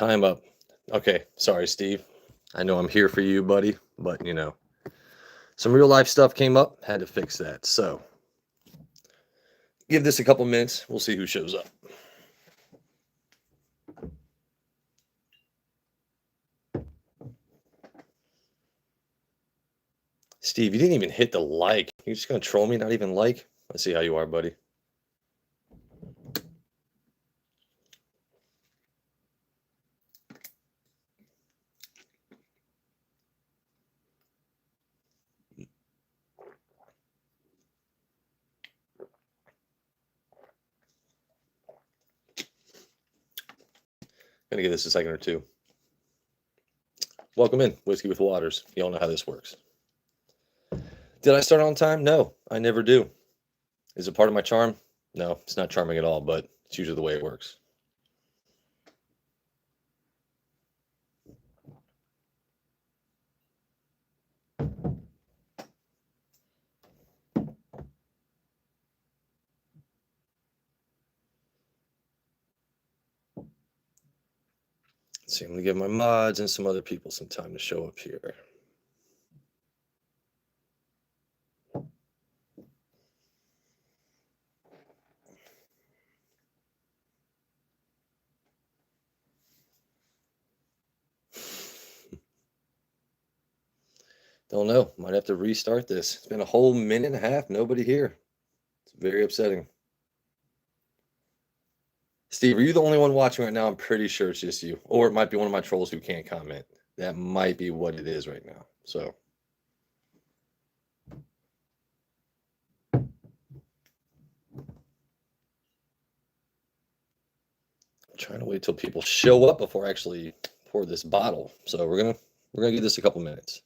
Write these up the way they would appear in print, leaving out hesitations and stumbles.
Time up. Okay, sorry, Steve. I know I'm here for you, buddy, but some real life stuff came up. Had to fix that. So give this a couple minutes. We'll see who shows up. Steve, you didn't even hit the like. You're just going to troll me, not even like? Let's see how you are, buddy. Gonna give this a second or two. Welcome in, Whiskey with Waters. You all know how this works. Did I start on time? No, I never do. Is it part of my charm? No, it's not charming at all, but it's usually the way it works. Let's see, I'm gonna give my mods and some other people some time to show up here. Don't know. Might have to restart this. It's been a whole minute and a half. Nobody here. It's very upsetting. Steve, are you the only one watching right now? I'm pretty sure it's just you. Or it might be one of my trolls who can't comment. That might be what it is right now. So. I'm trying to wait till people show up before I actually pour this bottle. So we're gonna give this a couple minutes.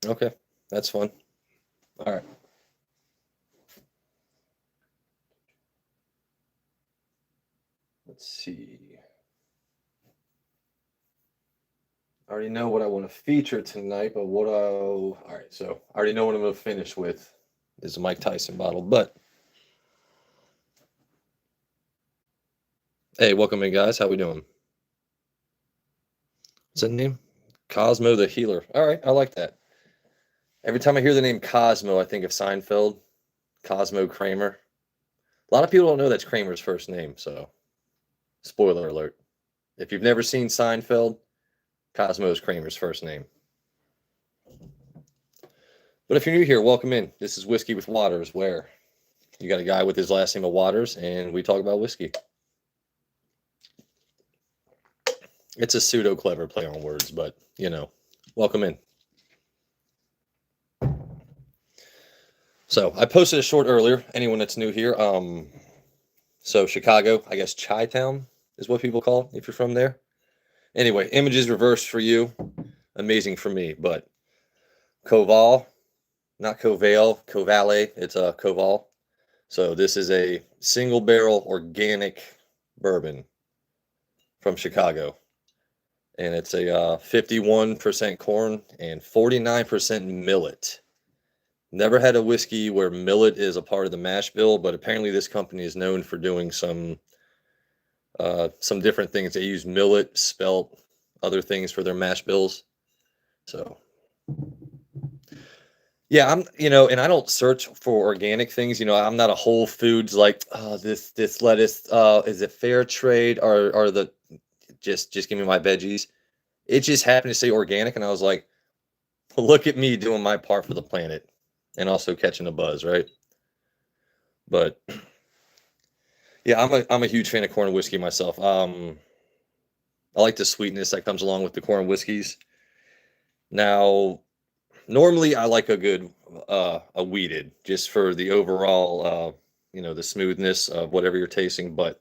Okay, that's fun. All right. Let's see. I already know what I want to feature tonight, but all right, so I already know what I'm going to finish with is a Mike Tyson bottle, but hey, welcome in, guys. How we doing? What's that name? Cosmo the Healer. All right, I like that. Every time I hear the name Cosmo, I think of Seinfeld, Cosmo Kramer. A lot of people don't know that's Kramer's first name, so spoiler alert. If you've never seen Seinfeld, Cosmo is Kramer's first name. But if you're new here, welcome in. This is Whiskey with Waters, where you got a guy with his last name of Waters, and we talk about whiskey. It's a pseudo clever play on words, but welcome in. So I posted a short earlier. Anyone that's new here, so Chicago, I guess Chi-town is what people call it if you're from there. Anyway, images reversed for you, amazing for me. But Koval, not Koval, Kovale. It's a Koval. So this is a single barrel organic bourbon from Chicago. And it's a 51% corn and 49% millet. Never had a whiskey where millet is a part of the mash bill, but apparently this company is known for doing some different things. They use millet, spelt, other things for their mash bills. So yeah, and I don't search for organic things. I'm not a Whole Foods like, oh, this lettuce, is it fair trade or the just give me my veggies. It just happened to say organic, and I was like, look at me doing my part for the planet, and also catching a buzz, right? But yeah, I'm a huge fan of corn whiskey myself. I like the sweetness that comes along with the corn whiskeys. Now, normally I like a good a wheated just for the overall the smoothness of whatever you're tasting, but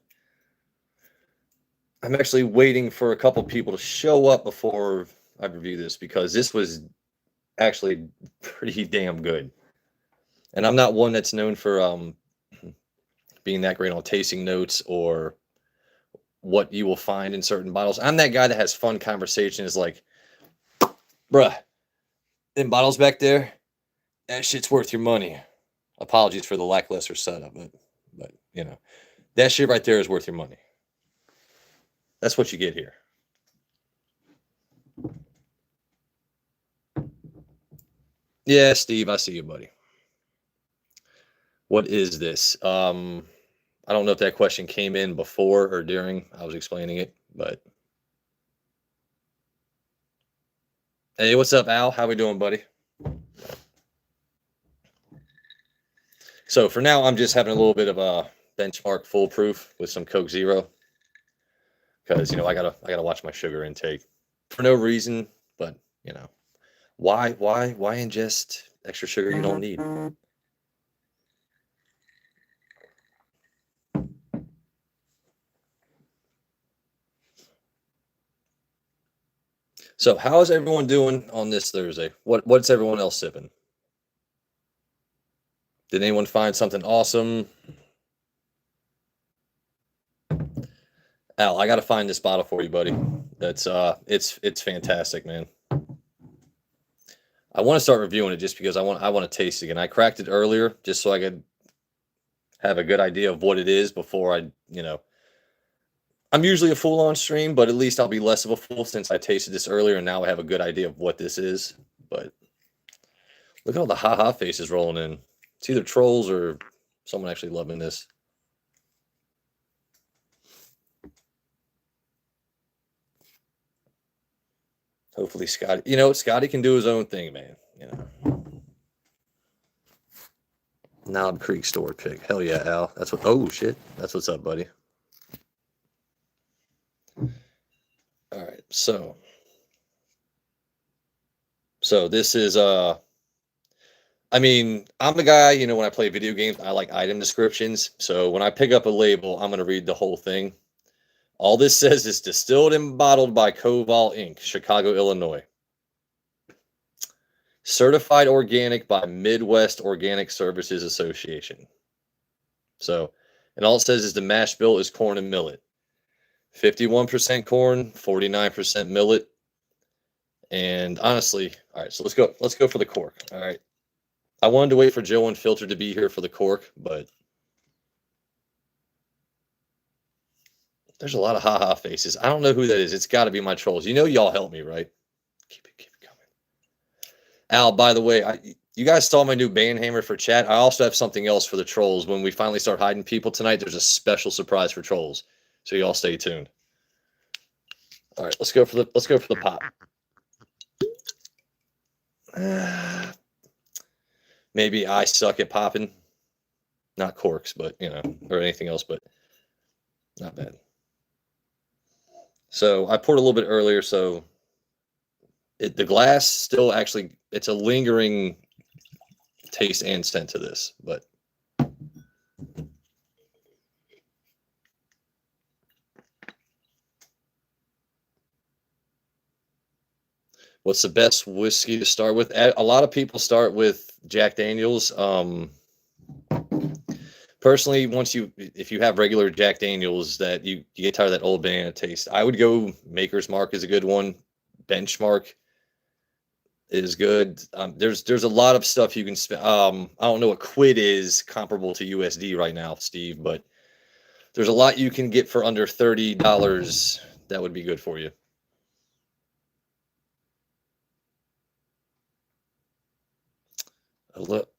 I'm actually waiting for a couple people to show up before I review this because this was actually pretty damn good. And I'm not one that's known for being that great on tasting notes or what you will find in certain bottles. I'm that guy that has fun conversations like, bruh, them bottles back there, that shit's worth your money. Apologies for the lackluster setup, but you know, that shit right there is worth your money. That's what you get here. Yeah, Steve, I see you, buddy. What is this? I don't know if that question came in before or during I was explaining it, but hey, what's up, Al? How we doing, buddy? So for now, I'm just having a little bit of a benchmark foolproof with some Coke Zero because I gotta watch my sugar intake for no reason, but why ingest extra sugar you don't need? So how is everyone doing on this Thursday? What's everyone else sipping? Did anyone find something awesome? Al, I got to find this bottle for you, buddy. That's it's fantastic, man. I want to start reviewing it just because I want to taste it again. I cracked it earlier just so I could have a good idea of what it is before I'm usually a fool on stream, but at least I'll be less of a fool since I tasted this earlier and now I have a good idea of what this is. But look at all the haha faces rolling in. It's either trolls or someone actually loving this. Hopefully Scotty can do his own thing, man. Knob Creek store pick. Hell yeah, Al. Oh shit. That's what's up, buddy. All right. So this is I mean, I'm the guy, when I play video games, I like item descriptions. So when I pick up a label, I'm going to read the whole thing. All this says is distilled and bottled by Koval Inc., Chicago, Illinois. Certified organic by Midwest Organic Services Association. So, and all it says is the mash bill is corn and millet. 51% corn, 49% millet. And honestly, all right, so let's go for the cork. All right. I wanted to wait for Joe Unfiltered to be here for the cork, but there's a lot of haha faces. I don't know who that is. It's got to be my trolls. Y'all help me, right? Keep it coming. Al, by the way, you guys saw my new band hammer for chat. I also have something else for the trolls. When we finally start hiding people tonight, there's a special surprise for trolls. So y'all stay tuned. All right, let's go for the pop. Maybe I suck at popping. Not corks, but or anything else, but not bad. So I poured a little bit earlier, so the glass still actually, it's a lingering taste and scent to this, but what's the best whiskey to start with? A lot of people start with Jack Daniels. Personally, if you have regular Jack Daniels that you get tired of that old banana taste, I would go Maker's Mark is a good one. Benchmark is good. There's a lot of stuff you can spend. I don't know what quid is comparable to USD right now, Steve, but there's a lot you can get for under $30 that would be good for you. Look.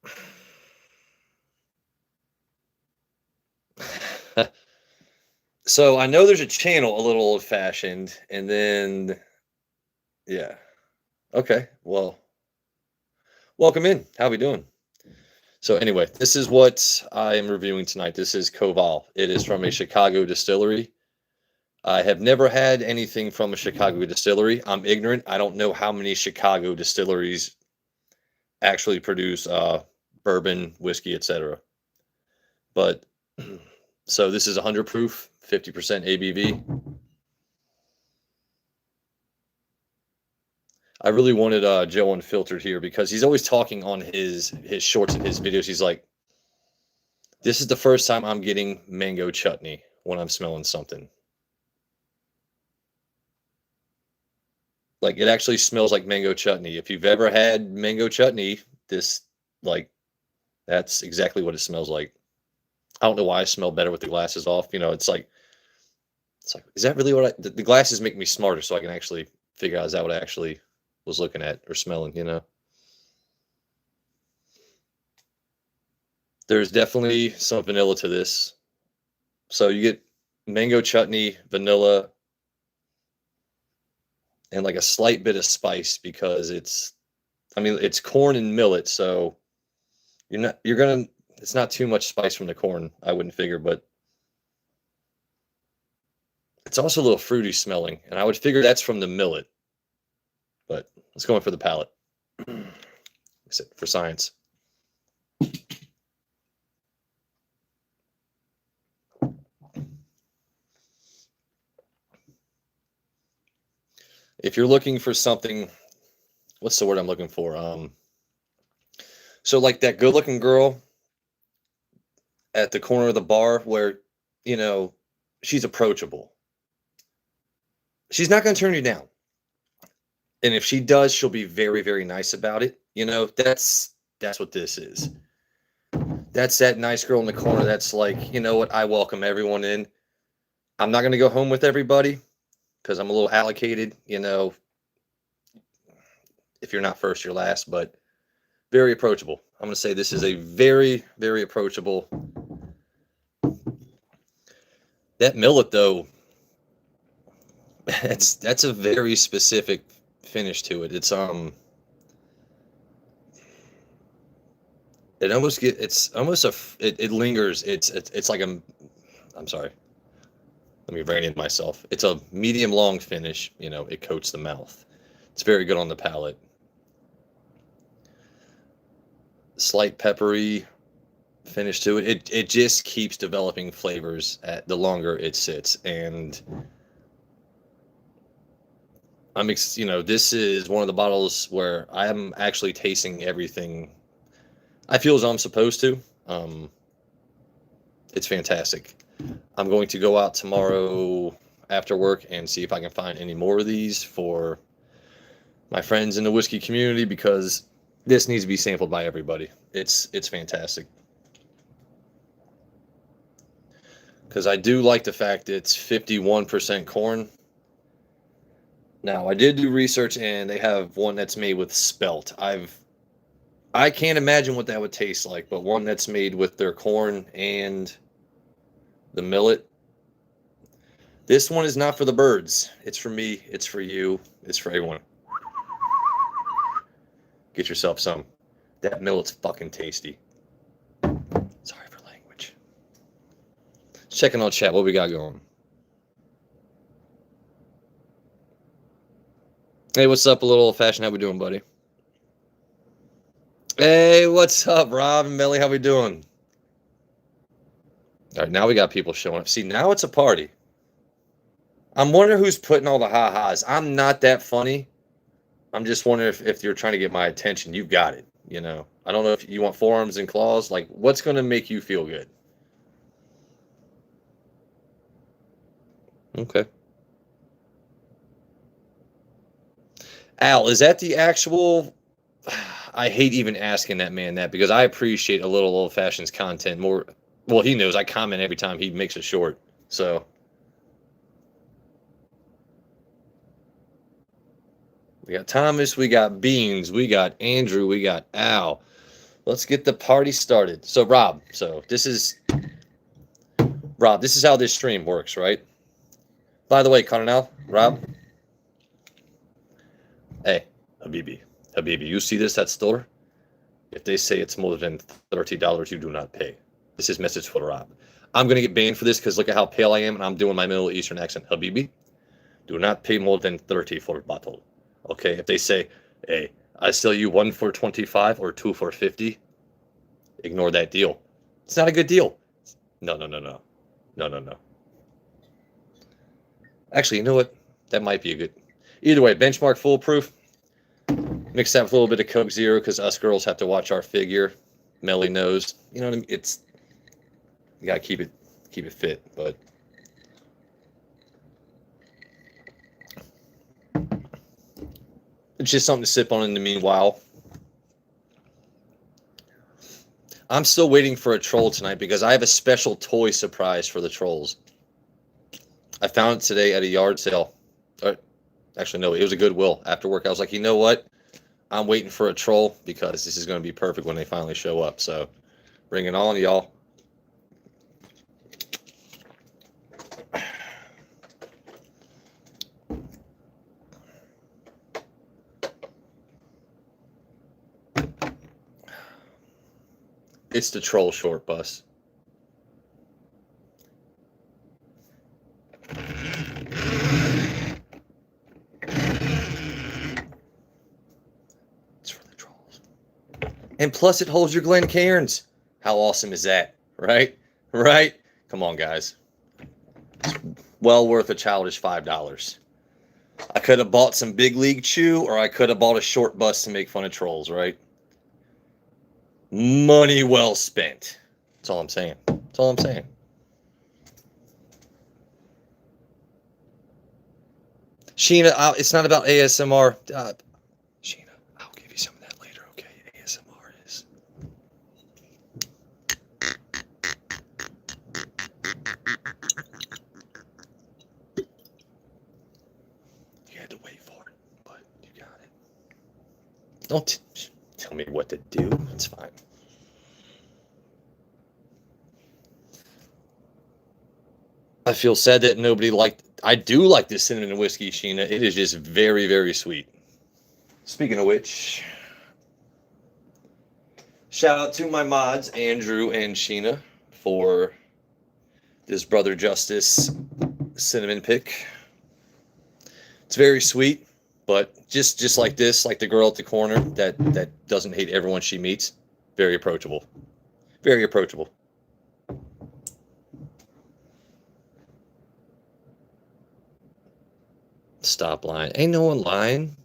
So I know there's a channel a little old fashioned, and then yeah. Okay. Well, welcome in. How we doing? So anyway, this is what I am reviewing tonight. This is Koval. It is from a Chicago distillery. I have never had anything from a Chicago distillery. I'm ignorant. I don't know how many Chicago distilleries actually produce bourbon, whiskey, etc. But so this is 100 proof, 50% ABV. I really wanted Joe Unfiltered here because he's always talking on his shorts and his videos. He's like, "This is the first time I'm getting mango chutney when I'm smelling something. Like it actually smells like mango chutney. If you've ever had mango chutney, this like that's exactly what it smells like. I don't know why I smell better with the glasses off. You know, it's like, is that really what the glasses make me smarter so I can actually figure out is that what I actually was looking at or smelling, you know? There's definitely some vanilla to this. So you get mango chutney, vanilla, and like a slight bit of spice because I mean, it's corn and millet, so it's not too much spice from the corn, I wouldn't figure, but it's also a little fruity smelling, and I would figure that's from the millet, but let's go in for the palate. For science. If you're looking for something, what's the word I'm looking for? So like that good-looking girl at the corner of the bar where, you know, she's approachable. She's not going to turn you down. And if she does, she'll be very, very nice about it. You know, that's what this is. That's that nice girl in the corner that's like, you know what, I welcome everyone in. I'm not going to go home with everybody because I'm a little allocated, you know. If you're not first, you're last, but very approachable. I'm going to say this is a very, very approachable. That millet, though, that's a very specific finish to it. It lingers. It's like I'm sorry. Let me rein in myself. It's a medium long finish. You know, it coats the mouth. It's very good on the palate. Slight peppery finish to it. It just keeps developing flavors at the longer it sits, and you know, this is one of the bottles where I am actually tasting everything I feel as I'm supposed to. It's fantastic. I'm going to go out tomorrow after work and see if I can find any more of these for my friends in the whiskey community because this needs to be sampled by everybody. It's fantastic. Because I do like the fact it's 51% corn. Now, I did do research and they have one that's made with spelt. I can't imagine what that would taste like, but one that's made with their corn and the millet. This one is not for the birds. It's for me. It's for you. It's for everyone. Get yourself some. That millet's fucking tasty. Sorry for language. Checking on chat. What we got going? Hey, what's up, a little old-fashioned? How we doing, buddy? Hey, what's up, Rob and Melly? How we doing? All right, now we got people showing up. See, now it's a party. I'm wondering who's putting all the ha-has. I'm not that funny. I'm just wondering if you're trying to get my attention. You've got it, you know. I don't know if you want forearms and claws. Like, what's going to make you feel good? Okay. Al, is that the actual... I hate even asking that man that because I appreciate a little old-fashioned's content more. Well, he knows I comment every time he makes a short. So... we got Thomas, we got Beans, we got Andrew, we got Al. Let's get the party started. So Rob, this is how this stream works, right? By the way, Colonel, Rob. Hey, Habibi, you see this at store? If they say it's more than $30, you do not pay. This is message for Rob. I'm gonna get banned for this because look at how pale I am and I'm doing my Middle Eastern accent. Habibi, do not pay more than 30 for a bottle. Okay, if they say, hey, I sell you one for 25 or two for 50, ignore that deal. It's not a good deal. No. Actually, you know what? That might be a good. Either way, benchmark foolproof. Mix that with a little bit of Coke Zero because us girls have to watch our figure. Melly knows. You know what I mean? It's you gotta keep it fit, but it's just something to sip on in the meanwhile. I'm still waiting for a troll tonight because I have a special toy surprise for the trolls. I found it today at a yard sale. Or, actually, no, it was a Goodwill. After work, I was like, you know what? I'm waiting for a troll because this is going to be perfect when they finally show up. So bring it on, y'all. It's the troll short bus. It's for the trolls. And plus it holds your Glencairns. How awesome is that? Right? Right? Come on, guys. It's well worth a childish $5. I could have bought some Big League Chew, or I could have bought a short bus to make fun of trolls, right? Money well spent. That's all I'm saying. That's all I'm saying. Sheena, it's not about ASMR. Sheena, I'll give you some of that later, okay? ASMR is. You had to wait for it, but you got it. Don't tell me what to do. It's fine. I feel sad that nobody liked. I do like this cinnamon whiskey, Sheena. It is just very, very sweet. Speaking of which, shout out to my mods, Andrew and Sheena, for this Brother Justice cinnamon pick. It's very sweet, but just like this, like the girl at the corner that doesn't hate everyone she meets. Very approachable. Very approachable. Stop lying. Ain't no one lying.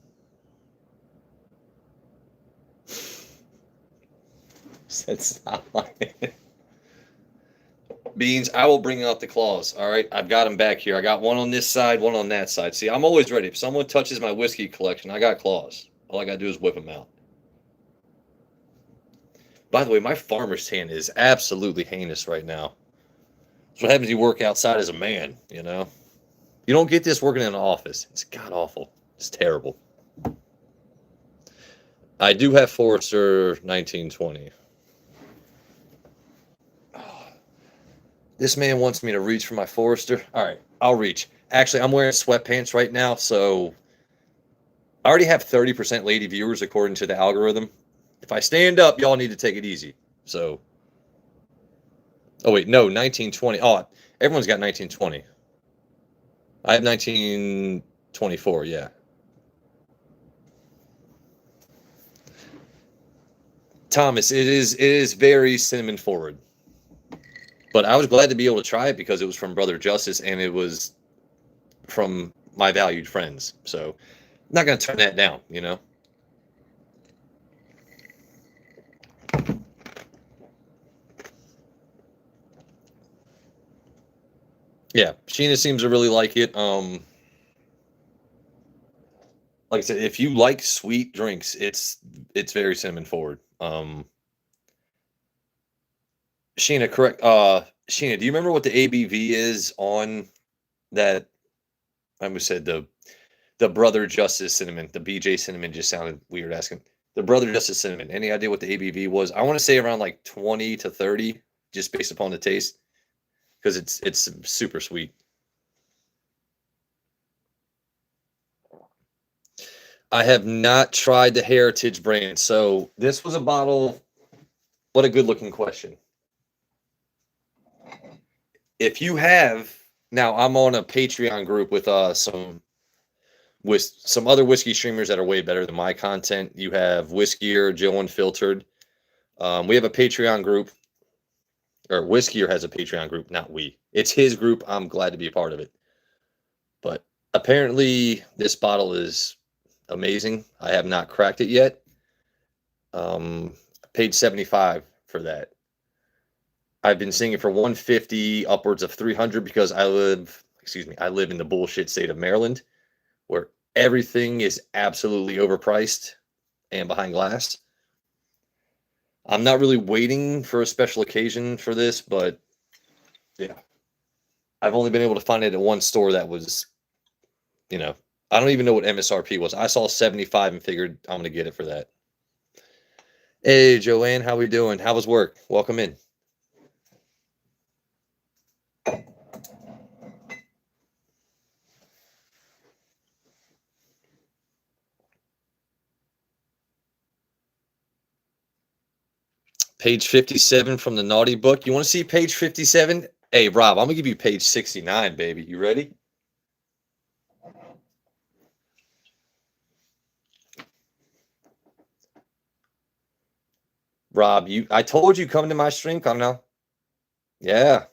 Said stop lying. Beans, I will bring out the claws. All right, I've got them back here. I got one on this side, one on that side. See, I'm always ready. If someone touches my whiskey collection, I got claws. All I got to do is whip them out. By the way, my farmer's tan is absolutely heinous right now. That's what happens when you work outside as a man, you know? You don't get this working in an office. It's god awful. It's terrible. I do have Forester 1920. This man wants me to reach for my Forester. All right, I'll reach. Actually, I'm wearing sweatpants right now, so I already have 30% lady viewers according to the algorithm. If I stand up, y'all need to take it easy. So, oh wait, no, 1920. Oh, everyone's got 1920. I have 1924, yeah. Thomas, it is very cinnamon forward. But I was glad to be able to try it because it was from Brother Justice and it was from my valued friends. So I'm not going to turn that down, you know? Yeah, Sheena seems to really like it. Like I said, if you like sweet drinks, it's very cinnamon forward. Sheena, correct. Sheena, do you remember what the ABV is on that? I almost said the Brother Justice cinnamon. The BJ cinnamon just sounded weird asking. The Brother Justice cinnamon. Any idea what the ABV was? I want to say around like 20 to 30, just based upon the taste, because it's super sweet. I have not tried the Heritage brand. So this was a bottle. What a good looking question. If you have, now I'm on a Patreon group with some other whiskey streamers that are way better than my content. You have Whiskyier, Joe Unfiltered. We have a Patreon group, or Whiskyier has a Patreon group, not we. It's his group. I'm glad to be a part of it. But apparently this bottle is amazing. I have not cracked it yet. Um, Paid 75 for that. I've been seeing it for 150, upwards of 300 because I live in the bullshit state of Maryland where everything is absolutely overpriced and behind glass. I'm not really waiting for a special occasion for this, but yeah, I've only been able to find it at one store that was, you know, I don't even know what MSRP was. I saw 75 and figured I'm going to get it for that. Hey, Joanne, how we doing? How was work? Welcome in. Page 57 from the naughty book. You want to see page 57? Hey, Rob, I'm going to give you page 69, baby. You ready? Rob, I told you come to my stream, come now. Yeah.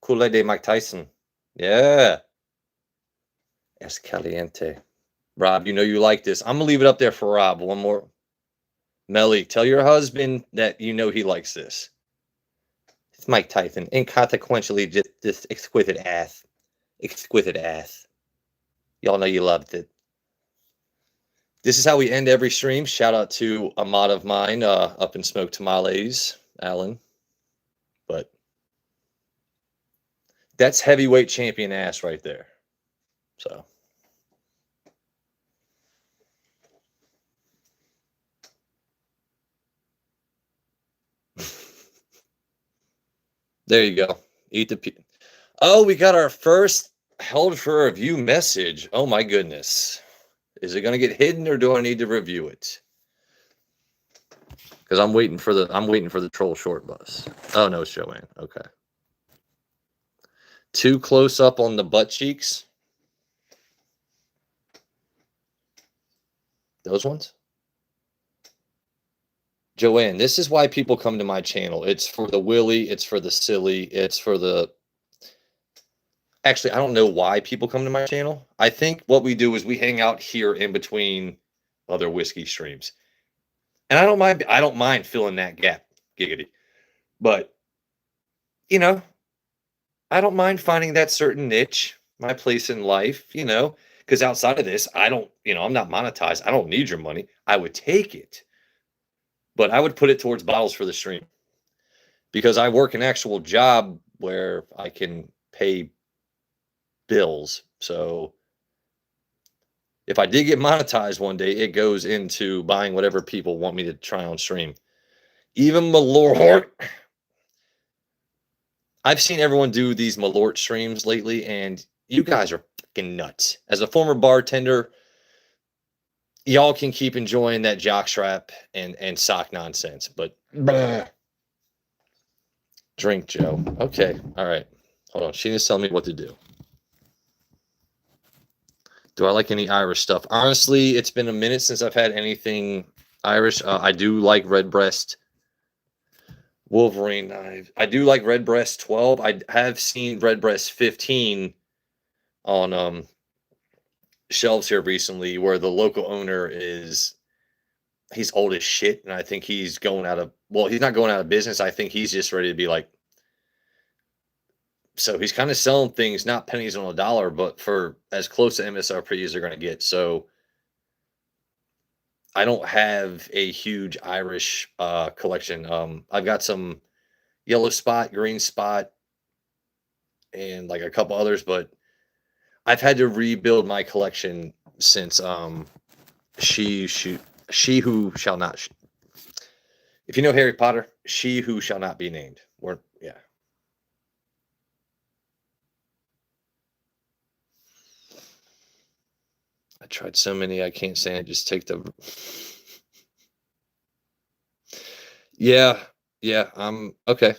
Kool-Aid de Mike Tyson. Yeah. Es caliente. Rob, you know you like this. I'm going to leave it up there for Rob. One more. Melly, tell your husband that you know he likes this. It's Mike Tyson. Inconsequentially, just this exquisite ass. Exquisite ass. Y'all know you loved it. This is how we end every stream. Shout out to a mod of mine, Up in Smoke Tamales, Alan. But that's heavyweight champion ass right there. So. There you go. Eat the pea. Oh, we got our first held for review message. Oh my goodness. Is it going to get hidden or do I need to review it? Because I'm waiting for the troll short bus. Oh no, it's Joanne. Okay. Too close up on the butt cheeks. Those ones? Joanne, this is why people come to my channel. It's for the willy, it's for the silly, it's for the... Actually, I don't know why people come to my channel. I think what we do is we hang out here in between other whiskey streams. And I don't mind filling that gap, giggity. But, you know, I don't mind finding that certain niche, my place in life, because outside of this, I'm not monetized. I don't need your money. I would take it. But I would put it towards bottles for the stream because I work an actual job where I can pay bills. So if I did get monetized one day, it goes into buying whatever people want me to try on stream. Even Malort. I've seen everyone do these Malort streams lately, and you guys are fucking nuts. As a former bartender, y'all can keep enjoying that jockstrap and sock nonsense, but bleh. Drink, Joe. Okay, all right. Hold on. Sheena's telling me what to do. Do I like any Irish stuff? Honestly, it's been a minute since I've had anything Irish. I do like Redbreast Wolverine knives. I do like Redbreast 12. I have seen Redbreast 15 on shelves here recently where the local owner he's old as shit, and I think he's going out of, well, he's not going out of business. I think he's just ready to be like, so he's kind of selling things, not pennies on a dollar, but for as close to MSRP as they're going to get. So I don't have a huge Irish collection. I've got some yellow spot, green spot, and like a couple others, but I've had to rebuild my collection since she who shall not. If you know Harry Potter, she who shall not be named. Yeah. I tried so many, I can't say I just take the. Yeah, okay.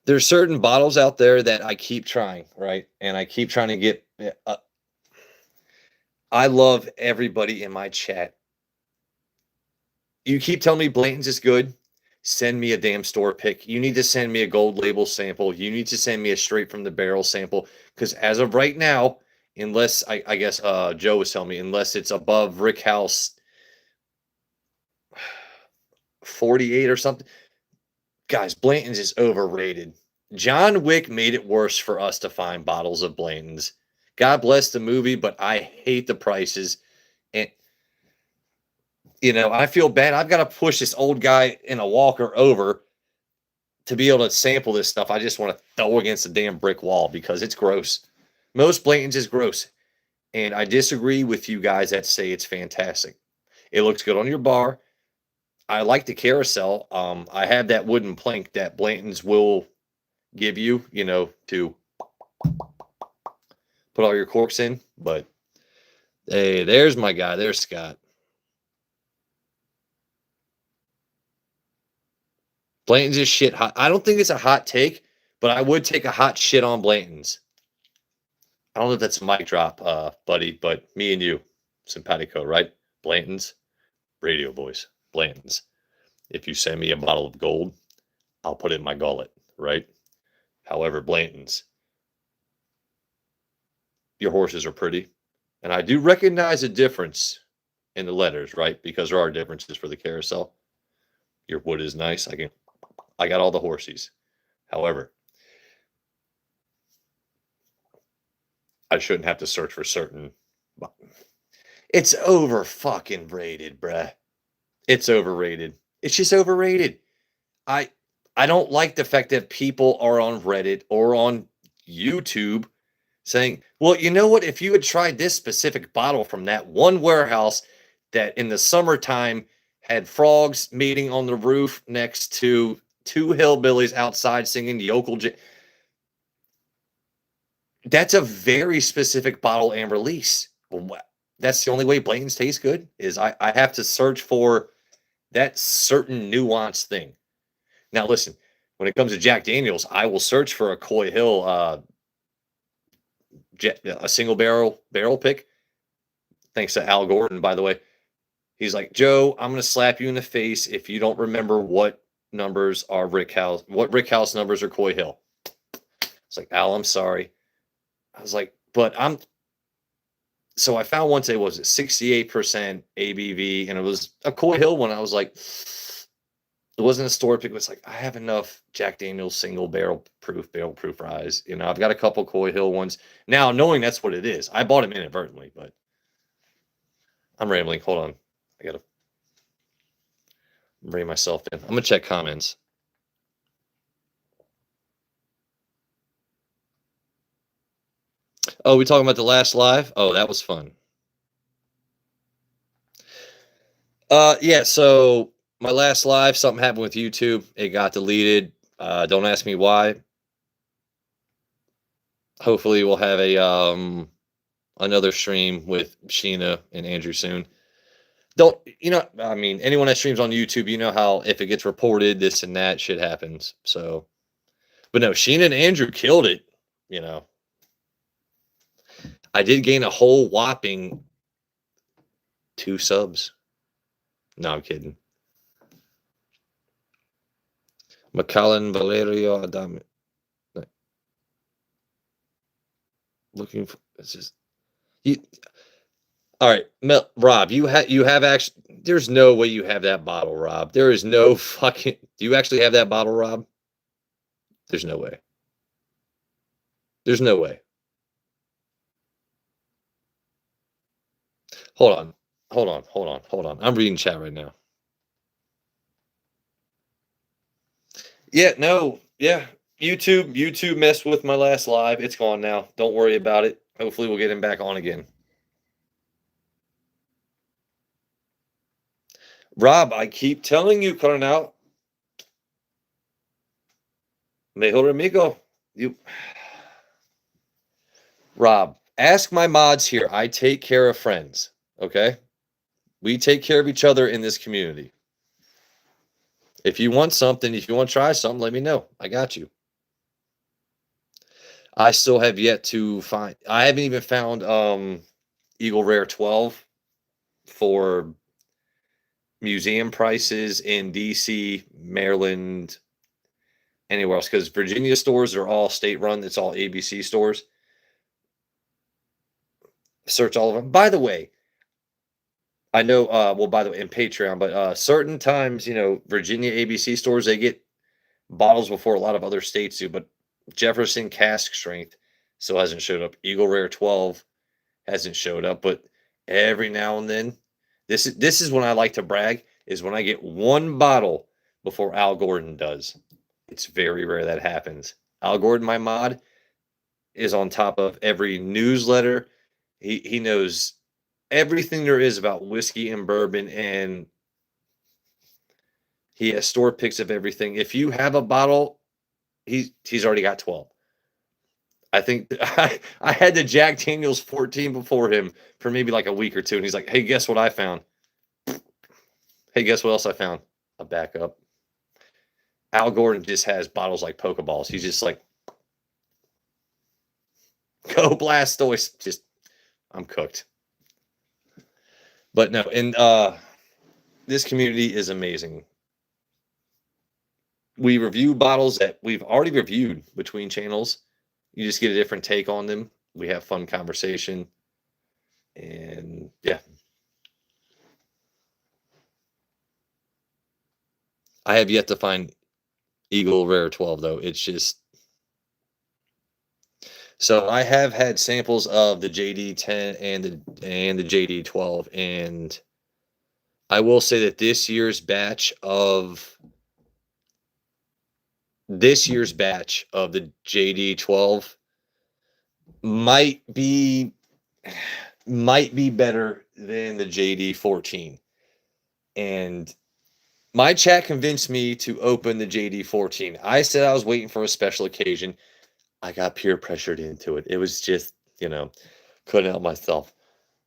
There's certain bottles out there that I keep trying, right? And I keep trying to get. I love everybody in my chat. You keep telling me Blanton's is good. Send me a damn store pick. You need to send me a gold label sample. You need to send me a straight from the barrel sample. Because as of right now, unless I guess Joe was telling me, unless it's above Rick House 48 or something. Guys, Blanton's is overrated. John Wick made it worse for us to find bottles of Blanton's. God bless the movie, but I hate the prices. And I feel bad. I've got to push this old guy in a walker over to be able to sample this stuff. I just want to throw against the damn brick wall because it's gross. Most Blanton's is gross. And I disagree with you guys that say it's fantastic. It looks good on your bar. I like the carousel. I have that wooden plank that Blanton's will give you, to put all your corks in. But hey, there's my guy. There's Scott. Blanton's is shit hot. I don't think it's a hot take, but I would take a hot shit on Blanton's. I don't know if that's a mic drop, buddy, but me and you, simpatico, right? Blanton's, radio voice, Blanton's. If you send me a bottle of gold, I'll put it in my gullet, right? However, Blanton's, your horses are pretty. And I do recognize a difference in the letters, right? Because there are differences for the carousel. Your wood is nice. I got all the horsies. However, I shouldn't have to search for certain. It's over fucking rated, bruh. It's overrated. It's just overrated. I don't like the fact that people are on Reddit or on YouTube saying, well, you know what? If you had tried this specific bottle from that one warehouse that in the summertime had frogs meeting on the roof next to two hillbillies outside singing yokel. That's a very specific bottle and release. That's the only way Blanton's tastes good is I have to search for that certain nuanced thing. Now, listen, when it comes to Jack Daniels, I will search for a Coy Hill, a single barrel pick. Thanks to Al Gordon, by the way. He's like, Joe, I'm going to slap you in the face if you don't remember what numbers are Rick House numbers are Coy Hill. It's like, Al, I'm sorry. I was like, but so I found one today, was it 68% ABV, and it was a Coy Hill one. I was like, it wasn't a store pick. It was like, I have enough Jack Daniels single barrel proof ryes. I've got a couple Coy Hill ones. Now, knowing that's what it is, I bought them inadvertently, but I'm rambling. Hold on. I got to bring myself in. I'm going to check comments. Oh, we talking about the last live? Oh, that was fun. Yeah, so my last live, something happened with YouTube. It got deleted. Don't ask me why. Hopefully we'll have another stream with Sheena and Andrew soon. Anyone that streams on YouTube, how if it gets reported, this and that shit happens. So, but no, Sheena and Andrew killed it. I did gain a whole whopping 2 subs. No, I'm kidding. Macallan Valerio Adam. Looking for it's just you. All right, Rob, you have actually. There's no way you have that bottle, Rob. There is no fucking. Do you actually have that bottle, Rob? There's no way. There's no way. Hold on. I'm reading chat right now. Yeah, no, yeah. YouTube messed with my last live. It's gone now. Don't worry about it. Hopefully we'll get him back on again. Rob, I keep telling you, Coronel. Mejor amigo. Rob, ask my mods here. I take care of friends, okay? We take care of each other in this community. If you want something, if you want to try something, let me know. I got you. I still have yet to find. I haven't even found Eagle Rare 12 for museum prices in DC, Maryland, anywhere else, because Virginia stores are all state run. It's all ABC stores. search all of them. By the way, I know, well, by the way, in Patreon, but certain times, Virginia ABC stores, they get bottles before a lot of other states do, but Jefferson cask strength still hasn't showed up. Eagle Rare 12 hasn't showed up, but every now and then, this is when I like to brag, is when I get one bottle before Al Gordon does. It's very rare that happens. Al Gordon, my mod, is on top of every newsletter. He knows everything there is about whiskey and bourbon, and he has store picks of everything. If you have a bottle, he's already got 12. I think I had the Jack Daniels 14 before him for maybe like a week or two, and he's like, "Hey, guess what I found? Hey, guess what else I found? A backup." Al Gordon just has bottles like Pokeballs. He's just like, "Go Blastoise!" Just, I'm cooked. But no, and this community is amazing. We review bottles that we've already reviewed between channels. You just get a different take on them. We have fun conversation, and yeah. I have yet to find Eagle Rare 12 though. It's just, so I have had samples of the JD 10 and the JD 12, and I will say that this year's batch of the JD 12 might be better than the JD 14. And my chat convinced me to open the JD 14. I said I was waiting for a special occasion. I got peer pressured into it. It was just, couldn't help myself.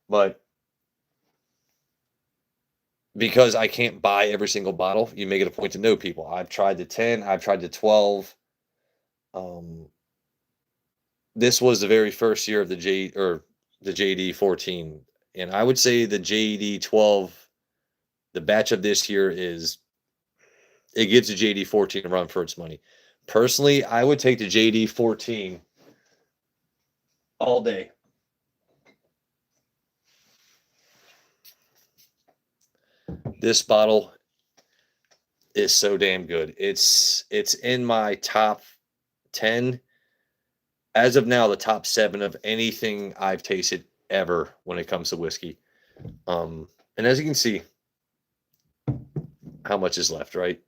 But because I can't buy every single bottle, you make it a point to know people. I've tried the 10, I've tried the 12. This was the very first year of the JD 14, and I would say the JD 12, the batch of this year, it gives the JD 14 a run for its money. Personally, I would take the JD 14 all day. This bottle is so damn good. It's in my top 10. As of now, the top 7 of anything I've tasted ever when it comes to whiskey. And as you can see, how much is left, right?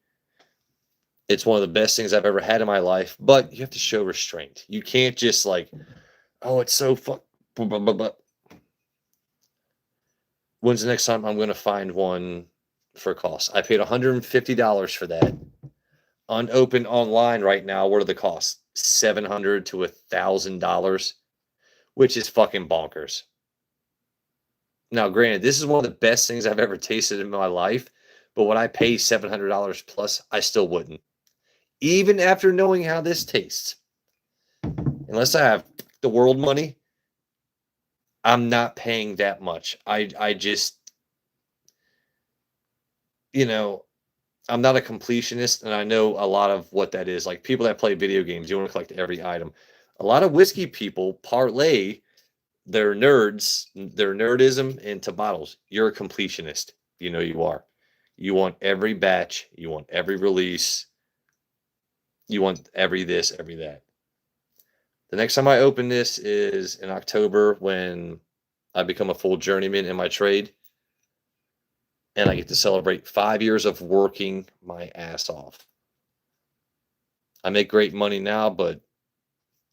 It's one of the best things I've ever had in my life, but you have to show restraint. You can't just like, oh, it's so fuck. When's the next time I'm going to find one for cost? I paid $150 for that. Unopened online right now, what are the costs? $700 to $1,000, which is fucking bonkers. Now, granted, this is one of the best things I've ever tasted in my life, but would I pay $700 plus? I still wouldn't. Even after knowing how this tastes. Unless I have the world money, I'm not paying that much. I just, I'm not a completionist, and I know a lot of what that is. Like people that play video games, you want to collect every item. A lot of whiskey people parlay their nerdism into bottles. You're a completionist. You are. You want every batch. You want every release. You want every this, every that. The next time I open this is in October when I become a full journeyman in my trade. And I get to celebrate 5 years of working my ass off. I make great money now, but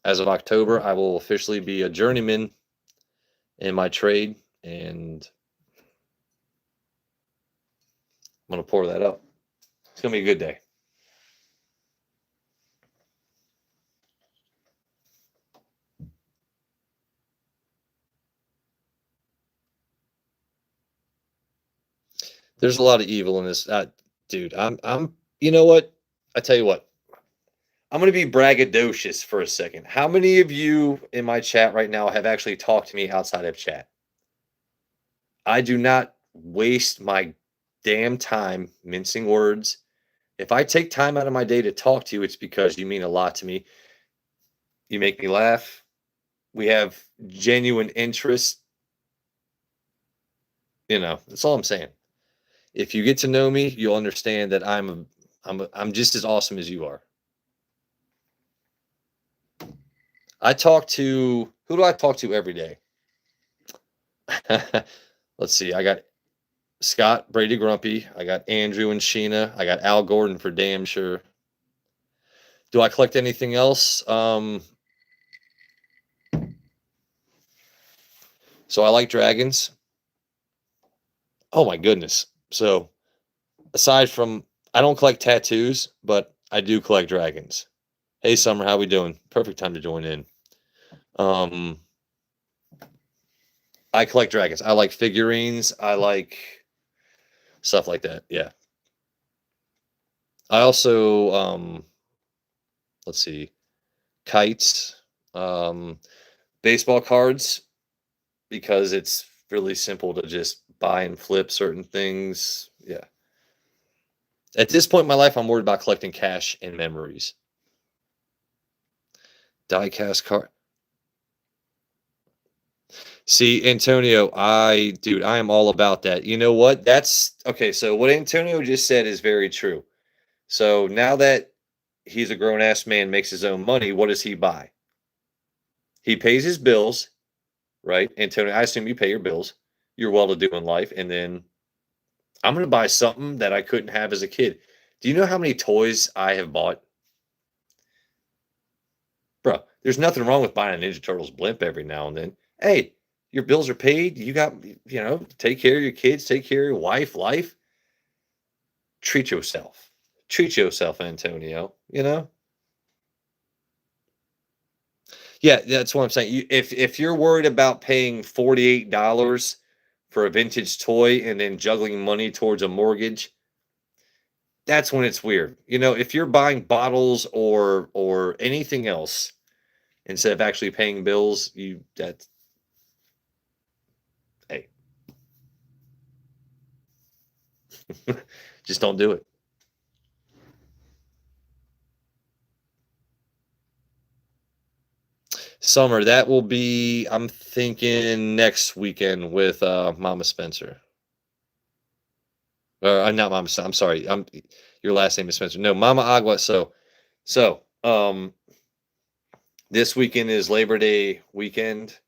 as of October, I will officially be a journeyman in my trade, and I'm going to pour that up. It's going to be a good day. There's a lot of evil in this. Dude, you know what? I tell you what. I'm going to be braggadocious for a second. How many of you in my chat right now have actually talked to me outside of chat? I do not waste my damn time mincing words. If I take time out of my day to talk to you, it's because you mean a lot to me. You make me laugh. We have genuine interest. That's all I'm saying. If you get to know me, you'll understand that I'm just as awesome as you are. Who do I talk to every day? Let's see. I got Scott Brady Grumpy. I got Andrew and Sheena. I got Al Gordon for damn sure. Do I collect anything else? So I like dragons. Oh my goodness. So aside from I don't collect tattoos, but I do collect dragons. Hey Summer, how we doing? Perfect time to join in. Um I collect dragons. I like figurines. I like stuff like that. Yeah. I also let's see, kites, um baseball cards because it's really simple to just buy and flip certain things. Yeah. At this point in my life, I'm worried about collecting cash and memories. Diecast card. See, Antonio, dude, I am all about that. You know what? That's okay. So, what Antonio just said is very true. So, now that he's a grown ass man, makes his own money, what does he buy? He pays his bills, right? Antonio, I assume you pay your bills. You're well to do in life. And then I'm going to buy something that I couldn't have as a kid. Do you know how many toys I have bought? Bro, there's nothing wrong with buying a Ninja Turtles blimp every now and then. Hey, your bills are paid. You got, take care of your kids, take care of your wife, life. Treat yourself. Treat yourself, Antonio. Yeah, that's what I'm saying. If you're worried about paying $48 for a vintage toy and then juggling money towards a mortgage, that's when it's weird. If you're buying bottles or anything else instead of actually paying bills, that's hey, just don't do it. Summer, that will be, I'm thinking next weekend with Mama Spencer. Or not Mama, I'm sorry. Your last name is Spencer. No, Mama Agua. So this weekend is Labor Day weekend.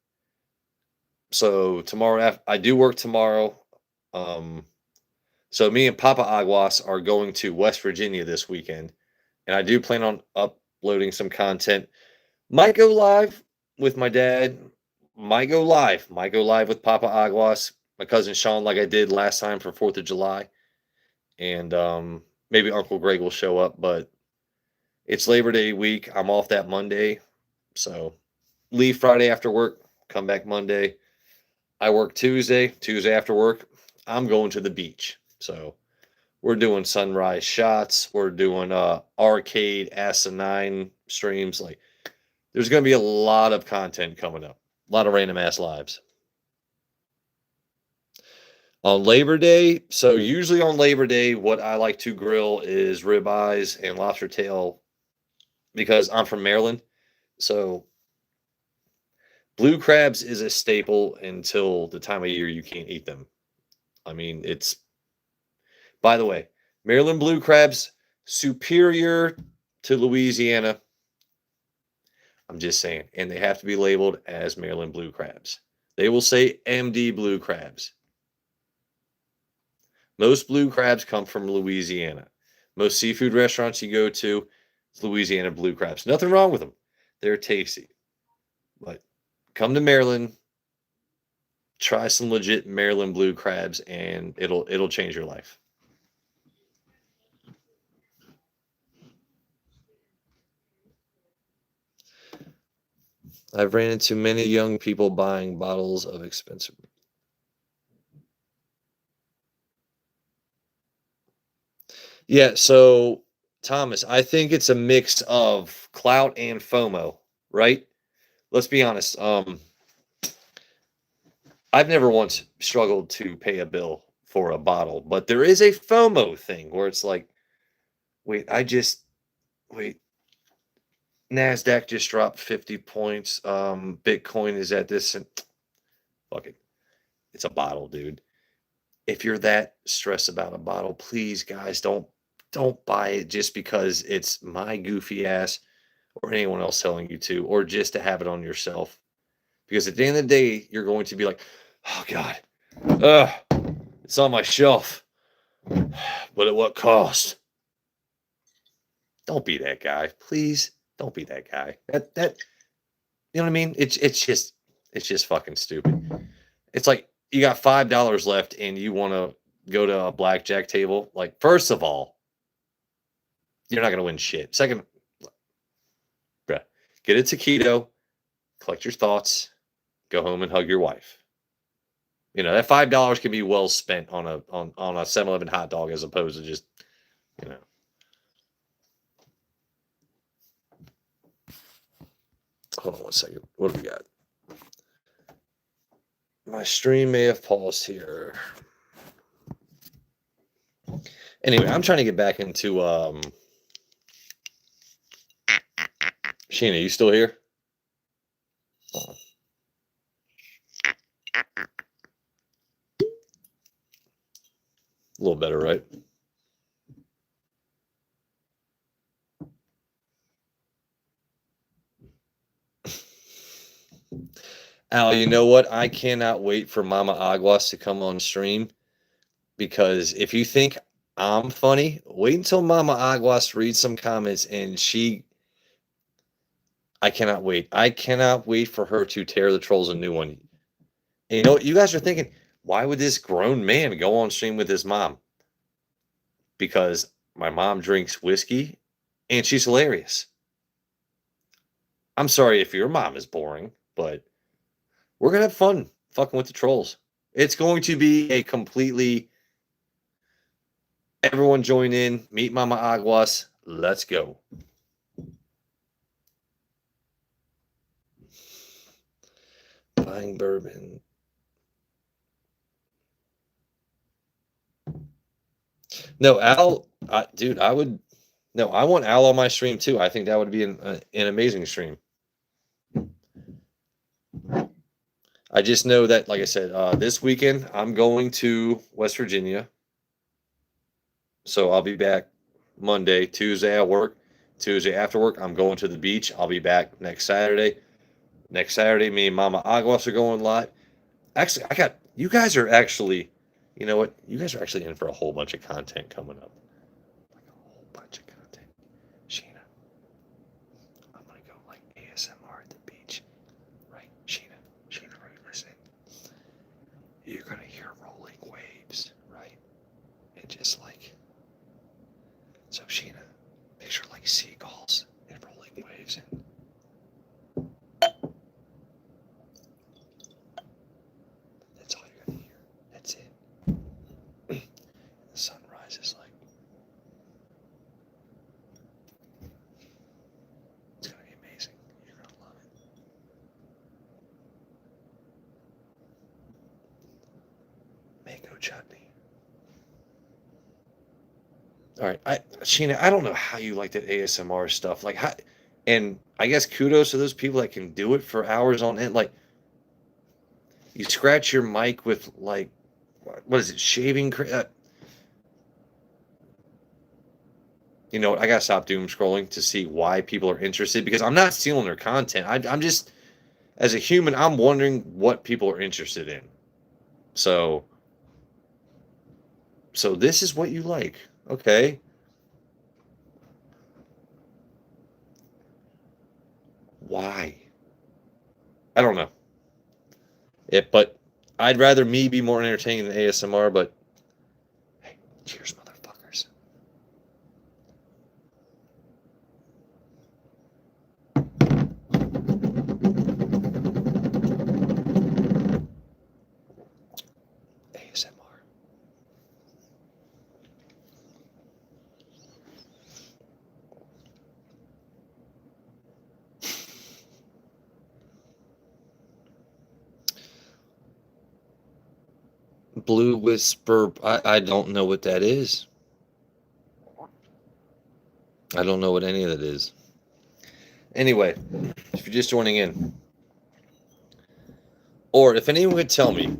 So tomorrow I do work tomorrow. Um, so me and Papa Aguas are going to West Virginia this weekend, and I do plan on uploading some content. Might go live with my dad. Might go live. Might go live with Papa Aguas, my cousin Sean, like I did last time for 4th of July. And maybe Uncle Greg will show up, but it's Labor Day week. I'm off that Monday. So leave Friday after work, come back Monday. I work Tuesday. Tuesday after work, I'm going to the beach. So we're doing sunrise shots. We're doing arcade asinine streams. Like there's going to be a lot of content coming up. A lot of random ass lives. On Labor Day, so usually on Labor Day, what I like to grill is ribeyes and lobster tail because I'm from Maryland. So blue crabs is a staple until the time of year you can't eat them. I mean, by the way, Maryland blue crabs superior to Louisiana. I'm just saying, and they have to be labeled as Maryland blue crabs. They will say MD blue crabs. Most blue crabs come from Louisiana. Most seafood restaurants you go to, it's Louisiana blue crabs. Nothing wrong with them. They're tasty. But come to Maryland, try some legit Maryland blue crabs and it'll change your life. I've ran into many young people buying bottles of expensive. Yeah, so Thomas, I think it's a mix of clout and FOMO, right? Let's be honest. I've never once struggled to pay a bill for a bottle, but there is a FOMO thing where it's like, wait, wait, Nasdaq just dropped 50 points. Bitcoin is at this and fuck it. It's a bottle, dude. if you're that stressed about a bottle, please, guys, don't buy it just because it's my goofy ass or anyone else telling you to, or just to have it on yourself. Because at the end of the day, you're going to be like, oh God, it's on my shelf, but at what cost? Don't be that guy, please. Don't be that guy. That you know what I mean? It's just fucking stupid. It's like you got $5 left and you want to go to a blackjack table. Like, first of all, you're not gonna win shit. Second, bruh, get a taquito, collect your thoughts, go home and hug your wife. That $5 can be well spent on a 7-Eleven hot dog as opposed to just, you know. Hold on one second. What do we got? My stream may have paused here. Anyway, I'm trying to get back into Sheena, you still here? A little better, right? Al, you know what? I cannot wait for Mama Aguas to come on stream, because if you think I'm funny, wait until Mama Aguas reads some comments and I cannot wait. I cannot wait for her to tear the trolls a new one. And you know what? You guys are thinking, why would this grown man go on stream with his mom? Because my mom drinks whiskey and she's hilarious. I'm sorry if your mom is boring, but we're going to have fun fucking with the trolls. It's going to be a completely, everyone join in, meet Mama Aguas, let's go. Buying bourbon. No, Al, dude, I want Al on my stream too. I think that would be an amazing stream. I just know that, like I said, this weekend I'm going to West Virginia. So I'll be back Monday. Tuesday I work. Tuesday after work, I'm going to the beach. I'll be back next Saturday. Next Saturday, me and Mama Aguas are going live. Actually, you guys are actually, you know what? You guys are actually in for a whole bunch of content coming up. Like a whole bunch of content. Sheena, I'm going to go like ASMR at the beach. Right? Sheena, are you listening? You're going to hear rolling waves, right? And just like, so Sheena, picture like seagulls and rolling waves and that's all you're gonna hear. That's it. The sunrise is like, it's gonna be amazing. You're gonna love it. Mango chutney. All right, Sheena, I don't know how you like that ASMR stuff. Like, how, and I guess kudos to those people that can do it for hours on end. Like, you scratch your mic with like, what is it, shaving cream? You know what? I gotta stop doom scrolling to see why people are interested, because I'm not stealing their content. I'm just, as a human, I'm wondering what people are interested in. So this is what you like, okay? Why? I don't know. But I'd rather me be more entertaining than ASMR. But hey, cheers, motherfuckers. ASMR. Blue Whisper. I don't know what that is. I don't know what any of that is. Anyway, if you're just joining in, or if anyone could tell me,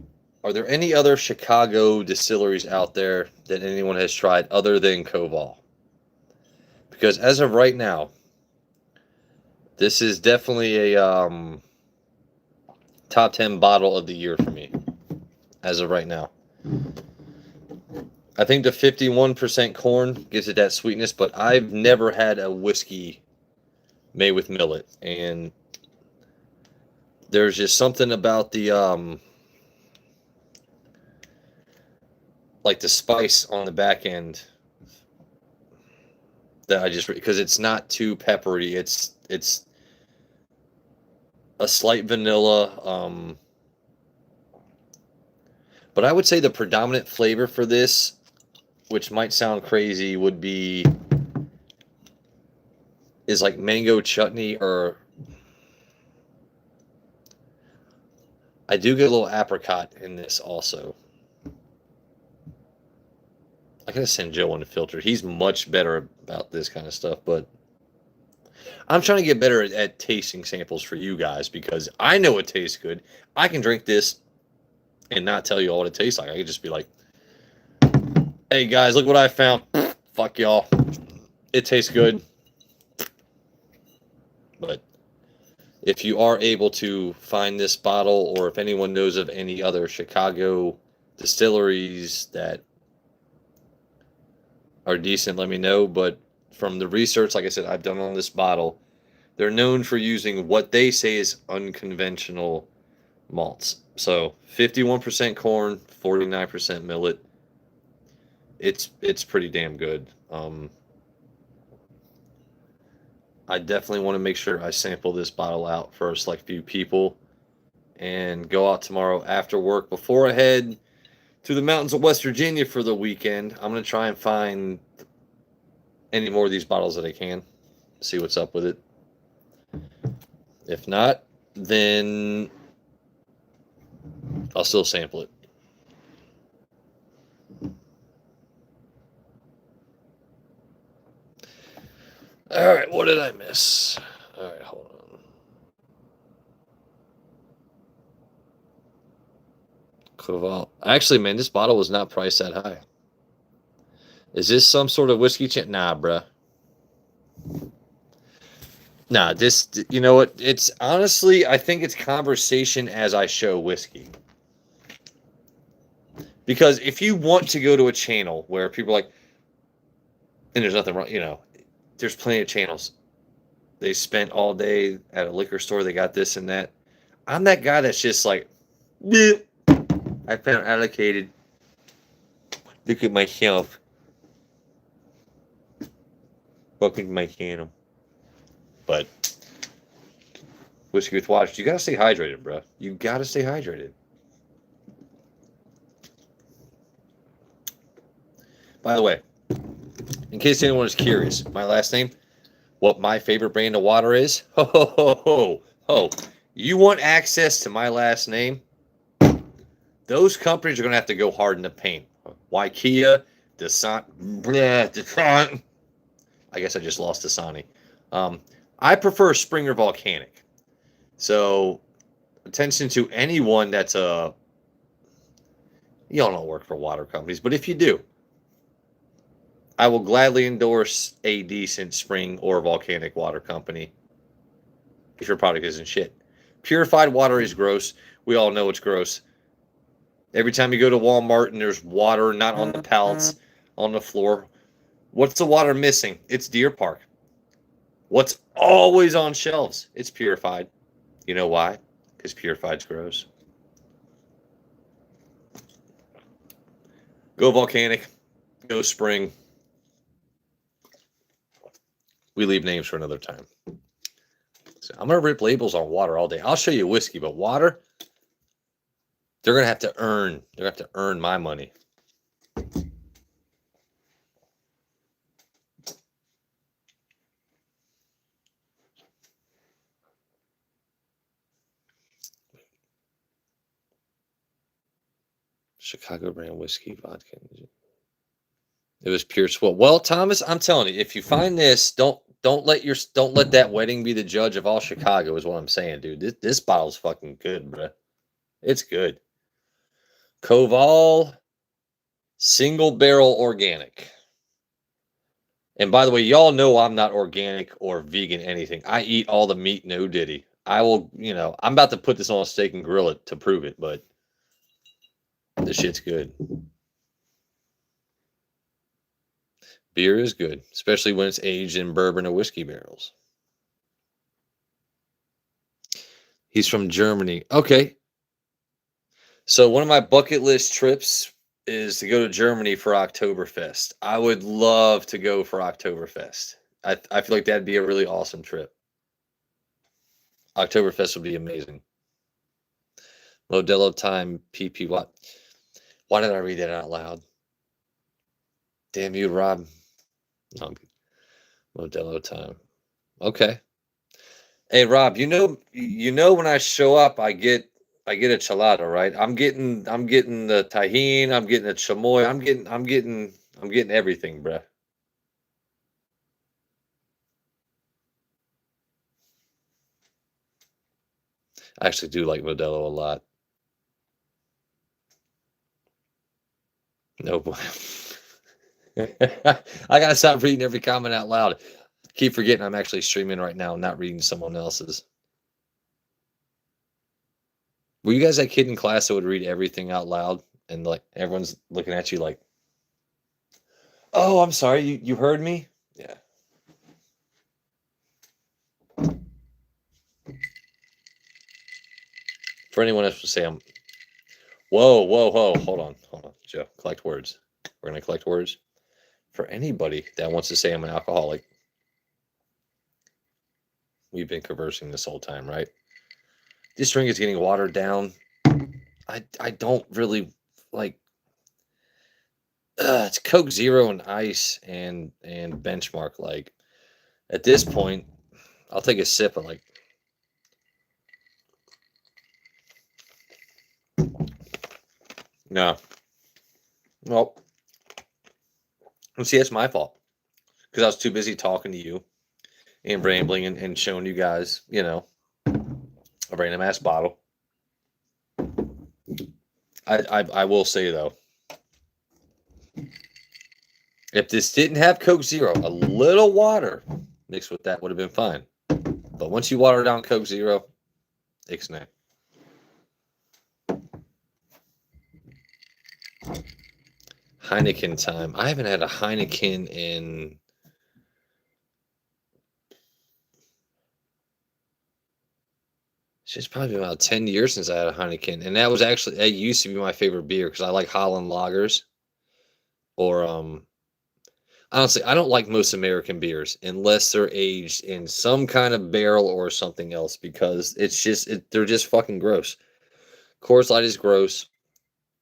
Are there any other Chicago distilleries out there that anyone has tried other than Koval? Because as of right now, this is definitely a top 10 bottle of the year for me. As of right now, I think the 51% corn gives it that sweetness, but I've never had a whiskey made with millet, and there's just something about the like the spice on the back end that I just, because it's not too peppery. It's a slight vanilla, but I would say the predominant flavor for this, which might sound crazy, would be is like mango chutney, or I do get a little apricot in this also. I gotta send Joe on the filter. He's much better about this kind of stuff, but I'm trying to get better at tasting samples for you guys, because I know it tastes good. I can drink this and not tell you all what it tastes like. I could just be like, hey guys, look what I found. Fuck y'all. It tastes good. But if you are able to find this bottle, or if anyone knows of any other Chicago distilleries that are decent, let me know. But from the research, like I said, I've done on this bottle, they're known for using what they say is unconventional malts. So 51% corn, 49% millet. It's pretty damn good. I definitely want to make sure I sample this bottle out for a select few people and go out tomorrow after work before I head to the mountains of West Virginia for the weekend. I'm going to try and find any more of these bottles that I can, see what's up with it. If not, then I'll still sample it. All right, what did I miss? All right, hold on. Koval. Actually, man, this bottle was not priced that high. Is this some sort of whiskey chain? Nah, bruh. Nah, this, you know what? It's honestly, I think it's conversation as I show whiskey. Because if you want to go to a channel where people are like, and there's nothing wrong, you know, there's plenty of channels. They spent all day at a liquor store. They got this and that. I'm that guy that's just like, bleh, I found allocated. Look at myself. Welcome to my channel. But whiskey with water, you gotta stay hydrated, bro. You gotta stay hydrated. By the way, in case anyone is curious, my last name, what my favorite brand of water is? Ho, ho, ho, ho, ho. You want access to my last name? Those companies are going to have to go hard in the paint. Waikia, Desant, I guess I just lost Dasani. I prefer Springer Volcanic. So, attention to anyone that's a... Y'all don't work for water companies, but if you do, I will gladly endorse a decent spring or volcanic water company if your product isn't shit. Purified water is gross. We all know it's gross. Every time you go to Walmart and there's water not on the pallets, on the floor, what's the water missing? It's Deer Park. What's always on shelves? It's purified. You know why? Because purified's gross. Go volcanic. Go spring. We leave names for another time. So I'm going to rip labels on water all day. I'll show you whiskey, but water, they're going to have to earn. They're going to have to earn my money. Chicago brand whiskey, vodka. It was pure swell. Well, Thomas, I'm telling you, if you find this, don't let that wedding be the judge of all Chicago. Is what I'm saying, dude. This bottle's fucking good, bro. It's good. Koval single barrel organic. And by the way, y'all know I'm not organic or vegan anything. I eat all the meat, no diddy. I will, I'm about to put this on a steak and grill it to prove it, but this shit's good. Beer is good, especially when it's aged in bourbon or whiskey barrels. He's from Germany. Okay. So one of my bucket list trips is to go to Germany for Oktoberfest. I would love to go for Oktoberfest. I feel like that'd be a really awesome trip. Oktoberfest would be amazing. Modelo time, PP. What? Why did I read that out loud? Damn you, Rob. No, Modelo time. Okay. Hey, Rob. When I show up, I get a chelada, right? I'm getting the tahine. I'm getting a chamoy. I'm getting everything, bruh. I actually do like Modelo a lot. No boy. I gotta stop reading every comment out loud. Keep forgetting I'm actually streaming right now, not reading someone else's. Were you guys that kid in class that would read everything out loud and like everyone's looking at you like, "Oh, I'm sorry, you heard me?" Yeah. For anyone else to say whoa, hold on, Joe. Collect words. We're gonna collect words. For anybody that wants to say I'm an alcoholic, we've been conversing this whole time, right? This drink is getting watered down. I don't really like. It's Coke Zero and ice and benchmark. Like at this point, I'll take a sip of like. No. Well, see, it's my fault because I was too busy talking to you and rambling and showing you guys, a random ass bottle. I will say though, if this didn't have Coke Zero, a little water mixed with that would have been fine. But once you water down Coke Zero, ixnay. Heineken time. I haven't had a Heineken in it's probably been about 10 years since I had a Heineken. And that used to be my favorite beer because I like Holland lagers. Or honestly, I don't like most American beers unless they're aged in some kind of barrel or something else because they're just fucking gross. Coors Light is gross.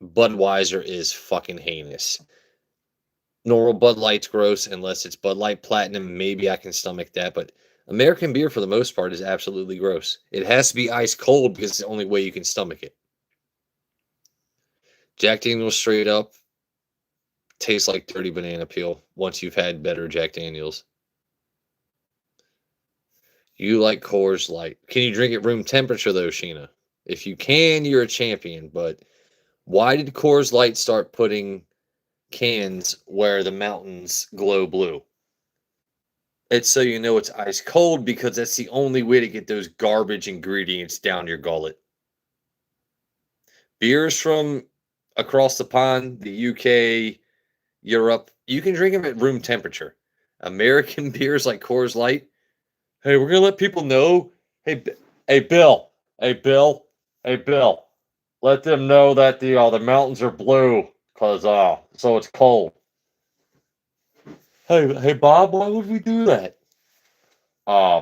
Budweiser is fucking heinous. Normal Bud Light's gross unless it's Bud Light Platinum. Maybe I can stomach that, but American beer for the most part is absolutely gross. It has to be ice cold because it's the only way you can stomach it. Jack Daniels straight up tastes like dirty banana peel once you've had better Jack Daniels. You like Coors Light. Can you drink at room temperature though, Sheena? If you can, you're a champion, but why did Coors Light start putting cans where the mountains glow blue? It's so you know it's ice cold because that's the only way to get those garbage ingredients down your gullet. Beers from across the pond, the UK, Europe, you can drink them at room temperature. American beers like Coors Light, hey, we're gonna let people know. Hey, Bill. Hey, Bill. Hey, Bill. Let them know that the mountains are blue because so it's cold. Hey, Bob. Why would we do that?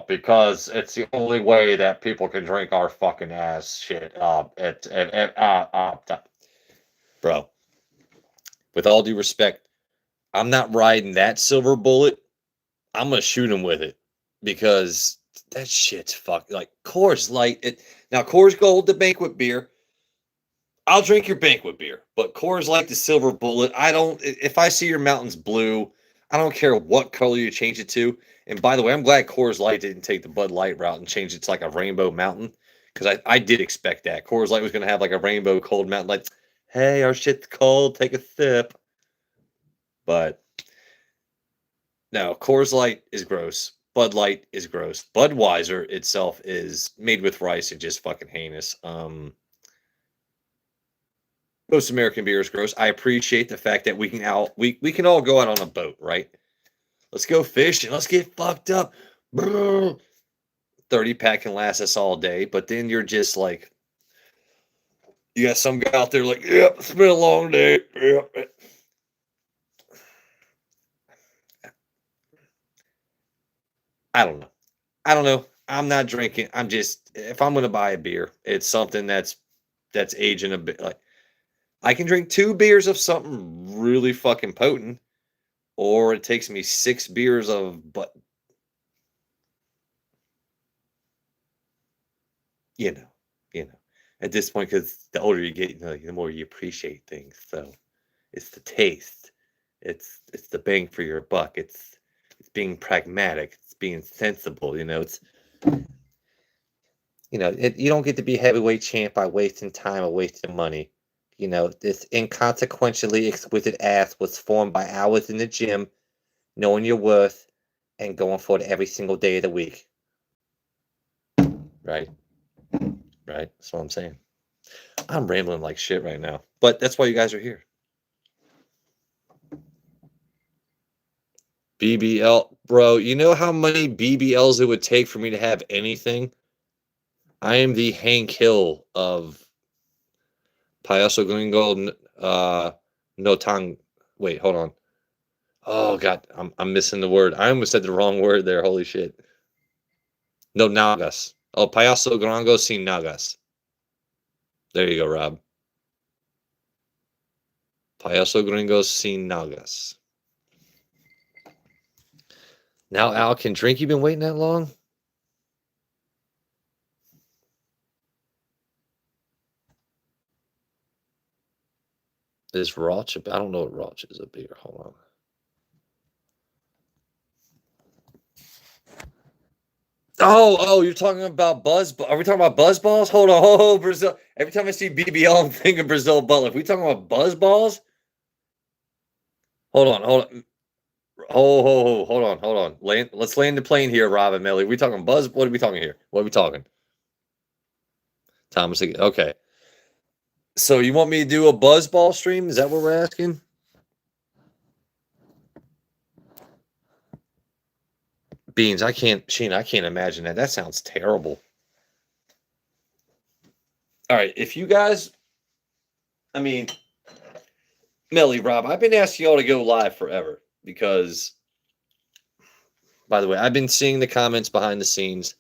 Because it's the only way that people can drink our fucking ass shit. Bro. With all due respect, I'm not riding that silver bullet. I'm gonna shoot him with it because that shit's like Coors Light. Now Coors Gold, the banquet beer. I'll drink your banquet beer, but Coors Light, the silver bullet. I don't. If I see your mountains blue, I don't care what color you change it to. And by the way, I'm glad Coors Light didn't take the Bud Light route and change it to like a rainbow mountain because I did expect that Coors Light was going to have like a rainbow cold mountain. Like, Hey, our shit's cold. Take a sip. But no, Coors Light is gross. Bud Light is gross. Budweiser itself is made with rice and just fucking heinous. Most American beer is gross. I appreciate the fact that we can all go out on a boat, right? Let's go fishing. Let's get fucked up. 30 pack can last us all day, but then you're just like, you got some guy out there like, yep, it's been a long day. Yep. I don't know. I don't know. I'm not drinking. I'm just, if I'm gonna buy a beer, it's something that's aging a bit. Like I can drink 2 beers of something really fucking potent, or it takes me 6 beers of, but you know, you know, at this point, because the older you get, the more you appreciate things. So it's the taste, it's the bang for your buck. It's being pragmatic. It's being sensible. You don't get to be heavyweight champ by wasting time or wasting money. This inconsequentially exquisite ass was formed by hours in the gym, knowing your worth, and going for it every single day of the week. Right? Right? That's what I'm saying. I'm rambling like shit right now, but that's why you guys are here. BBL, bro, you know how many BBLs it would take for me to have anything? I am the Hank Hill of Payaso Gringo, no tang. Wait, hold on. Oh god, I'm missing the word. I almost said the wrong word there. Holy shit. No nagas. Oh, Payaso Gringo sin nagas. There you go, Rob. Payaso Gringo sin nagas. Now Al can drink. You been waiting that long? Is Roch? I don't know what Roch is a beer. Hold on. Oh, you're talking about Buzz. Are we talking about Buzz Balls? Hold on, Brazil. Every time I see BBL, I'm thinking Brazil Butler. If we talking about Buzz Balls, hold on. Hold on. Let's land the plane here, Rob and Millie. We talking Buzz? What are we talking here? What are we talking? Thomas. Okay. So you want me to do a Buzz Ball stream? Is that what we're asking? Beans, Sheena, I can't imagine that. That sounds terrible. All right, if you guys, I mean, Melly, Rob, I've been asking y'all to go live forever because, by the way, I've been seeing the comments behind the scenes.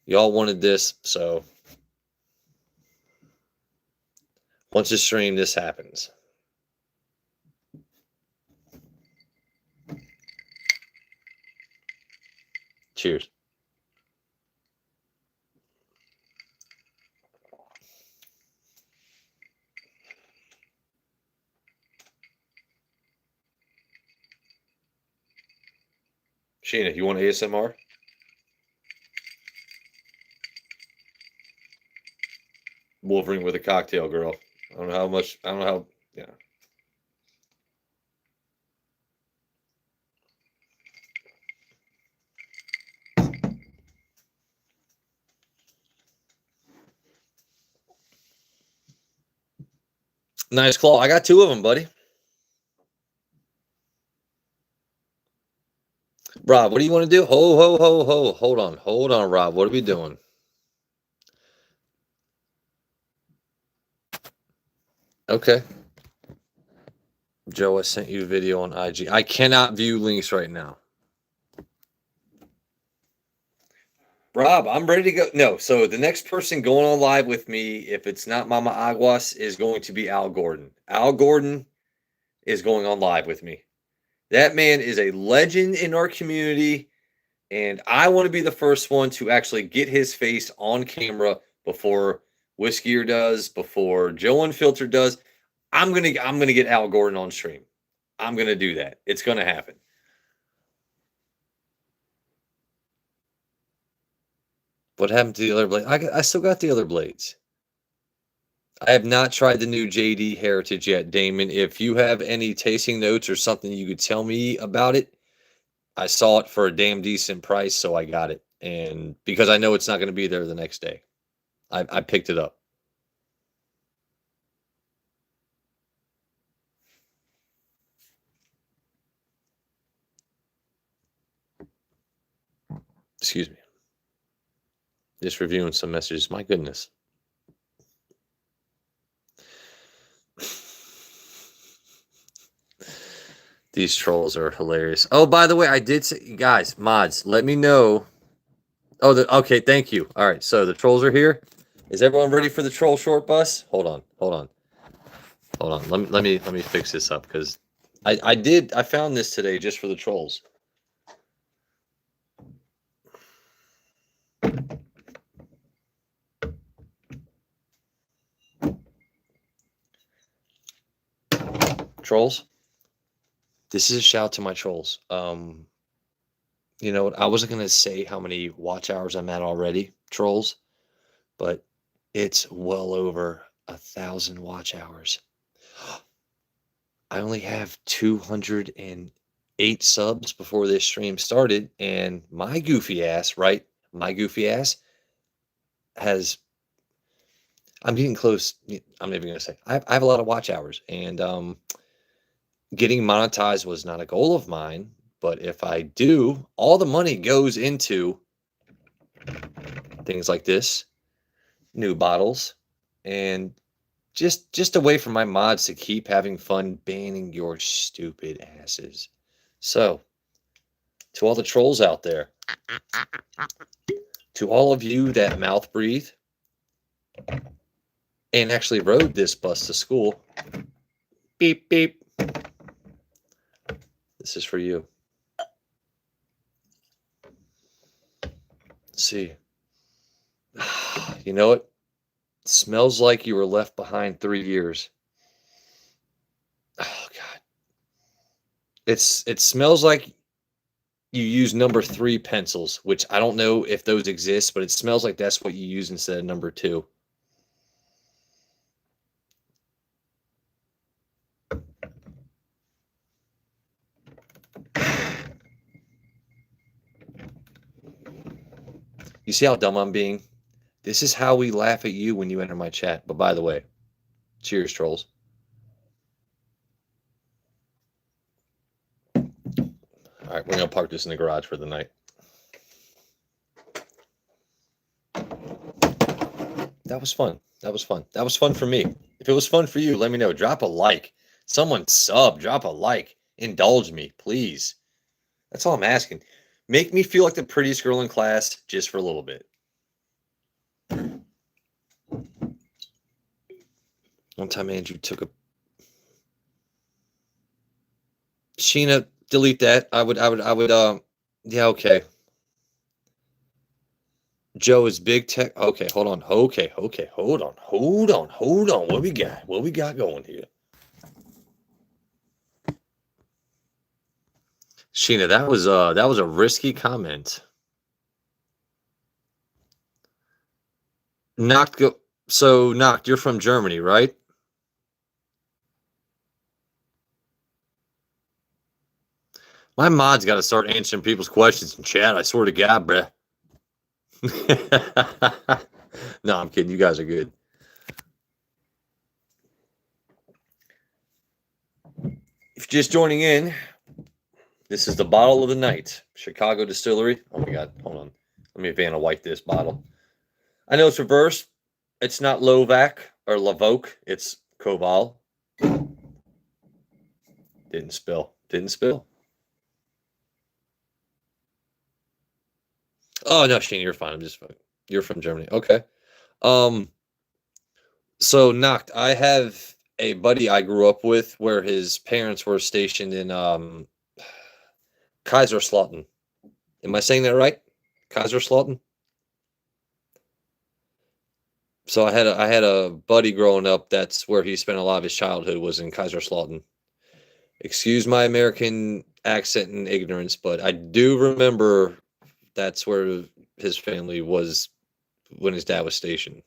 Y'all wanted this, so once the stream, this happens. Cheers. Sheena, you want ASMR? Wolverine with a cocktail, girl. I don't know how much. I don't know how. Yeah. Nice claw. I got 2 of them, buddy. Rob, what do you want to do? Ho. Hold on, Rob. What are we doing? Okay. Joe, I sent you a video on IG. I cannot view links right now. Rob, I'm ready to go. No, so the next person going on live with me, if it's not Mama Aguas, is going to be Al Gordon. Al Gordon is going on live with me. That man is a legend in our community, and I want to be the first one to actually get his face on camera before Whiskier does, before Joe Unfiltered does. I'm gonna get Al Gordon on stream. I'm gonna do that. It's gonna happen. What happened to the other blade? I still got the other blades. I have not tried the new JD Heritage yet, Damon. If you have any tasting notes or something you could tell me about it, I saw it for a damn decent price, so I got it. And because I know it's not going to be there the next day, I picked it up. Excuse me. Just reviewing some messages. My goodness. These trolls are hilarious. Oh, by the way, I did say, guys, mods, let me know. Oh, okay, thank you. All right, so the trolls are here. Is everyone ready for the troll short bus? Hold on. Let me fix this up because I found this today just for the trolls. Trolls. This is a shout to my trolls. You know what? I wasn't gonna say how many watch hours I'm at already, trolls, but it's well over 1,000 watch hours. I only have 208 subs before this stream started, and my goofy ass, right? My goofy ass has. I'm getting close. I'm not even gonna say. I have a lot of watch hours, and getting monetized was not a goal of mine. But if I do, all the money goes into things like this, new bottles, and just a way for my mods to keep having fun banning your stupid asses. So, to all the trolls out there, to all of you that mouth breathe and actually rode this bus to school, beep beep. This is for you. Let's see. You know what? Smells like you were left behind 3 years. Oh God. It smells like you use number 3 pencils, which I don't know if those exist, but it smells like that's what you use instead of number 2. You see how dumb I'm being? This is how we laugh at you when you enter my chat. But by the way, cheers, trolls. All right, we're going to park this in the garage for the night. That was fun. That was fun. That was fun for me. If it was fun for you, let me know. Drop a like. Someone sub. Drop a like. Indulge me, please. That's all I'm asking. Make me feel like the prettiest girl in class just for a little bit. One time Andrew took a... Sheena, delete that. I would, yeah, okay. Joe is big tech. Okay, hold on. Okay, hold on. What we got? What we got going here? Sheena, that was a risky comment. Knocked go. So Knocked, you're from Germany, right? My mod's got to start answering people's questions in chat. I swear to God, bruh. No, I'm kidding. You guys are good. If you're just joining in, this is the bottle of the night. Chicago Distillery. Oh my God. Hold on. Let me Vanna White this bottle. I know it's reversed. It's not Lovac or Lavoke. It's Koval. Didn't spill. Oh no, Shane, you're fine. I'm just fine. You're from Germany. Okay. So Knocked, I have a buddy I grew up with where his parents were stationed in Kaiserslautern. Am I saying that right? Kaiserslautern? So I had a buddy growing up. That's where he spent a lot of his childhood, was in Kaiserslautern. Excuse my American accent and ignorance, but I do remember that's where his family was when his dad was stationed.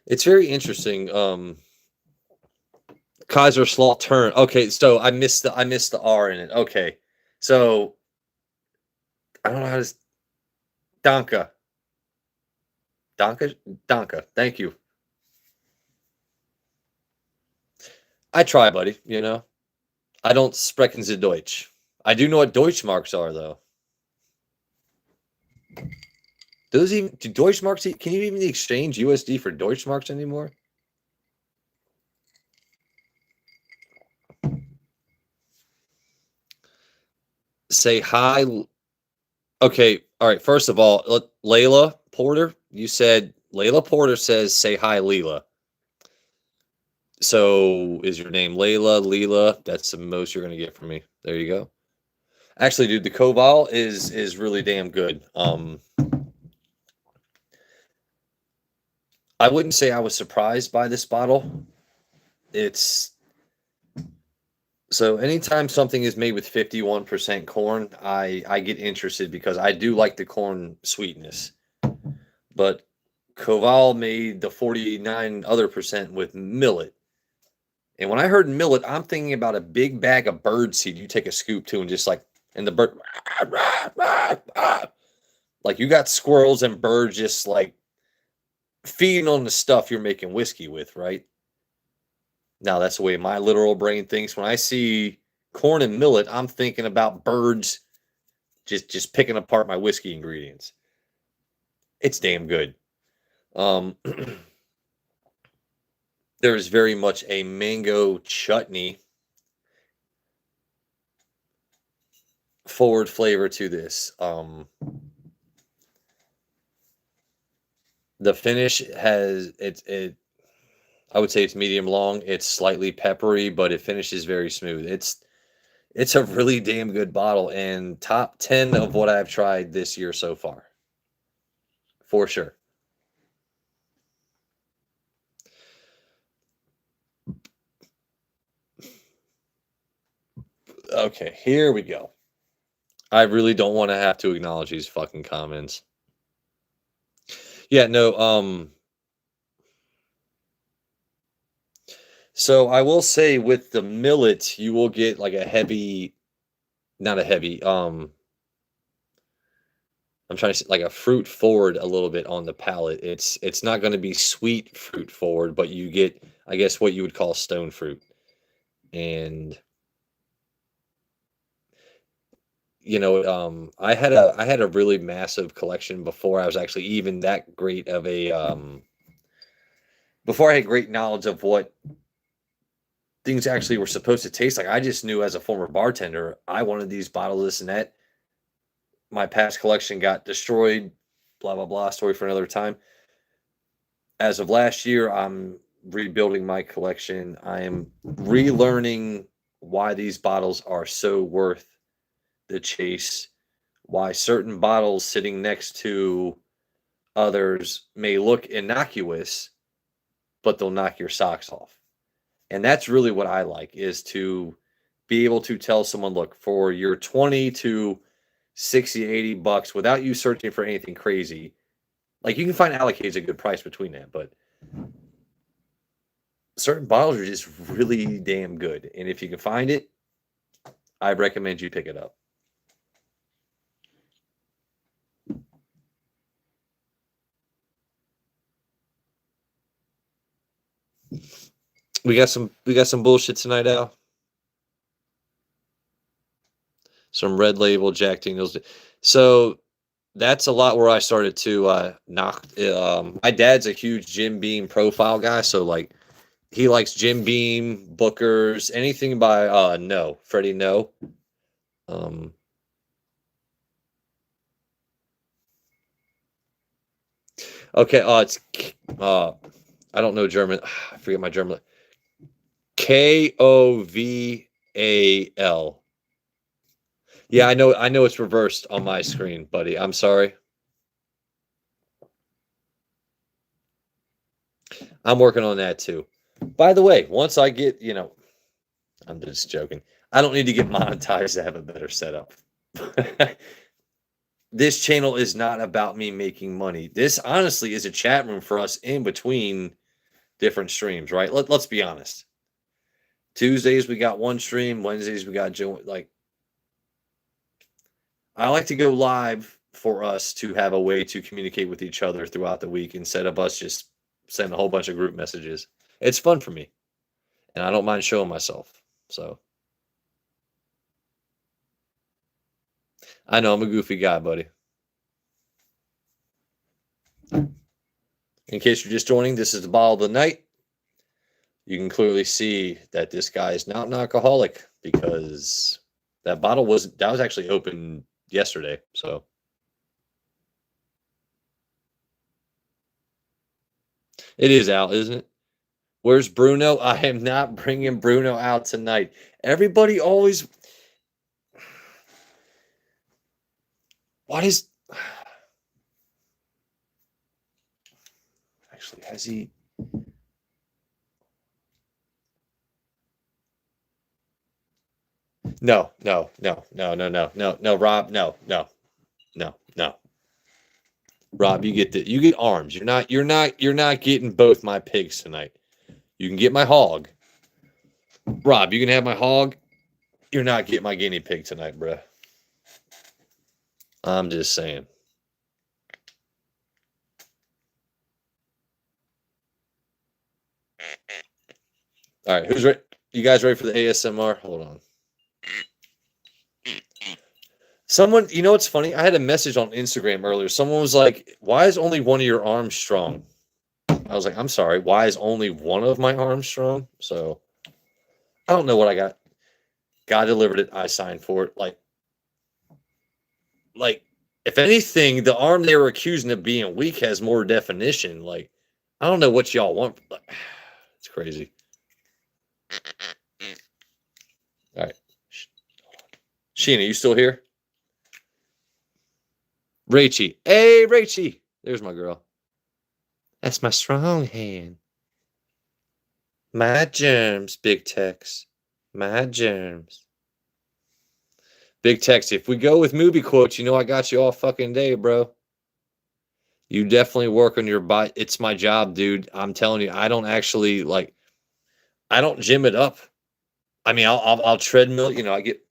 It's very interesting. Kaiserslautern. Okay, so I missed the R in it. Okay. So I don't know how to Danka. Danka? Danka. Thank you. I try, buddy, you know. I don't sprechen Sie Deutsch. I do know what Deutschmarks are though. Does even do Deutschmarks can you even exchange USD for Deutschmarks anymore? Say hi. Okay, all right. First of all, Layla Porter, you said Layla Porter says say hi, Leela. So is your name Layla, Leela? That's the most you're gonna get from me. There you go. Actually, dude, the Koval is really damn good. I wouldn't say I was surprised by this bottle. It's so anytime something is made with 51% corn, I get interested because I do like the corn sweetness. But Koval made the 49 other percent with millet. And when I heard millet, I'm thinking about a big bag of bird seed you take a scoop to and just like and the bird like you got squirrels and birds just like feeding on the stuff you're making whiskey with, right? Now that's the way my literal brain thinks. When I see corn and millet, I'm thinking about birds just picking apart my whiskey ingredients. It's damn good. Um, there's very much a mango chutney forward flavor to this. The finish has it. I would say it's medium long. It's slightly peppery, but it finishes very smooth. It's a really damn good bottle and top 10 of what I've tried this year so far. For sure. Okay, here we go. I really don't want to have to acknowledge these fucking comments. Yeah, no, so I will say with the millet, you will get like a heavy, not a heavy, I'm trying to say like a fruit forward a little bit on the palate. It's not going to be sweet fruit forward, but you get, I guess, what you would call stone fruit. And I had a really massive collection before I was actually even that great of a before I had great knowledge of what things actually were supposed to taste like. I just knew as a former bartender, I wanted these bottles, this and that. My past collection got destroyed, blah blah blah, story for another time. As of last year, I'm rebuilding my collection. I am relearning why these bottles are so worth the chase, why certain bottles sitting next to others may look innocuous, but they'll knock your socks off. And that's really what I like is to be able to tell someone, look, for your 20 to 60, $80 without you searching for anything crazy. Like you can find Allocate's a good price between that, but certain bottles are just really damn good. And if you can find it, I recommend you pick it up. We got some bullshit tonight, Al. Some Red Label Jack Daniels. So that's a lot where I started to knock. My dad's a huge Jim Beam profile guy, so like he likes Jim Beam, Booker's, anything by No, Freddie No. Um, okay, it's I don't know German. I forget my German. Koval. Yeah, I know it's reversed on my screen, buddy. I'm sorry. I'm working on that too. By the way, once I get, I'm just joking. I don't need to get monetized to have a better setup. This channel is not about me making money. This honestly is a chat room for us in between different streams, right? Let's be honest. Tuesdays we got one stream, Wednesdays we got like I like to go live for us to have a way to communicate with each other throughout the week instead of us just sending a whole bunch of group messages. It's fun for me, and I don't mind showing myself. So I know I'm a goofy guy, buddy. In case you're just joining, this is the bottle of the night. You can clearly see that this guy is not an alcoholic because that was actually open yesterday. So it is out, isn't it? Where's Bruno? I am not bringing Bruno out tonight. Everybody always. What is. Actually, has he. No, Rob, no. Rob, you get arms. You're not getting both my pigs tonight. You can get my hog. Rob, you can have my hog. You're not getting my guinea pig tonight, bruh. I'm just saying. All right, who's ready? You guys ready for the ASMR? Hold on. Someone, you know what's funny? I had a message on Instagram earlier. Someone was like, "Why is only one of your arms strong?" I was like, "I'm sorry. Why is only one of my arms strong?" So I don't know what I got. God delivered it. I signed for it. Like if anything, the arm they were accusing of being weak has more definition. Like I don't know what y'all want. It's crazy. All right, Sheena, you still here? Rachie. Hey, Rachie. There's my girl. That's my strong hand. My germs, Big Tex. My germs. Big Tex, if we go with movie quotes, you know I got you all fucking day, bro. You definitely work on your body. It's my job, dude. I'm telling you, I don't actually I don't gym it up. I mean, I'll treadmill, you know, I get.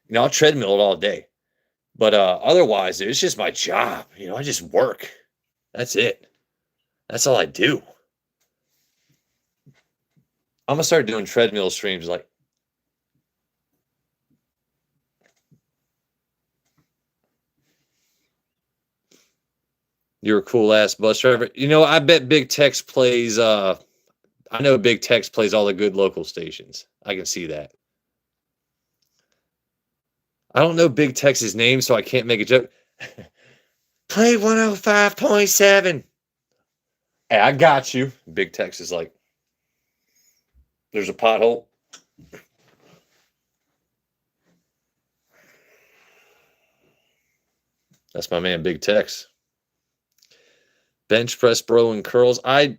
You know, I'll treadmill it all day. But otherwise, it's just my job. You know, I just work. That's it. That's all I do. I'm gonna start doing treadmill streams like. You're a cool ass bus driver. You know, I bet Big Tex plays I know Big Tex plays all the good local stations. I can see that. I don't know Big Tex's name, so I can't make a joke. Play 105.7. Hey, I got you. Big Tex is like, there's a pothole. That's my man, Big Tex. Bench press, bro, and curls. I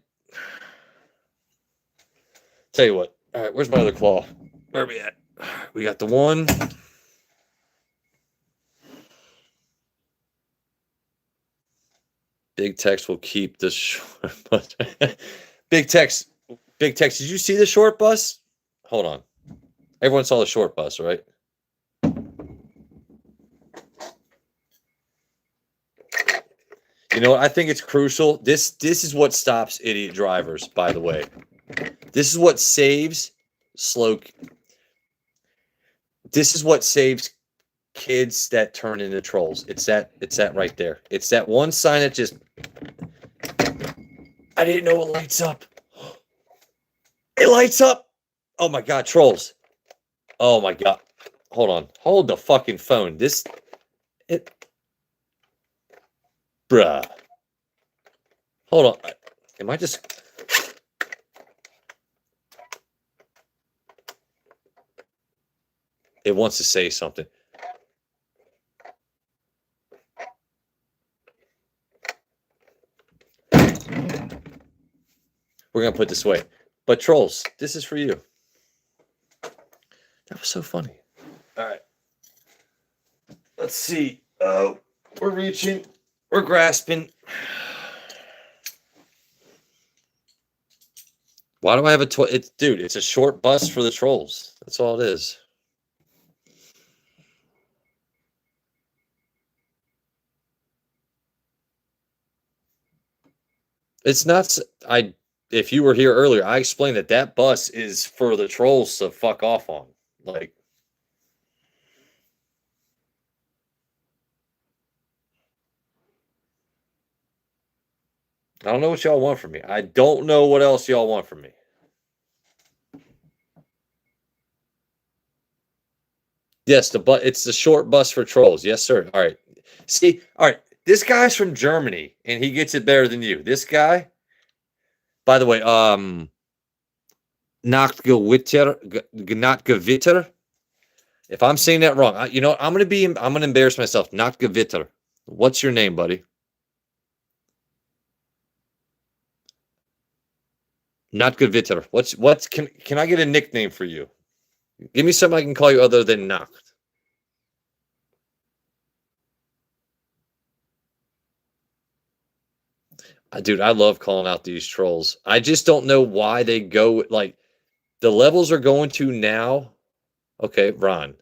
tell you what. All right, where's my other claw? Where are we at? We got the one. Big Tex will keep the short bus. Big Tex, did you see the short bus? Hold on. Everyone saw the short bus, right? You know what? I think it's crucial. This is what stops idiot drivers, by the way. This is what saves slow. This is what saves kids that turn into trolls. It's that right there. It's that one sign that just. I didn't know it lights up. It lights up. Oh my god, trolls. Oh my god. Hold on. Hold the fucking phone. Bruh. Hold on. Am I just. It wants to say something. We're going to put this away. But trolls, this is for you. That was so funny. All right. Let's see. Oh, we're reaching. We're grasping. Why do I have a it's dude, it's a short bus for the trolls. That's all it is. It's not if you were here earlier, I explained that that bus is for the trolls to fuck off on. Like I don't know what y'all want from me. I don't know what else y'all want from me. Yes, it's the short bus for trolls. Yes, sir. All right. See, all right. This guy's from Germany and he gets it better than you. This guy, by the way, Nachtgewitter. If I'm saying that wrong, you know what? I'm gonna embarrass myself. Nachtgewitter. What's your name, buddy? Nachtgewitter. Can I get a nickname for you? Give me something I can call you other than Nacht. Dude, I love calling out these trolls. I just don't know why they go like the levels are going to now. Okay, Ron.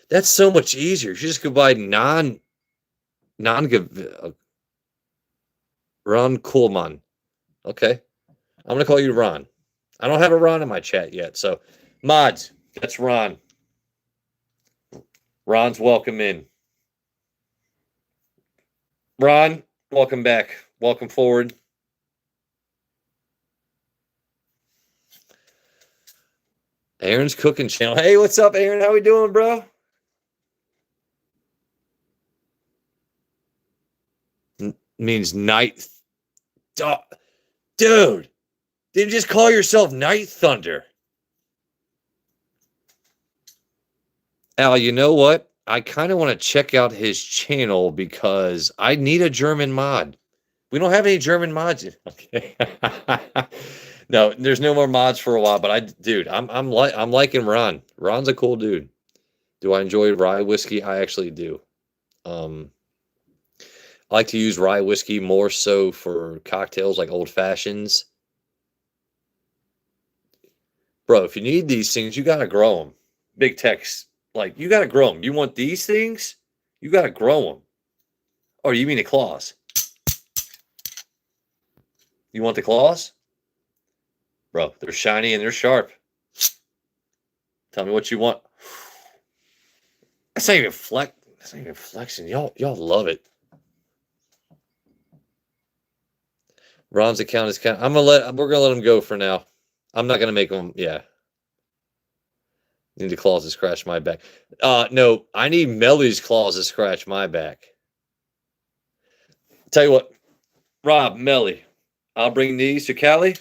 That's so much easier. You just go by non Ron Coolman. Okay. I'm gonna call you Ron. I don't have a Ron in my chat yet, so mods, that's Ron. Ron's welcome in. Ron, welcome back. Welcome forward. Aaron's cooking channel. Hey, what's up, Aaron? How we doing, bro? Means night. Dude, did you just call yourself Night Thunder? Al, you know what? I kind of want to check out his channel because I need a German mod. We don't have any German mods. Okay. No, there's no more mods for a while, but I'm liking Ron. Ron's a cool dude. Do I enjoy rye whiskey? I actually do. I like to use rye whiskey more so for cocktails like old fashions. Bro, if you need these things, you gotta grow them. Big techs, like you gotta grow them. You want these things? You gotta grow them. Or you mean the claws? You want the claws? Bro, they're shiny and they're sharp. Tell me what you want. That's not even flexing. Y'all love it. Ron's account is we're gonna let him go for now. I'm not gonna make him, yeah. Need the claws to scratch my back. No, I need Melly's claws to scratch my back. Tell you what, Rob, Melly, I'll bring these to Callie.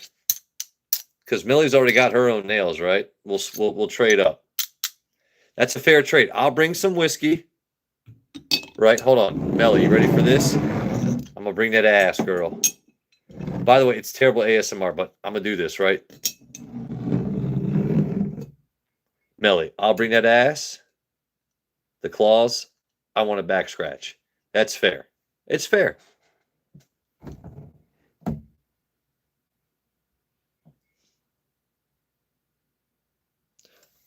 Because Millie's already got her own nails, right? We'll trade up. That's a fair trade. I'll bring some whiskey. Right, hold on. Melly, you ready for this? I'm gonna bring that ass, girl. By the way, it's terrible ASMR, but I'm gonna do this, right? Melly, I'll bring that ass. The claws, I want a back scratch. That's fair. It's fair.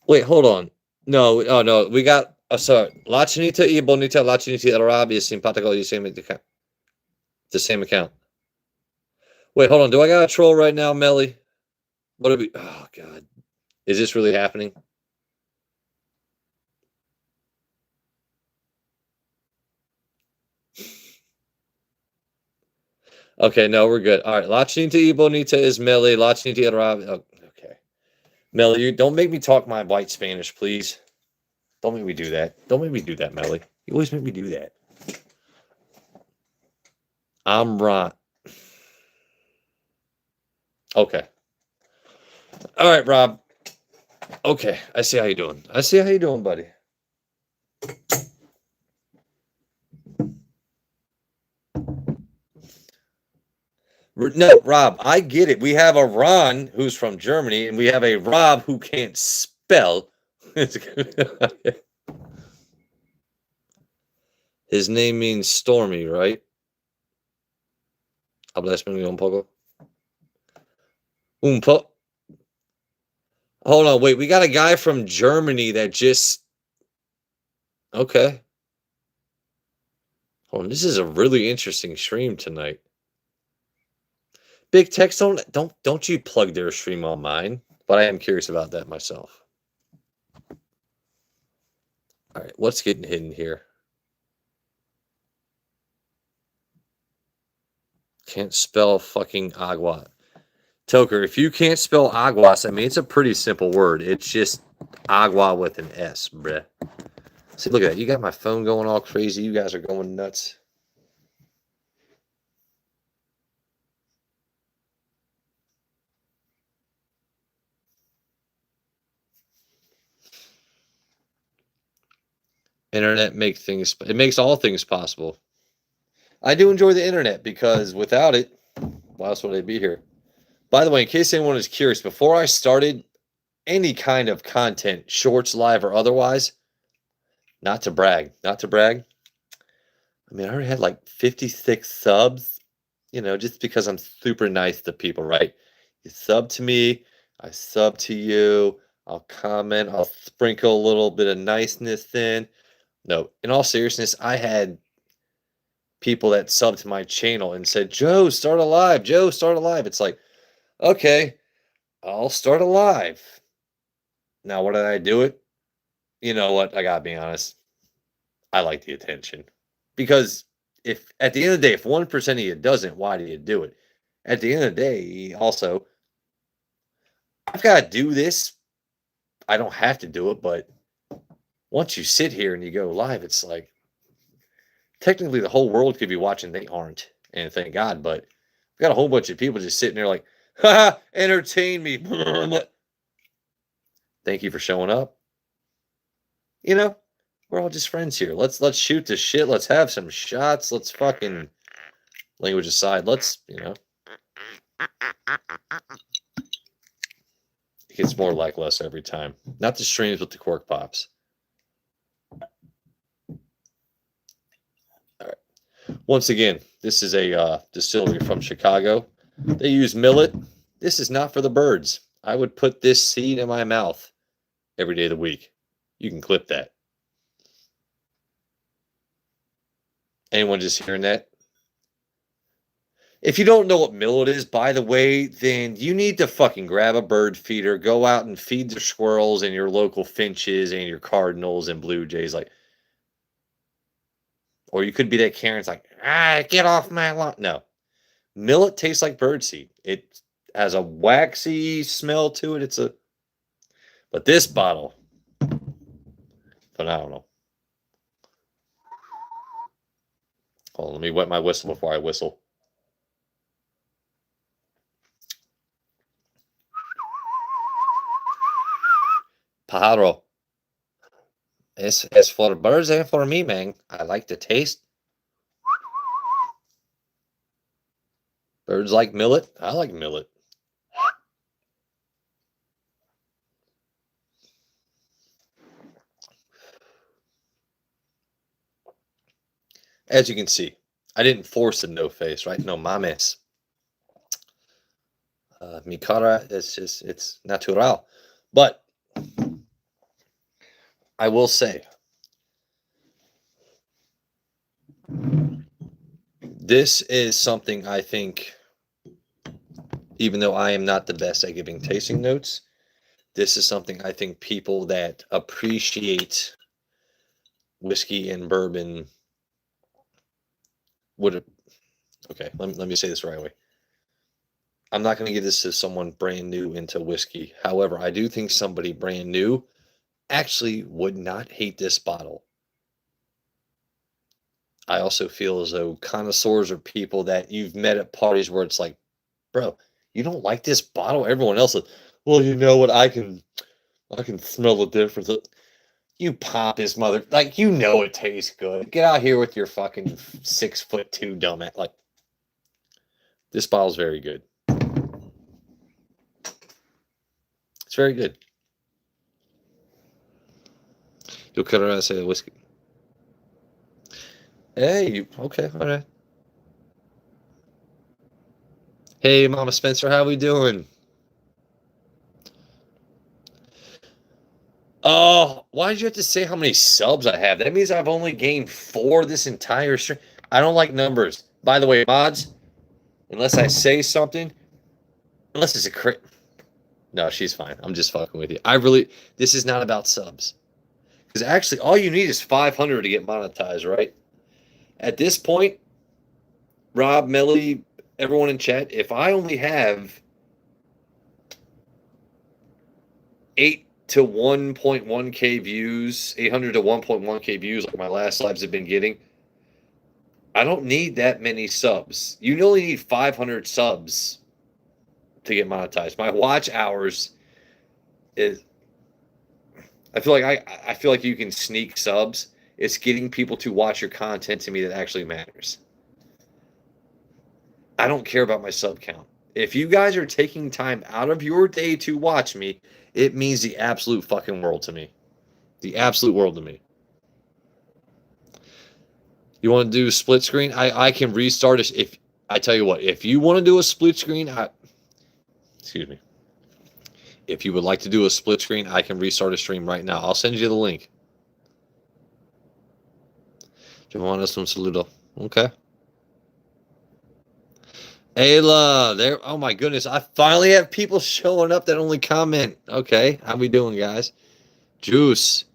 Wait, hold on. No, oh no, we got sorry. La Chinita y Bonita, La Chinita Arabia Simpatico, the same account. Wait, hold on. Do I got a troll right now, Melly? What are we? Oh God, is this really happening? Okay, no, we're good. All right, La Chinita y Bonita is Melly. La Chinita Arabia. Oh, okay, Melly, you don't make me talk my white Spanish, please. Don't make me do that. Don't make me do that, Melly. You always make me do that. I'm right. Okay. All right, Rob. Okay, I see how you doing. I see how you doing, buddy. No, Rob, I get it. We have a Ron who's from Germany, and we have a Rob who can't spell. It's good. His name means stormy, right? Hablas un poco. Un po Hold on, wait, we got a guy from Germany that just okay. Hold on, this is a really interesting stream tonight. Big Tex, don't you plug their stream on mine, but I am curious about that myself. All right, what's getting hidden here? Can't spell fucking agua. Toker, if you can't spell aguas, I mean, it's a pretty simple word. It's just agua with an S, bruh. See, look at that. You got my phone going all crazy. You guys are going nuts. Internet it makes all things possible. I do enjoy the internet because without it, why else would I be here? By the way, in case anyone is curious, before I started any kind of content, shorts, live, or otherwise, not to brag, I mean, I already had like 56 subs, just because I'm super nice to people, right? You sub to me, I sub to you, I'll comment, I'll sprinkle a little bit of niceness in. No, in all seriousness, I had people that subbed to my channel and said, Joe, start a live. Joe, start a live. It's like, okay, I'll start a live. Now, what did I do it? You know what? I gotta be honest. I like the attention. Because if at the end of the day, if 1% of you doesn't, why do you do it? At the end of the day, also, I've got to do this. I don't have to do it, but once you sit here and you go live, it's like technically the whole world could be watching. They aren't, and thank God. But I've got a whole bunch of people just sitting there like, "Ha, entertain me." Thank you for showing up. We're all just friends here. Let's shoot the shit. Let's have some shots. Let's fucking language aside. It gets more lackluster every time. Not the streams with the cork pops. All right. Once again, this is a distillery from Chicago. They use millet. This is not for the birds. I would put this seed in my mouth every day of the week. You can clip that. Anyone just hearing that? If you don't know what millet is, by the way, then you need to fucking grab a bird feeder, go out and feed the squirrels and your local finches and your cardinals and blue jays. Or you could be that Karen's like, get off my lawn. No, millet tastes like birdseed. It has a waxy smell to it. But this bottle, phenomenal. Hold on, let me wet my whistle before I whistle. Pajaro. It's for birds and for me, man. I like the taste. Birds like millet. I like millet. As you can see, I didn't force a no face, right? No mames. Mi cara, it's natural. But I will say, this is something I think, even though I am not the best at giving tasting notes, this is something I think people that appreciate whiskey and bourbon would. Okay, let me say this the right way. I'm not going to give this to someone brand new into whiskey. However, I do think somebody brand new actually would not hate this bottle. I also feel as though connoisseurs are people that you've met at parties where it's like, bro, you don't like this bottle? Everyone else is, well, you know what? I can smell the difference. You pompous mother, like it tastes good. Get out here with your fucking 6'2" dumbass. Like, this bottle's very good. It's very good. You'll cut around and say the whiskey. Hey, okay, all right. Hey, Mama Spencer, how we doing? Oh, why did you have to say how many subs I have? That means I've only gained 4 this entire stream. I don't like numbers. By the way, mods, unless I say something, unless it's a crit. No, she's fine. I'm just fucking with you. This is not about subs. Because actually, all you need is 500 to get monetized, right? At this point, Rob, Melly, everyone in chat, if I only have 8 to 1.1k views, 800 to 1.1k views, like my last lives have been getting, I don't need that many subs. You only need 500 subs to get monetized. My watch hours is. I feel like you can sneak subs. It's getting people to watch your content to me that actually matters. I don't care about my sub count. If you guys are taking time out of your day to watch me, it means the absolute fucking world to me. The absolute world to me. You want to do split screen? I can restart it. If I tell you what, if you want to do a split screen, excuse me. If you would like to do a split screen, I can restart a stream right now. I'll send you the link. Joanna's un saludo. Okay. Ayla, there. Oh my goodness. I finally have people showing up that only comment. Okay. How we doing, guys? Juice.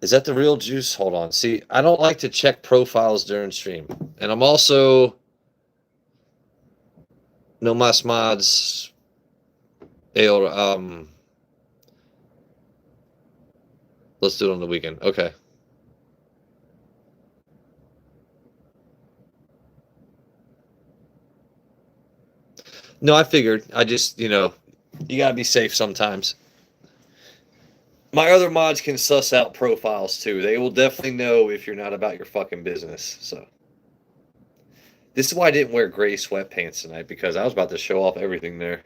Is that the real Juice? Hold on. See, I don't like to check profiles during stream. And I'm also no más mods. Let's do it on the weekend. Okay. No, I figured. I just, you gotta be safe sometimes. My other mods can suss out profiles too. They will definitely know if you're not about your fucking business. So this is why I didn't wear gray sweatpants tonight, because I was about to show off everything there.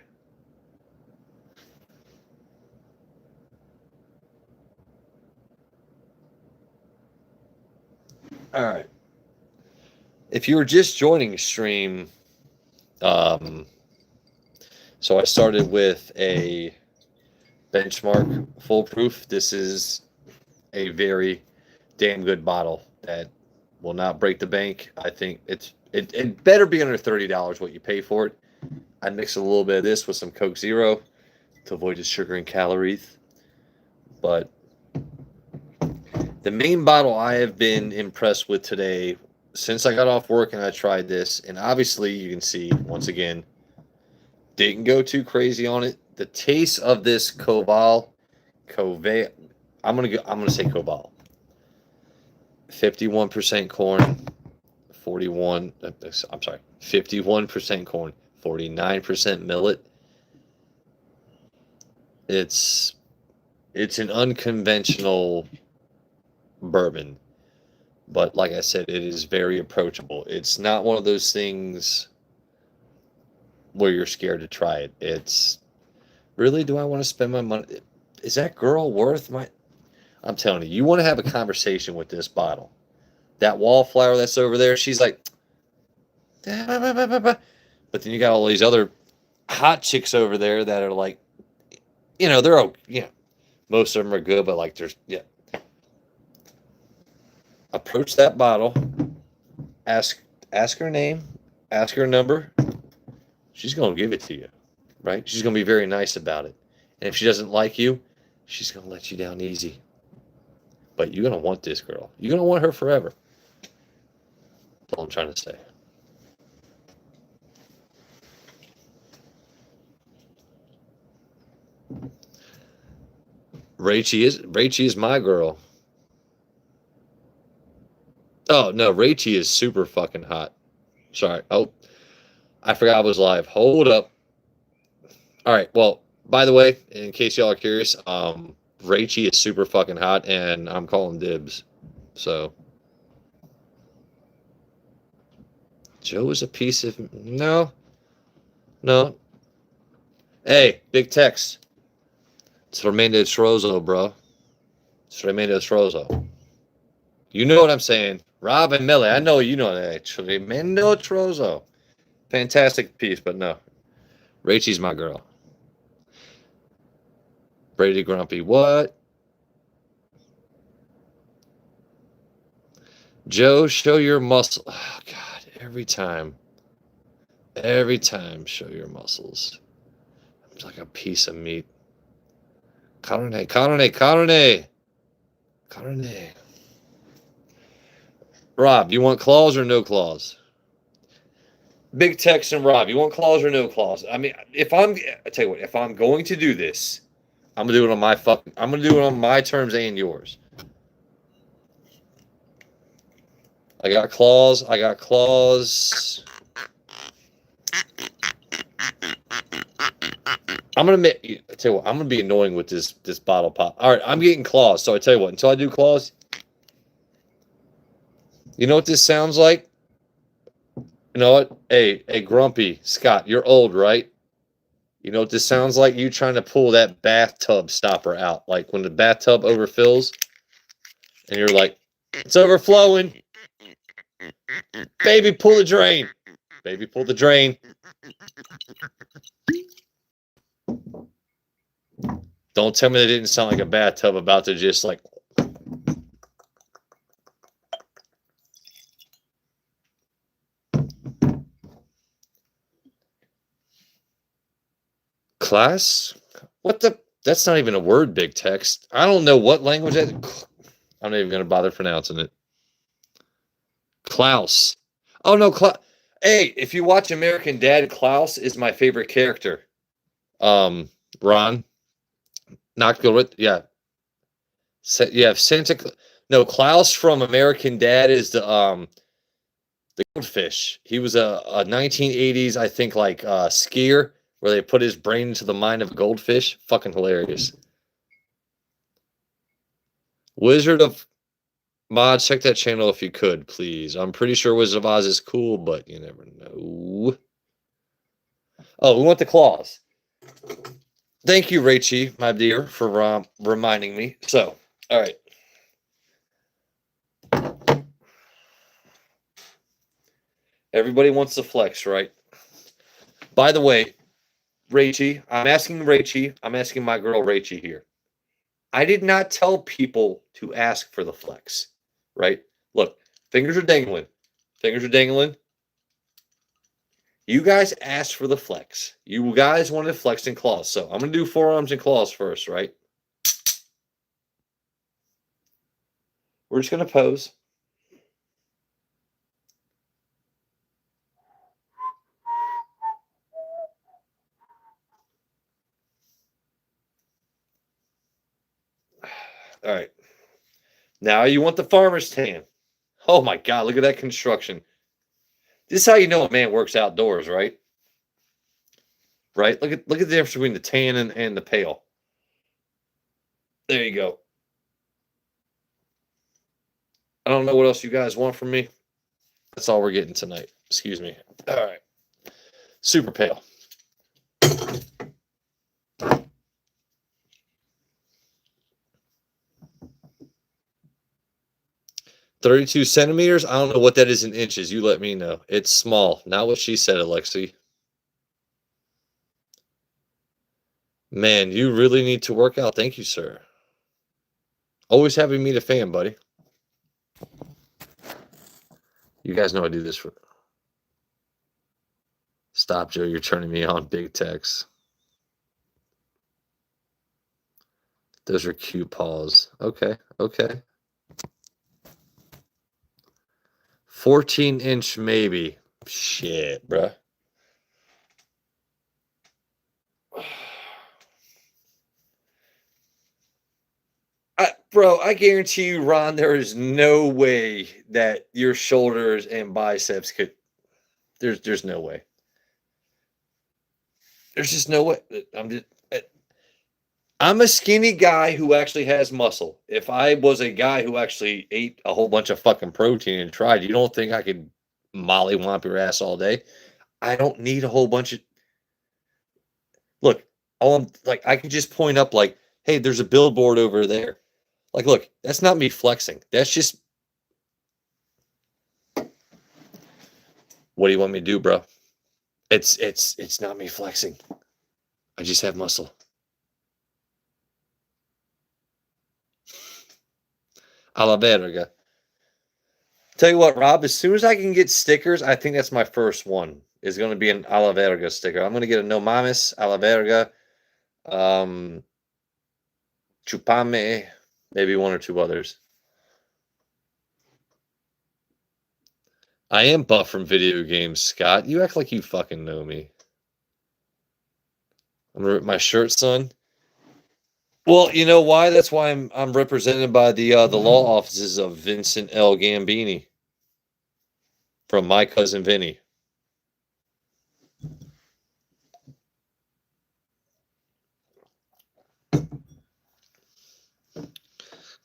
All right. If you were just joining stream, so I started with a benchmark foolproof. This is a very damn good bottle that will not break the bank. I think it better be under $30 what you pay for it. I mix a little bit of this with some Coke Zero to avoid the sugar and calories. But the main bottle I have been impressed with today, since I got off work and I tried this, and obviously you can see, once again, didn't go too crazy on it. The taste of this Koval, I'm gonna say Koval. 51% corn, 51% corn, 49% millet. It's an unconventional bourbon, but like I said, it is very approachable. It's not one of those things where you're scared to try it. It's really, do I want to spend my money? Is that girl worth my? I'm telling you, you want to have a conversation with this bottle. That wallflower that's over there, she's like, but then you got all these other hot chicks over there that are like, they're, most of them are good, but like approach that bottle, ask her name, ask her number. She's going to give it to you, right? She's going to be very nice about it. And if she doesn't like you, she's going to let you down easy. But you're going to want this girl. You're going to want her forever. That's all I'm trying to say. Rachie is my girl. Oh, no, Rachie is super fucking hot. Sorry. Oh, I forgot I was live. Hold up. All right. Well, by the way, in case y'all are curious, Rachie is super fucking hot, and I'm calling dibs. So, Joe is a piece of no. Hey, big text. Tremendo Trozo, bro. Tremendo Trozo. You know what I'm saying. Rob and Millie, I know you know that. Tremendo Trozo. Fantastic piece, but no. Rachel's my girl. Brady Grumpy, what? Joe, show your muscle. Oh, God, every time. Every time, show your muscles. It's like a piece of meat. Carne, carne, carne. Carne. Rob, you want claws or no claws? Big Tex and Rob, you want claws or no claws? I mean, I tell you what, if I'm going to do this, I'm gonna do it on I'm gonna do it on my terms and yours. I got claws. I got claws. I'm gonna make. I tell you what, I'm gonna be annoying with this bottle pop. All right, I'm getting claws. So I tell you what, until I do claws, you know what this sounds like? You know what? Hey, Grumpy Scott, you're old, right? You know what this sounds like? You trying to pull that bathtub stopper out, like when the bathtub overfills, and you're like, it's overflowing. Baby, pull the drain. Baby, pull the drain. Don't tell me that didn't sound like a bathtub about to just like. Class? What the? That's not even a word, Big Text. I don't know what language that. I'm not even going to bother pronouncing it. Klaus. Oh, no. Hey, if you watch American Dad, Klaus is my favorite character. Ron. Not good. Yeah. Yeah, Santa. No, Klaus from American Dad is the goldfish. He was a 1980s, I think, like skier where they put his brain into the mind of a goldfish. Fucking hilarious. Wizard of Oz, check that channel if you could, please. I'm pretty sure Wizard of Oz is cool, but you never know. Oh, we want the claws. Thank you, Rachie, my dear, for reminding me. So, all right. Everybody wants to flex, right? By the way, Rachie, I'm asking my girl Rachie here. I did not tell people to ask for the flex, right? Look, fingers are dangling. Fingers are dangling. You guys asked for the flex. You guys wanted flex and claws. So I'm going to do forearms and claws first, right? We're just going to pose. All right. Now you want the farmer's tan. Oh my God, look at that construction. This is how you know a man works outdoors, right? Right? Look at the difference between the tan and the pale. There you go. I don't know what else you guys want from me. That's all we're getting tonight. Excuse me. All right. Super pale. 32 centimeters? I don't know what that is in inches. You let me know. It's small. Not what she said, Alexi. Man, you really need to work out. Thank you, sir. Always happy to meet a fan, buddy. You guys know I do this for. Stop, Joe. You're turning me on. Big Tex. Those are cute paws. Okay. Okay. 14-inch maybe. Shit, bruh. Bro, I guarantee you, Ron, there is no way that your shoulders and biceps could. There's no way. There's just no way. I'm a skinny guy who actually has muscle. If I was a guy who actually ate a whole bunch of fucking protein and tried, you don't think I could mollywomp your ass all day? I don't need a whole bunch of. Look, all I'm like, I can just point up like, Hey, there's a billboard over there. Like, look, that's not me flexing. That's just what do you want me to do, bro? It's not me flexing. I just have muscle. A la verga. Tell you what, Rob, as soon as I can get stickers, I think that's my first one. Is going to be an a la verga sticker. I'm going to get a no mames, a la verga, um, chupame, maybe one or two others. I am buff from video games, Scott. You act like you fucking know me. I'm gonna rip my shirt, son. Well, you know why? That's why I'm represented by the law offices of Vincent L. Gambini from My Cousin Vinny.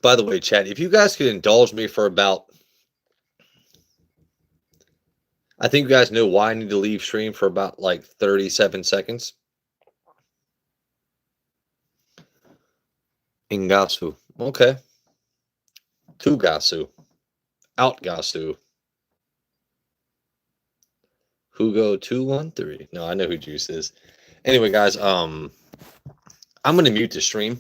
By the way, Chad, if you guys could indulge me for about, I think you guys know why I need to leave stream for about like 37 seconds. Ingasu. Okay. Tugasu. Outgasu. Hugo 213. No, I know who Juice is. Anyway, guys, I'm gonna mute the stream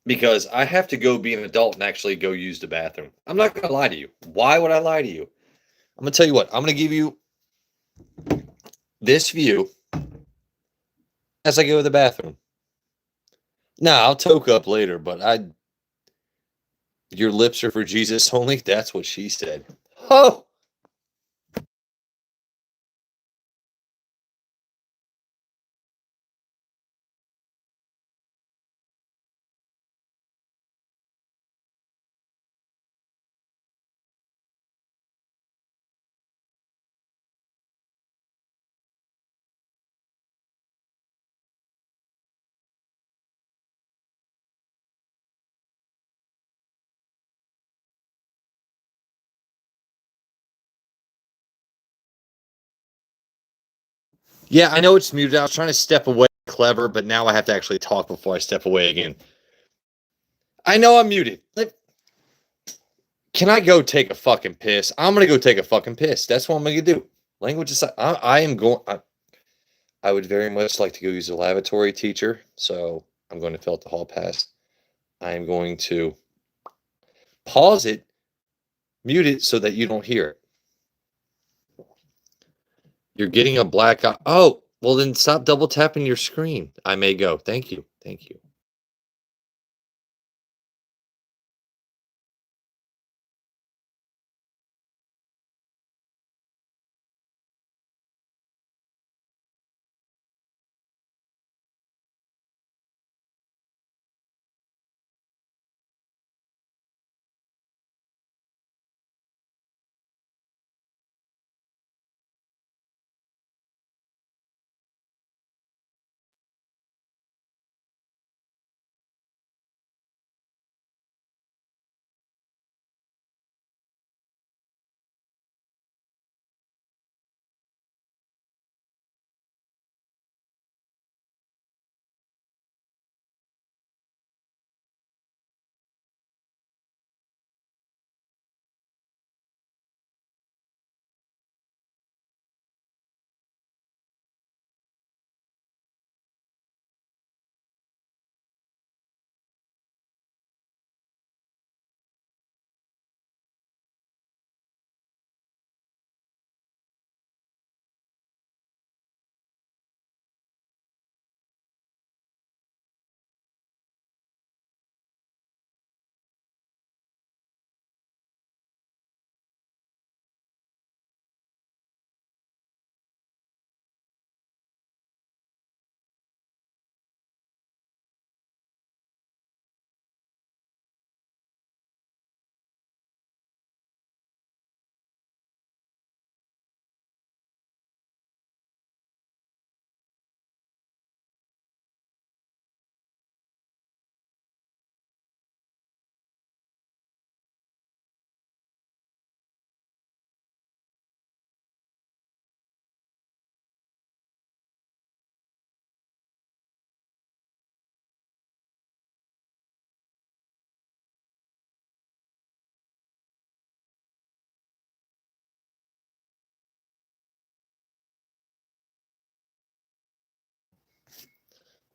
because I have to go be an adult and actually go use the bathroom. I'm not gonna lie to you. Why would I lie to you? I'm gonna tell you what, I'm gonna give you this view as I go to the bathroom. Now I'll toke up later, but your lips are for Jesus only. That's what she said. Oh, yeah, I know it's muted. I was trying to step away clever, but now I have to actually talk before I step away again. I know I'm muted. Can I go take a fucking piss? I'm gonna go take a fucking piss. That's what I'm gonna do. Language aside, I am going. I would very much like to go use a lavatory teacher, so I'm going to fill out the hall pass. I am going to pause it, mute it so that you don't hear it. You're getting a black eye. Oh, well then stop double tapping your screen. I may go. Thank you. Thank you.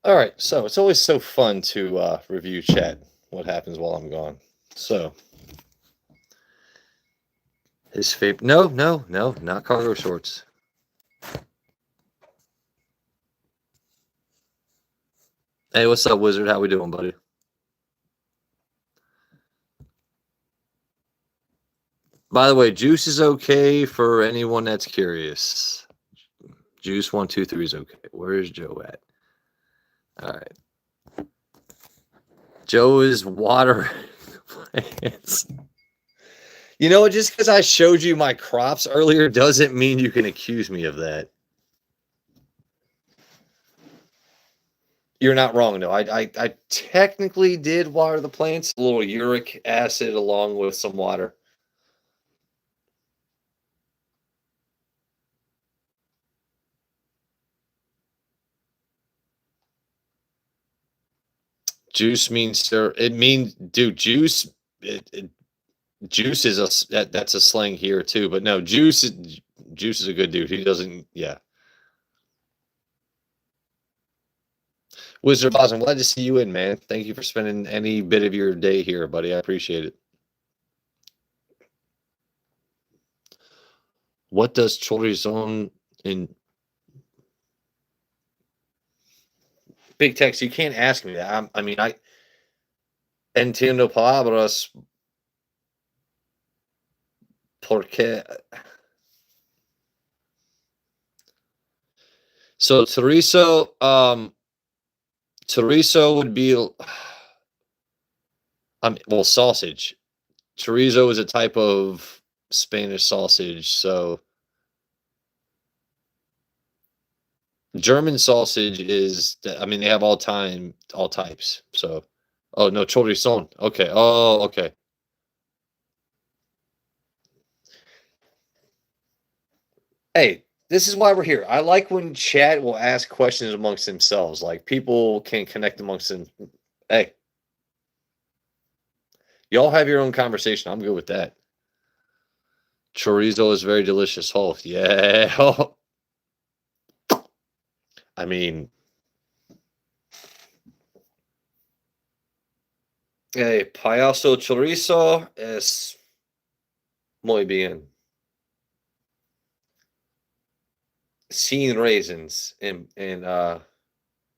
All right, so it's always so fun to review chat. What happens while I'm gone? So his favorite? No, no, no, not cargo shorts. Hey, what's up, Wizard? How we doing, buddy? By the way, juice is okay for anyone that's curious. Juice 123 is okay. Where's Joe at? All right, Joe is watering plants. You know, just because I showed you my crops earlier doesn't mean you can accuse me of that. You're not wrong, though. I technically did water the plants, a little uric acid along with some water. Juice means sir. It means, dude. Juice. Juice is that's a slang here too. But no, Juice is a good dude. He doesn't. Yeah. Wizard Boss, I'm glad to see you in, man. Thank you for spending any bit of your day here, buddy. I appreciate it. What does chorizo in big text? You can't ask me that. I mean, I entiendo palabras porque. So chorizo would be, well, sausage. Chorizo is a type of Spanish sausage. So German sausage is, I mean, they have all types. So, oh no, chorizo. Okay. Oh, okay. Hey, this is why we're here. I like when chat will ask questions amongst themselves. Like people can connect amongst them. Hey, y'all have your own conversation. I'm good with that. Chorizo is very delicious. Oh, yeah. I mean, hey, payaso chorizo es muy bien. Sin raisins in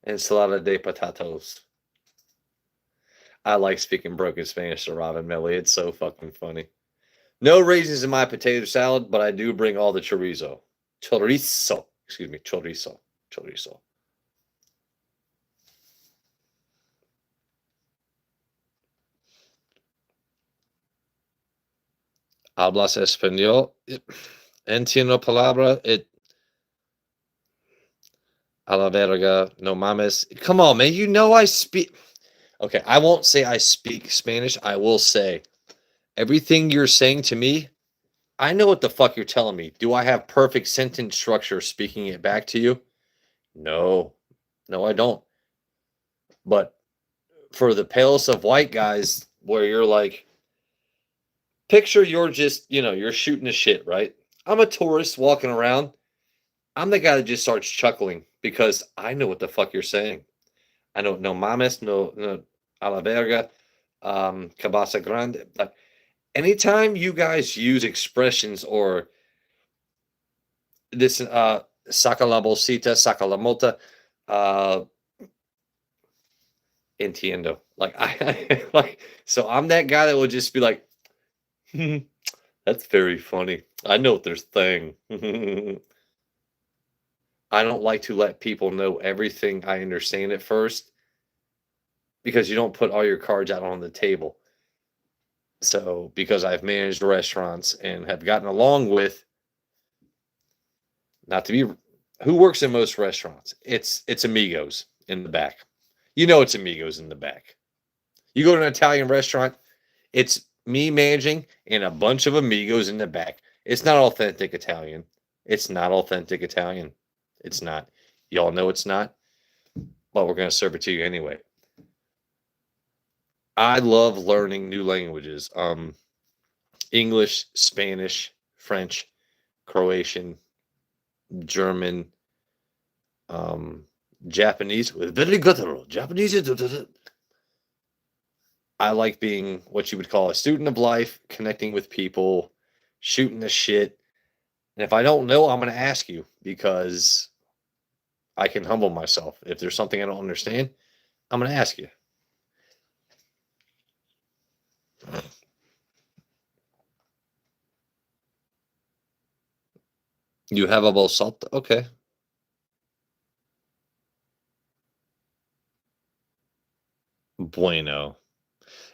ensalada de patatos. I like speaking broken Spanish to Robin Millie. It's so fucking funny. No raisins in my potato salad, but I do bring all the chorizo. Chorizo. Excuse me, chorizo. Chorizo. Hablas español. Entiendo palabra. A la verga. No mames. Come on, man. You know I speak. Okay, I won't say I speak Spanish. I will say everything you're saying to me, I know what the fuck you're telling me. Do I have perfect sentence structure speaking it back to you? No. No, I don't. But for the palest of white guys, where you're like, picture you're just, you're shooting the shit, right? I'm a tourist walking around. I'm the guy that just starts chuckling because I know what the fuck you're saying. I know no mames, no a la verga, cabasa grande. Like anytime you guys use expressions or this saca la bolsita, saca la mota, uh entiendo. Like I like so I'm that guy that will just be like, that's very funny. I know what they're saying. I don't like to let people know everything I understand at first because you don't put all your cards out on the table. So, because I've managed restaurants and have gotten along with, not to be, who works in most restaurants? It's amigos in the back. You know it's amigos in the back. You go to an Italian restaurant, it's me managing and a bunch of amigos in the back. It's not authentic Italian. It's not authentic Italian. It's not. Y'all know it's not, but we're going to serve it to you anyway. I love learning new languages. English, Spanish, French, Croatian, German, um, Japanese with very guttural Japanese. I like being what you would call a student of life, connecting with people, shooting the shit. And if I don't know, I'm going to ask you because I can humble myself. If there's something I don't understand, I'm going to ask you. You have a salt? Okay. Bueno.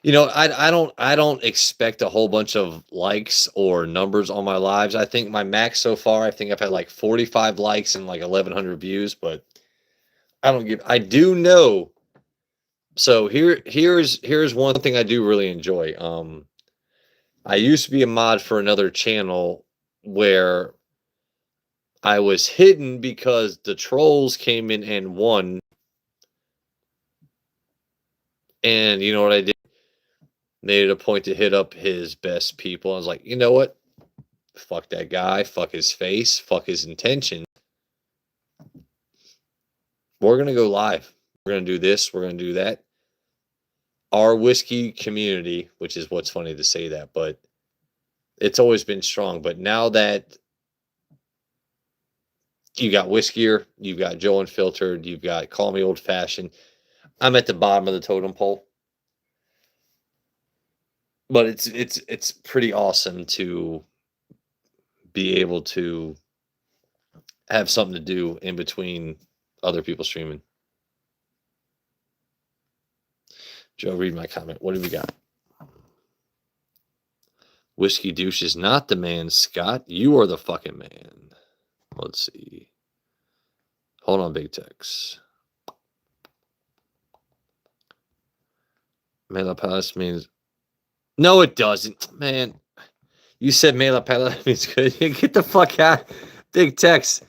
I don't expect a whole bunch of likes or numbers on my lives. I think my max so far, I think I've had like 45 likes and like 1,100 views, but I do know. So here's one thing I do really enjoy. I used to be a mod for another channel where I was hidden because the trolls came in and won. And you know what I did? Made it a point to hit up his best people. I was like, you know what? Fuck that guy. Fuck his face. Fuck his intention. We're going to go live. We're going to do this. We're going to do that. Our whiskey community, which is what's funny to say that, but it's always been strong. But now that you got Whiskier, you've got Joe Unfiltered, you've got Call Me Old Fashioned, I'm at the bottom of the totem pole. But it's pretty awesome to be able to have something to do in between other people streaming. Joe, read my comment. What do we got? Whiskey Douche is not the man, Scott. You are the fucking man. Let's see. Hold on, Big Tex. Mela Palace means... No, it doesn't. Man, you said Mela Palace means good. Get the fuck out. Big Tex.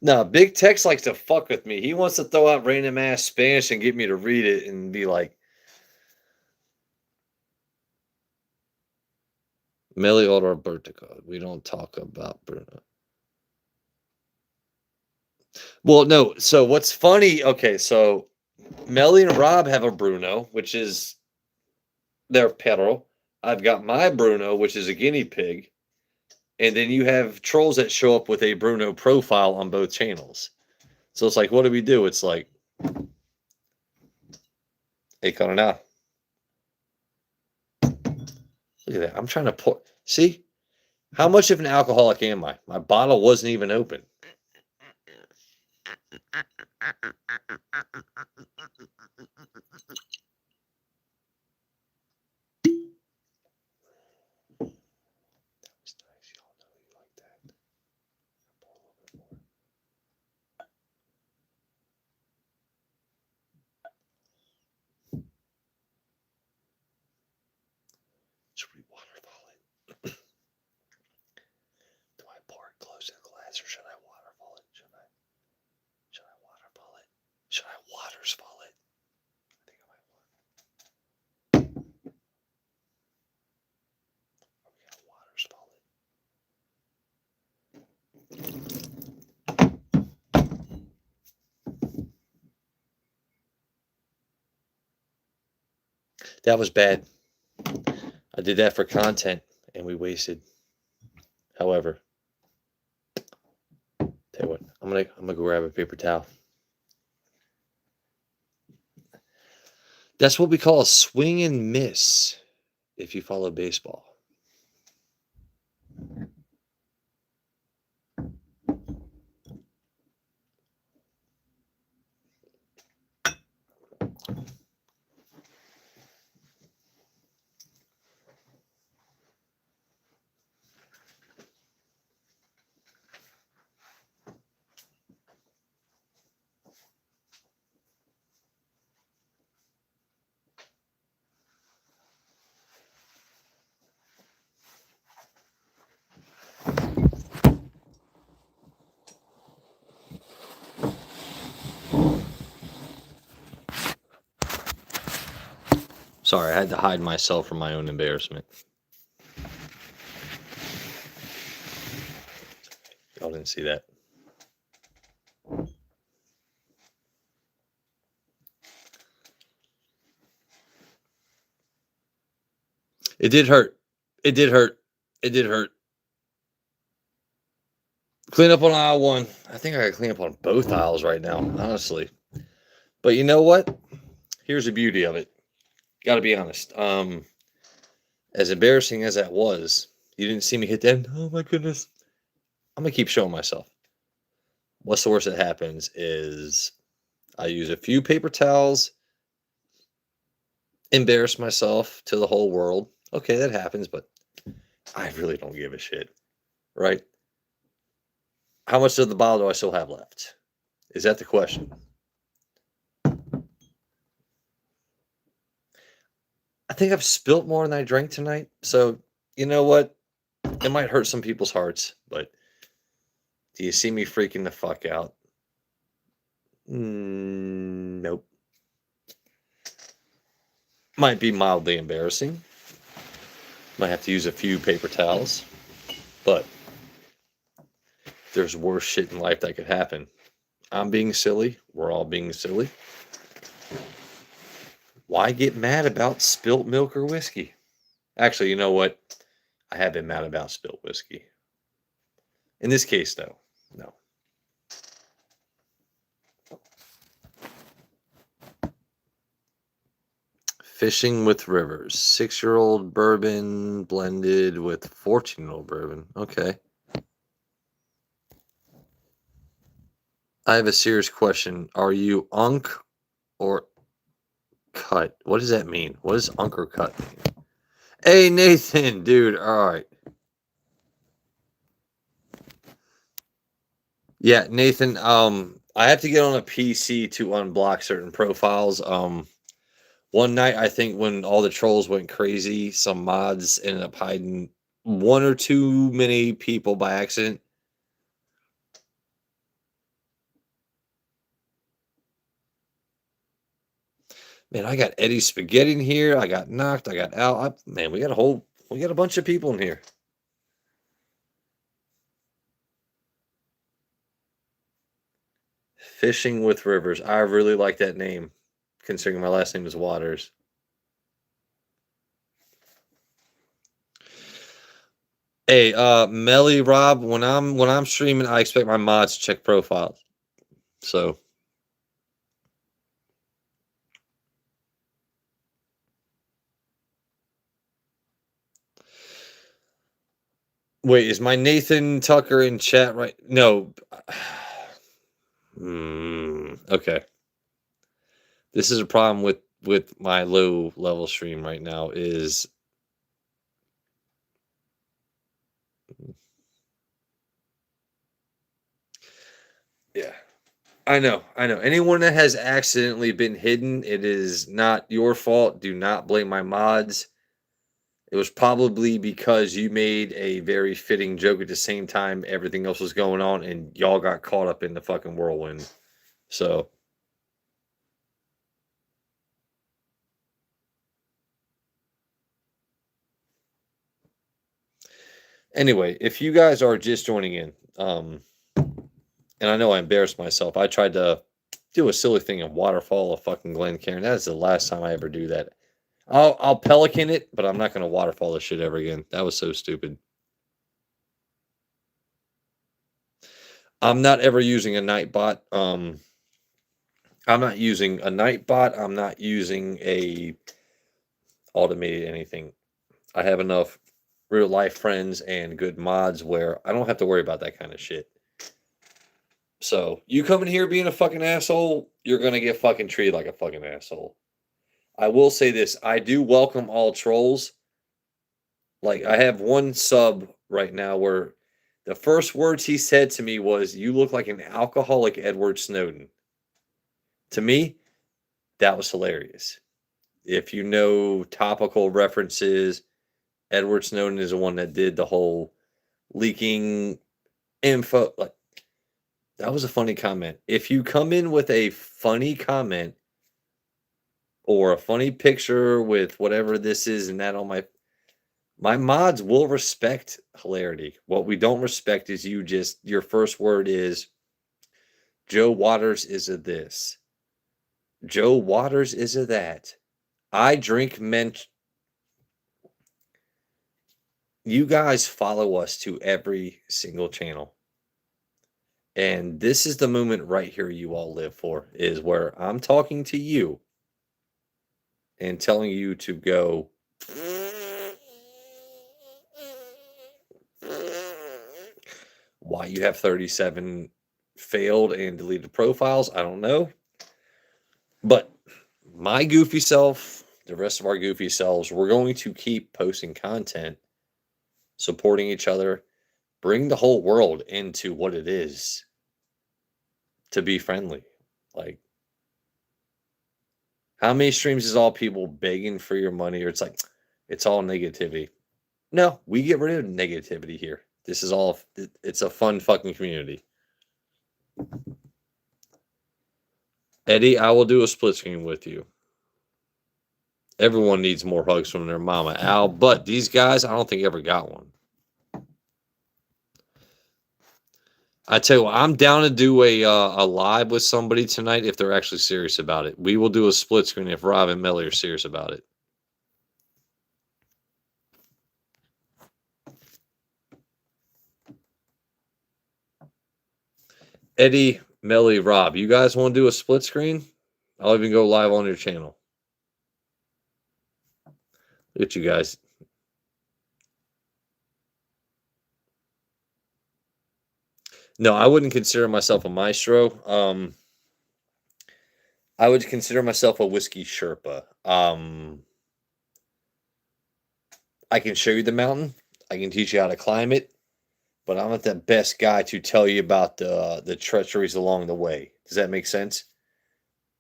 No, Big Tex likes to fuck with me. He wants to throw out random ass Spanish and get me to read it and be like, Melly or Bertica. We don't talk about Bruno. Well, no. So what's funny? Okay, so Melly and Rob have a Bruno, which is their perro. I've got my Bruno, which is a guinea pig. And then you have trolls that show up with a Bruno profile on both channels. So it's like, what do we do? It's like, hey, Conor. Look at that. I'm trying to pour. See? How much of an alcoholic am I? My bottle wasn't even open. Should we waterfall it? Do I pour it close to the glass or should I waterfall it? Should I waterfall it? Should I watersfall it? I think I might watersfall it. That was bad. I did that for content and we wasted. However, tell you what, I'm gonna go grab a paper towel. That's what we call a swing and miss if you follow baseball. Sorry, I had to hide myself from my own embarrassment. Y'all didn't see that. It did hurt. It did hurt. It did hurt. Clean up on aisle one. I think I gotta clean up on both aisles right now, honestly. But you know what? Here's the beauty of it. Gotta be honest. As embarrassing as that was, you didn't see me hit that. Oh my goodness. I'm gonna keep showing myself. What's the worst that happens is I use a few paper towels, embarrass myself to the whole world. Okay, that happens, but I really don't give a shit. Right? How much of the bottle do I still have left? Is that the question? I think I've spilt more than I drank tonight. So, you know what? It might hurt some people's hearts, but do you see me freaking the fuck out? Nope. Might be mildly embarrassing. Might have to use a few paper towels. But there's worse shit in life that could happen. I'm being silly. We're all being silly. Why get mad about spilt milk or whiskey? Actually, you know what? I have been mad about spilt whiskey. In this case, though, no. Fishing with Rivers. 6-year-old bourbon blended with 14-year-old bourbon. Okay. I have a serious question. Are you unk or cut? What does that mean? What does unk or cut mean? Hey, Nathan, dude. All right. Yeah, Nathan, I have to get on a PC to unblock certain profiles. One night, I think when all the trolls went crazy, some mods ended up hiding one or too many people by accident. Man, I got Eddie Spaghetti in here. I got Knocked. I got Al. Man, we got a bunch of people in here. Fishing with Rivers. I really like that name, considering my last name is Waters. Hey, Melly Rob, when I'm streaming, I expect my mods to check profiles. So wait, is my Nathan Tucker in chat right? No. Okay. This is a problem with my low level stream right now is yeah. I know. Anyone that has accidentally been hidden, it is not your fault. Do not blame my mods. It was probably because you made a very fitting joke at the same time everything else was going on and y'all got caught up in the fucking whirlwind. So anyway, if you guys are just joining in, and I know I embarrassed myself. I tried to do a silly thing in Waterfall of fucking Glencairn. That is the last time I ever do that. I'll pelican it, but I'm not gonna waterfall this shit ever again. That was so stupid. I'm not ever using a night bot. I'm not using a night bot. I'm not using a automated anything. I have enough real life friends and good mods where I don't have to worry about that kind of shit. So you come in here being a fucking asshole, you're gonna get fucking treated like a fucking asshole. I will say this: I do welcome all trolls. Like I have one sub right now where the first words he said to me was, "You look like an alcoholic Edward Snowden." To me, that was hilarious. If you know topical references, Edward Snowden is the one that did the whole leaking info. Like that was a funny comment. If you come in with a funny comment or a funny picture with whatever this is and that on my My mods will respect hilarity. What we don't respect is your first word is Joe Waters is a this. Joe Waters is a that. I drink mint. You guys follow us to every single channel. And this is the moment right here you all live for, is where I'm talking to you and telling you to go. Why you have 37 failed and deleted profiles, I don't know. But my goofy self, the rest of our goofy selves, we're going to keep posting content, supporting each other, bring the whole world into what it is to be friendly. Like, how many streams is all people begging for your money, or it's like, it's all negativity? No, we get rid of negativity here. This is all, it's a fun fucking community. Eddie, I will do a split screen with you. Everyone needs more hugs from their mama, Al, but these guys, I don't think ever got one. I tell you what, I'm down to do a live with somebody tonight if they're actually serious about it. We will do a split screen if Rob and Melly are serious about it. Eddie, Melly, Rob, you guys want to do a split screen? I'll even go live on your channel. Look at you guys. No, I wouldn't consider myself a maestro. I would consider myself a whiskey Sherpa. I can show you the mountain. I can teach you how to climb it, but I'm not the best guy to tell you about the treacheries along the way. Does that make sense?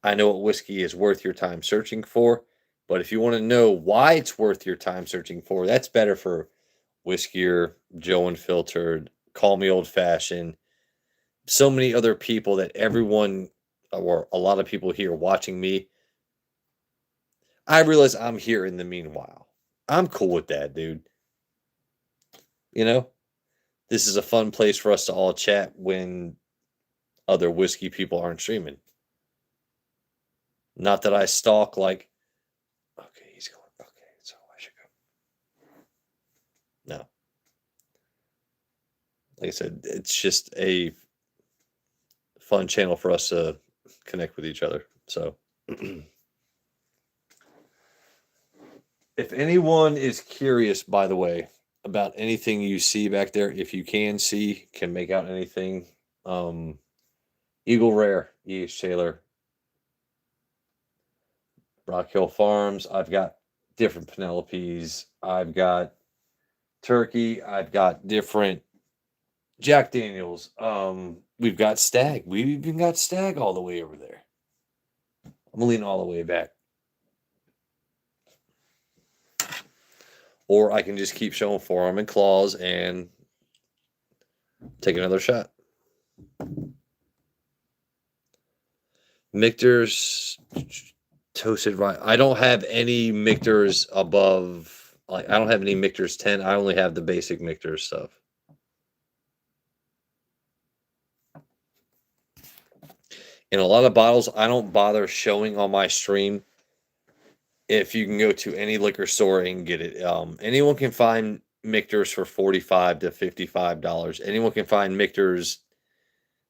I know what whiskey is worth your time searching for, but if you want to know why it's worth your time searching for, that's better for Whiskier, Joe Unfiltered, Call Me Old Fashioned, so many other people that everyone or a lot of people here watching me. I realize I'm here in the meanwhile. I'm cool with that, dude. You know, this is a fun place for us to all chat when other whiskey people aren't streaming. Not that I stalk, like, okay, he's going, okay, so I should go. No. Like I said, it's just a fun channel for us to connect with each other. So, if anyone is curious, by the way, about anything you see back there, if you can make out anything, Eagle Rare, E.H. Taylor, Rock Hill Farms. I've got different Penelopes. I've got turkey. I've got different Jack Daniels. We've got Stag. We've even got Stag all the way over there. I'm leaning all the way back. Or I can just keep showing forearm and claws and take another shot. Michter's toasted rice. I don't have any Michter's above. Like, I don't have any Michter's 10. I only have the basic Michter's stuff. In a lot of bottles, I don't bother showing on my stream. If you can go to any liquor store and get it, anyone can find Michter's for $45 to $55. Anyone can find Michter's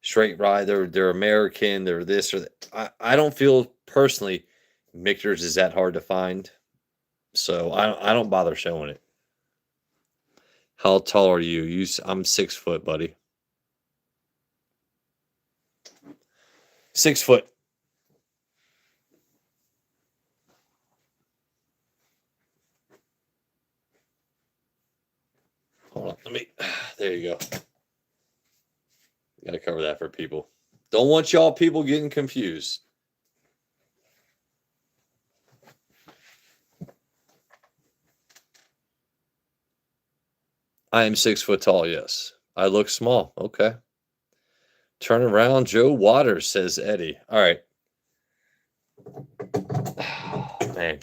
straight rye. They're American. They're this or that. I don't feel personally Michter's is that hard to find, so I don't bother showing it. How tall are you? I'm 6 foot, buddy. 6 foot. Hold on, there you go. Got to cover that for people. Don't want y'all people getting confused. I am 6 foot tall, yes. I look small. Okay. Turn around, Joe Waters, says Eddie. All right. Man.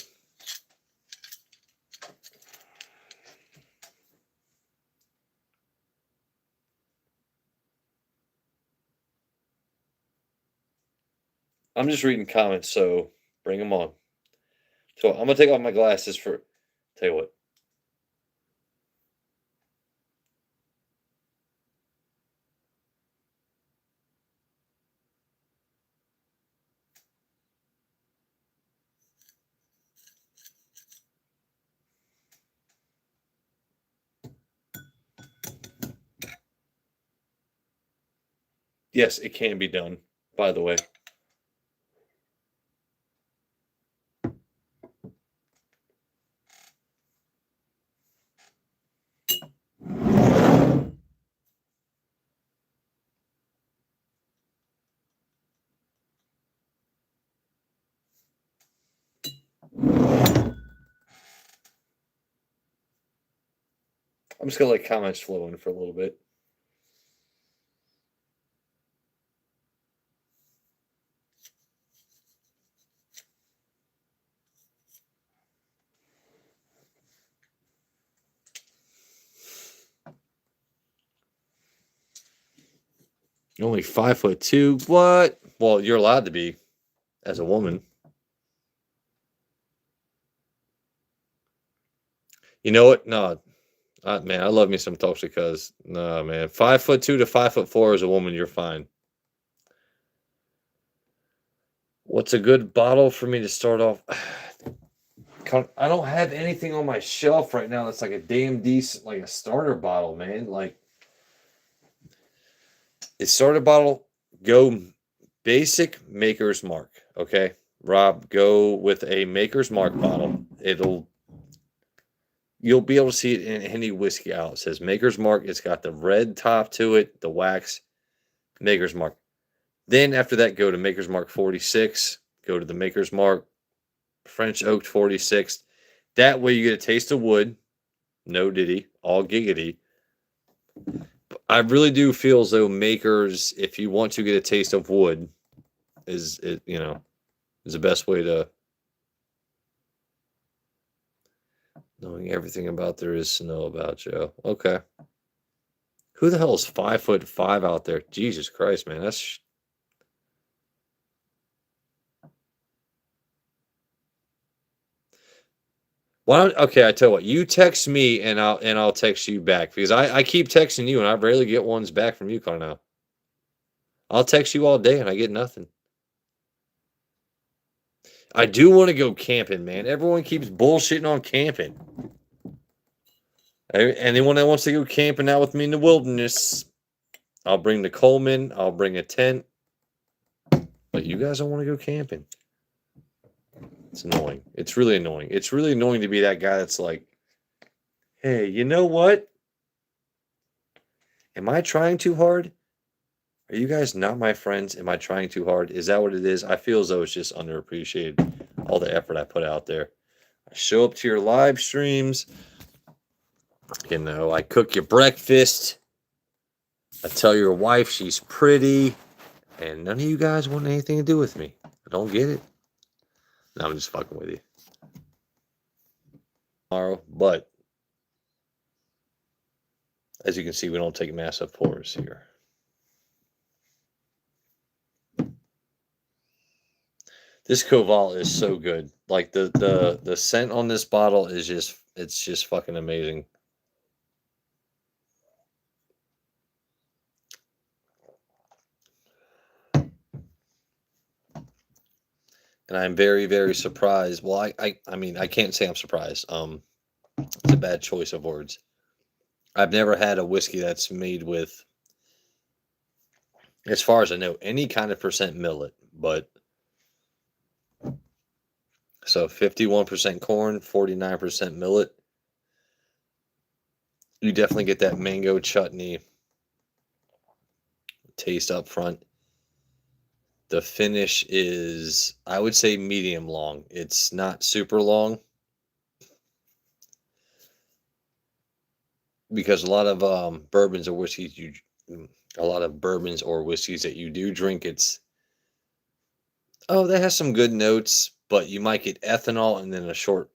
I'm just reading comments, so bring them on. So I'm gonna take off my glasses for. Tell you what, yes, it can be done. By the way, I'm just gonna let comments flow in for a little bit. You're only 5'2". What? Well, you're allowed to be as a woman. You know what? No, man, I love me some Tulsa because no, man, 5'2" to 5'4" as a woman, you're fine. What's a good bottle for me to start off? I don't have anything on my shelf right now that's like a damn decent, like a starter bottle, man. Like, a starter bottle, go basic Maker's Mark. Okay, Rob, go with a Maker's Mark bottle. You'll be able to see it in any whiskey out. It says Maker's Mark. It's got the red top to it, the wax, Maker's Mark. Then after that, go to Maker's Mark 46. Go to the Maker's Mark French Oak 46. That way you get a taste of wood. No diddy, all giggity. I really do feel as though Makers, if you want to get a taste of wood, is it is the best way to knowing everything about there is to know about Joe. Okay. Who the hell is 5'5" out there? Jesus Christ, man. That's why don't okay, I tell you what, you text me and I'll text you back because I keep texting you and I rarely get ones back from you, Carnell. I'll text you all day and I get nothing. I do want to go camping, man. Everyone keeps bullshitting on camping. Anyone that wants to go camping out with me in the wilderness, I'll bring the Coleman, I'll bring a tent. But you guys don't want to go camping. It's annoying. It's really annoying. It's really annoying to be that guy that's like, hey, you know what? Am I trying too hard? Are you guys not my friends? Am I trying too hard? Is that what it is? I feel as though it's just underappreciated, all the effort I put out there. I show up to your live streams. I cook you breakfast. I tell your wife she's pretty. And none of you guys want anything to do with me. I don't get it. No, I'm just fucking with you. Tomorrow, but as you can see, we don't take massive pours here. This Koval is so good. Like the scent on this bottle is just fucking amazing. And I'm very, very surprised. Well, I mean, I can't say I'm surprised. It's a bad choice of words. I've never had a whiskey that's made with, as far as I know, any kind of percent millet, but so 51% corn, 49% millet. You definitely get that mango chutney taste up front. The finish is, I would say, medium long. It's not super long because a lot of bourbons or whiskeys a lot of bourbons or whiskeys that you do drink, it's that has some good notes, but you might get ethanol and then a short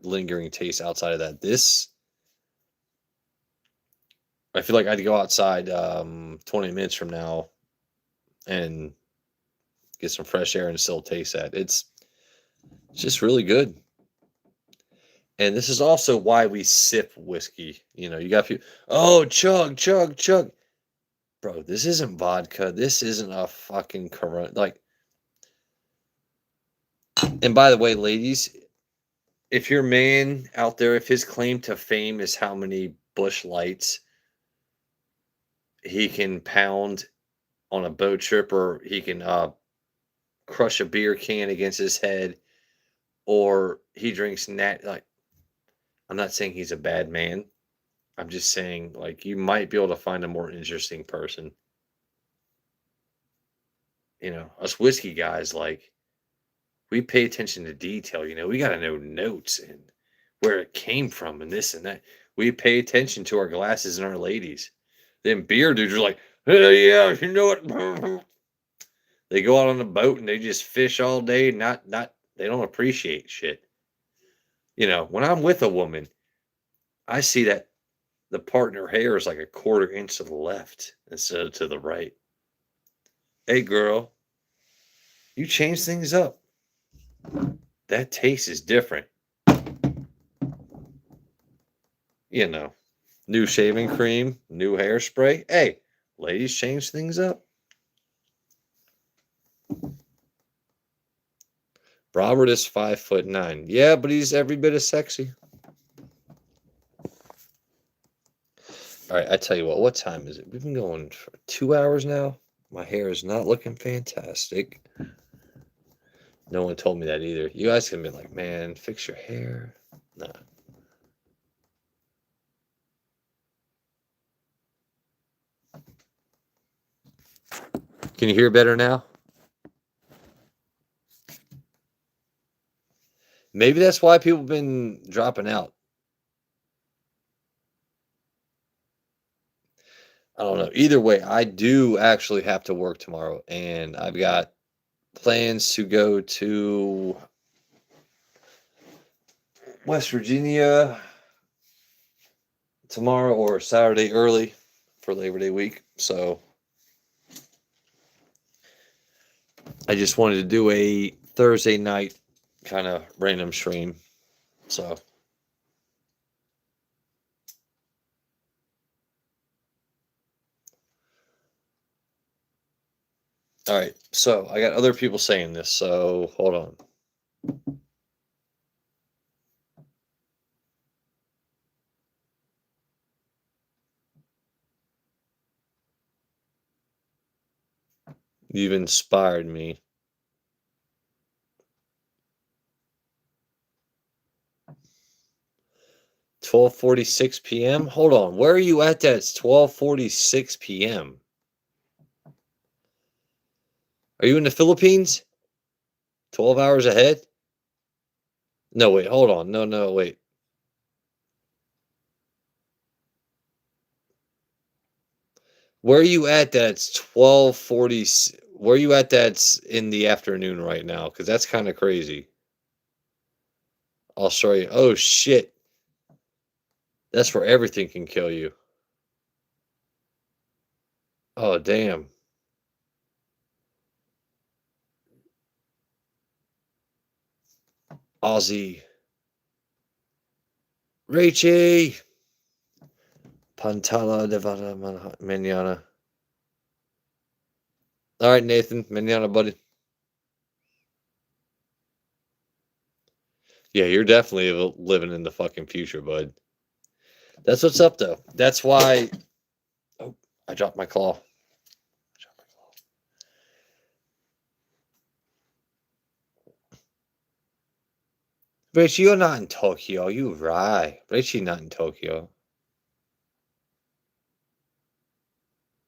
lingering taste outside of that. This, I feel like I'd go outside 20 minutes from now and get some fresh air and still taste that. It's just really good. And this is also why we sip whiskey. You know, you got people, oh, chug, chug, chug. Bro, this isn't vodka. This isn't a fucking Corona. Like, and by the way, ladies, if your man out there, if his claim to fame is how many Bush Lights he can pound on a boat trip, or he can crush a beer can against his head, or he drinks like, I'm not saying he's a bad man. I'm just saying, like, you might be able to find a more interesting person. You know, us whiskey guys, like, we pay attention to detail. You know, we got to know notes and where it came from and this and that. We pay attention to our glasses and our ladies. Then beer dudes are like, hey, yeah, you know what? They go out on the boat and they just fish all day. They don't appreciate shit. You know, when I'm with a woman, I see that the part in her hair is like a quarter inch to the left instead of to the right. Hey, girl, you change things up. That taste is different. You know, new shaving cream, new hairspray. Hey, ladies, change things up. Robert is 5'9". Yeah, but he's every bit as sexy. All right, I tell you what time is it? We've been going for 2 hours now. My hair is not looking fantastic. No one told me that either. You guys can be like, man, fix your hair. Nah. Can you hear better now? Maybe that's why people have been dropping out. I don't know. Either way, I do actually have to work tomorrow, and I've got plans to go to West Virginia tomorrow or Saturday early for Labor Day week. So I just wanted to do a Thursday night kind of random stream. So all right. So I got other people saying this. So hold on. You've inspired me. 12:46 p.m. Hold on. Where are you at? That's 12:46 p.m. Are you in the Philippines? 12 hours ahead? No, wait. Hold on. No, wait. Where are you at? That's 12:40. Where are you at? That's in the afternoon right now, because that's kind of crazy. I'll show you. Oh shit. That's where everything can kill you. Oh damn. Aussie. Rachie. Pantala de Manana. All right, Nathan. Manana, buddy. Yeah, you're definitely living in the fucking future, bud. That's what's up, though. That's why. Oh, I dropped my claw. Rachie, you're not in Tokyo. You right. Rachie not in Tokyo.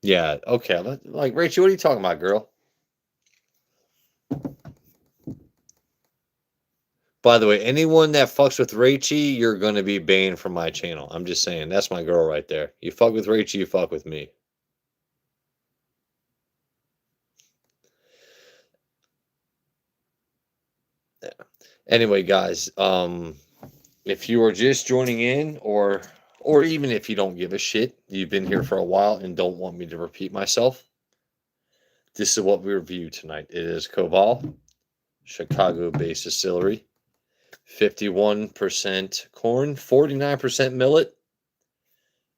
Yeah, okay. Like, Rachie, what are you talking about, girl? By the way, anyone that fucks with Rachie, you're going to be banned from my channel. I'm just saying. That's my girl right there. You fuck with Rachie, you fuck with me. Yeah. Anyway, guys, if you are just joining in, or even if you don't give a shit, you've been here for a while and don't want me to repeat myself, This is what we review tonight. It is Koval, Chicago-based distillery, 51% corn, 49% millet.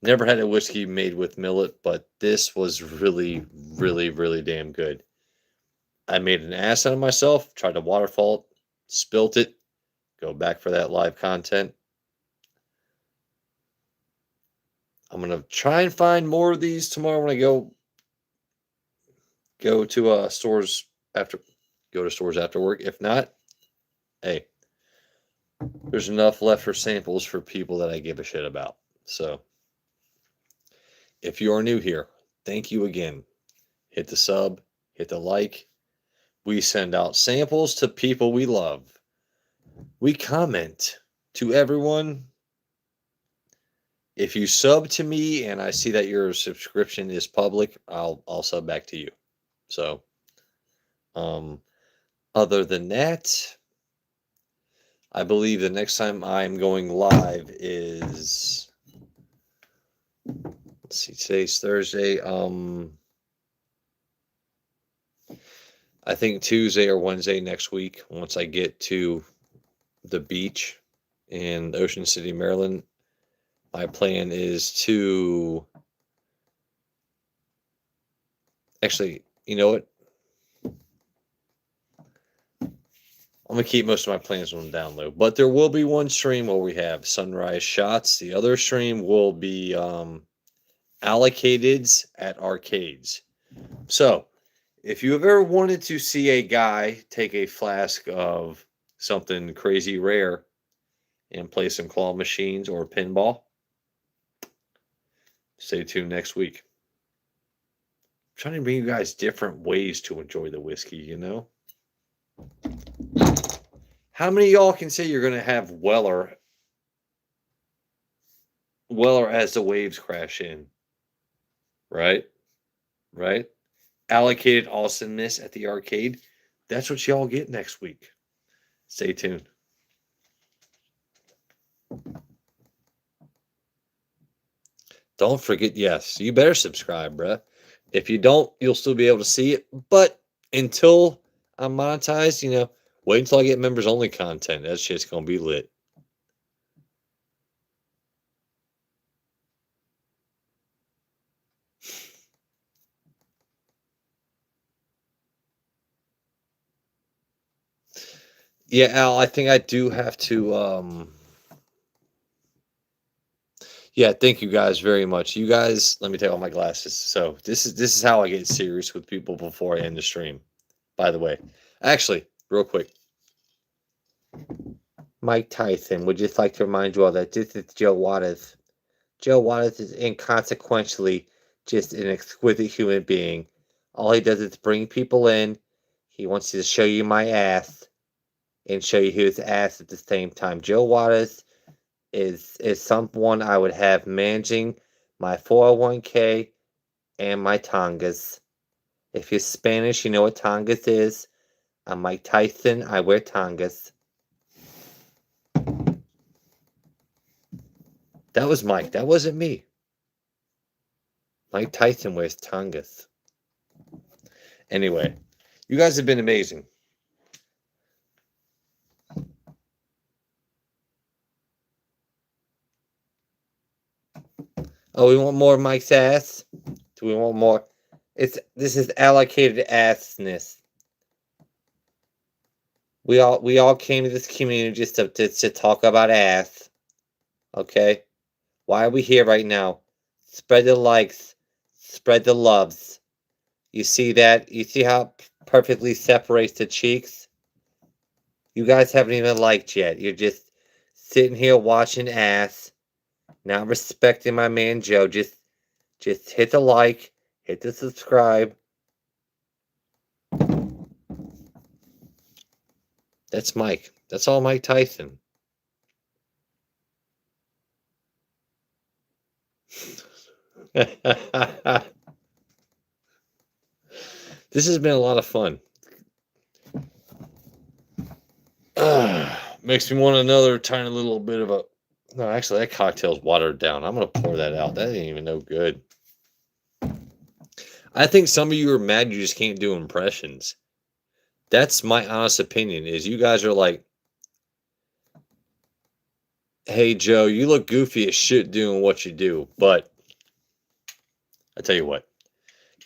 Never had a whiskey made with millet, but this was really, really, really damn good. I made an ass out of myself, tried to waterfall it, spilt it, go back for that live content. I'm going to try and find more of these tomorrow when I go to stores after work. If not, hey, there's enough left for samples for people that I give a shit about. So if you are new here, thank you again. Hit the sub, hit the like. We send out samples to people we love. We comment to everyone. If you sub to me and I see that your subscription is public, I'll sub back to you. So, other than that, I believe the next time I'm going live is, let's see, today's Thursday. I think Tuesday or Wednesday next week, once I get to the beach in Ocean City, Maryland. My plan is to actually, you know what? I'm going to keep most of my plans on the down low. But there will be one stream where we have sunrise shots. The other stream will be allocateds at arcades. So, if you have ever wanted to see a guy take a flask of something crazy rare and play some claw machines or pinball, stay tuned next week. I'm trying to bring you guys different ways to enjoy the whiskey, you know? How many of y'all can say you're going to have Weller as the waves crash in? Right? Right? Allocated awesomeness at the arcade. That's what y'all get next week. Stay tuned. Don't forget, yes, you better subscribe, bruh. If you don't, you'll still be able to see it. But until I'm monetized, you know, wait until I get members only content. That shit's going to be lit. Yeah, Al, I think I do have to yeah, thank you guys very much. You guys, let me take off my glasses. So this is how I get serious with people before I end the stream. By the way, actually, real quick, Mike Tyson would just like to remind you all that this is Joe Waters. Joe Waters is inconsequentially just an exquisite human being. All he does is bring people in. He wants to show you my ass and show you his ass at the same time. Joe Waters is someone I would have managing my 401k and my Tongas. If you're Spanish, you know what Tongas is. I'm Mike Tyson. I wear Tongas. That was Mike. That wasn't me. Mike Tyson wears Tongas. Anyway, you guys have been amazing. Oh, we want more of Mike's ass? Do we want more? This is allocated assness. We all came to this community just to talk about ass. Okay? Why are we here right now? Spread the likes. Spread the loves. You see that? You see how perfectly separates the cheeks? You guys haven't even liked yet. You're just sitting here watching ass. Not respecting my man Joe. Just hit the like. Hit the subscribe. That's Mike. That's all Mike Tyson. This has been a lot of fun. Makes me want another tiny little bit of a... No, actually, that cocktail's watered down. I'm going to pour that out. That ain't even no good. I think some of you are mad you just can't do impressions. That's my honest opinion, is you guys are like, "Hey, Joe, you look goofy as shit doing what you do." But I tell you what,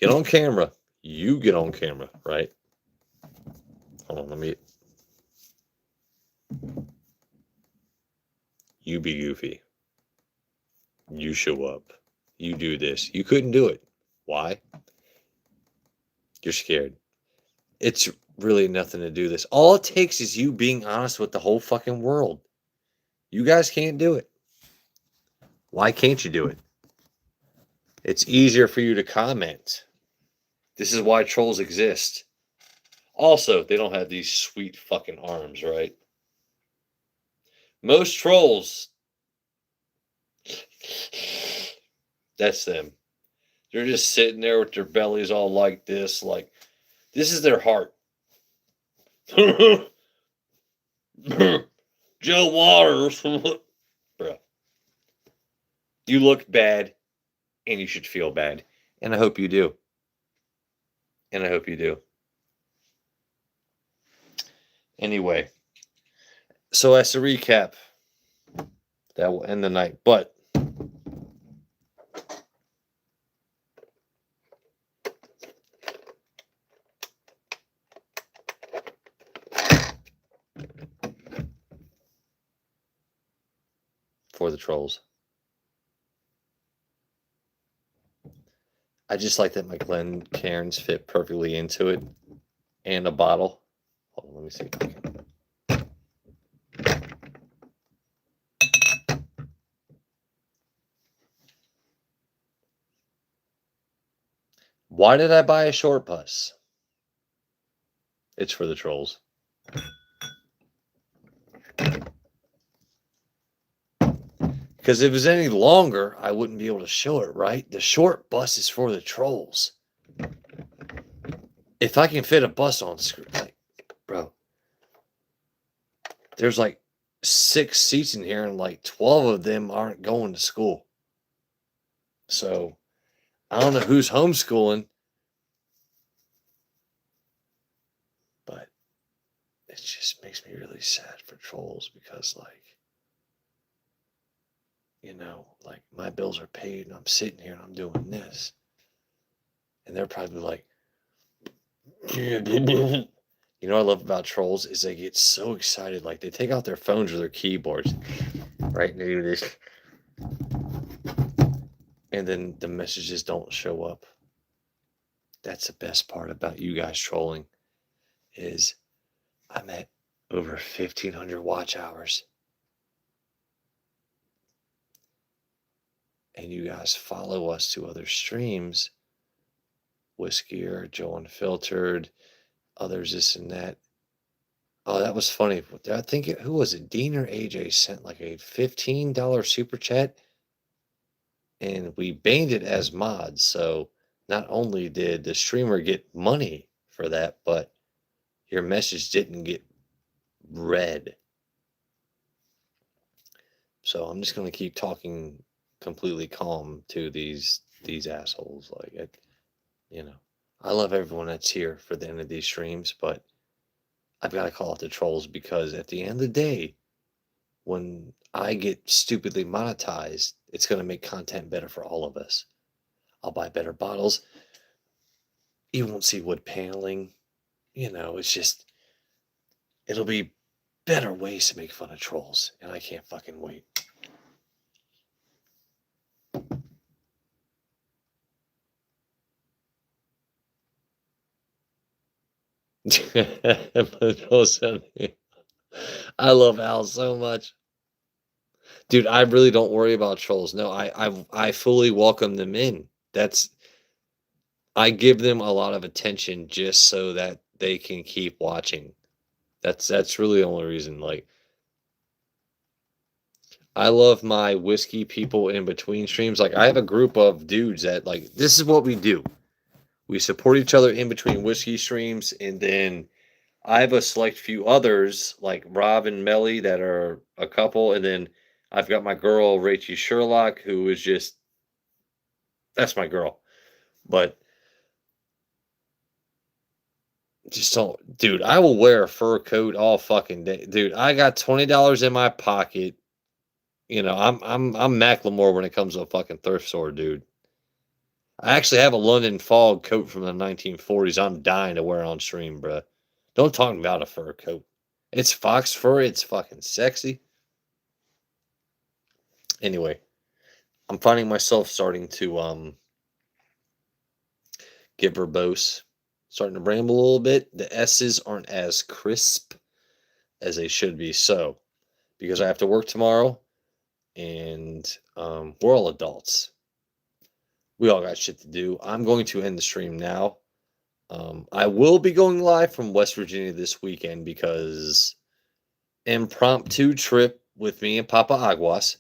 get on camera. You get on camera, right? Hold on, let me. You be goofy. You show up. You do this. You couldn't do it. Why? You're scared. It's really nothing to do this. All it takes is you being honest with the whole fucking world. You guys can't do it. Why can't you do it? It's easier for you to comment. This is why trolls exist. Also, they don't have these sweet fucking arms, right? Most trolls, that's them. They're just sitting there with their bellies all like this is their heart. Joe Waters. Bro, you look bad and you should feel bad. And I hope you do. And I hope you do. Anyway, so as a recap, that will end the night. But for the trolls, I just like that my Glen Cairns fit perfectly into it and a bottle. Hold on, let me see. Why did I buy a short bus? It's for the trolls. Because if it was any longer, I wouldn't be able to show it, right? The short bus is for the trolls. If I can fit a bus on screen, like, bro, there's like 6 seats in here and like 12 of them aren't going to school. So I don't know who's homeschooling, but it just makes me really sad for trolls because, like, like my bills are paid and I'm sitting here and I'm doing this. And they're probably like, what I love about trolls is they get so excited. Like they take out their phones or their keyboards, right? And they do this. And then the messages don't show up. That's the best part about you guys trolling is I'm at over 1,500 watch hours. And you guys follow us to other streams, Whiskier, Joe Unfiltered, others, this and that. Oh, that was funny. I think who was it? Dean or AJ sent like a $15 super chat, and we banned it as mods. So not only did the streamer get money for that, but your message didn't get read. So I'm just gonna keep talking completely calm to these assholes. Like, I love everyone that's here for the end of these streams, but I've got to call out the trolls because at the end of the day, when I get stupidly monetized, it's going to make content better for all of us. I'll buy better bottles. You won't see wood paneling. It's just, it'll be better ways to make fun of trolls. And I can't fucking wait. I love Al so much. Dude, I really don't worry about trolls. No, I fully welcome them in. I give them a lot of attention just so that they can keep watching. That's really the only reason. Like, I love my whiskey people in between streams. Like, I have a group of dudes that, like, this is what we do. We support each other in between whiskey streams, and then I have a select few others like Rob and Melly that are a couple, and then I've got my girl Rachie Sherlock, who is just that's my girl. But Just don't, dude. I will wear a fur coat all fucking day, dude. I got $20 in my pocket. You know, I'm Macklemore when it comes to a fucking thrift store, dude. I actually have a London fog coat from the 1940s. I'm dying to wear on stream, bruh. Don't talk about a fur coat. It's fox fur. It's fucking sexy. Anyway, I'm finding myself starting to get verbose, starting to ramble a little bit. The S's aren't as crisp as they should be. So, because I have to work tomorrow, and we're all adults. We all got shit to do. I'm going to end the stream now. I will be going live from West Virginia this weekend because impromptu trip with me and Papa Aguas.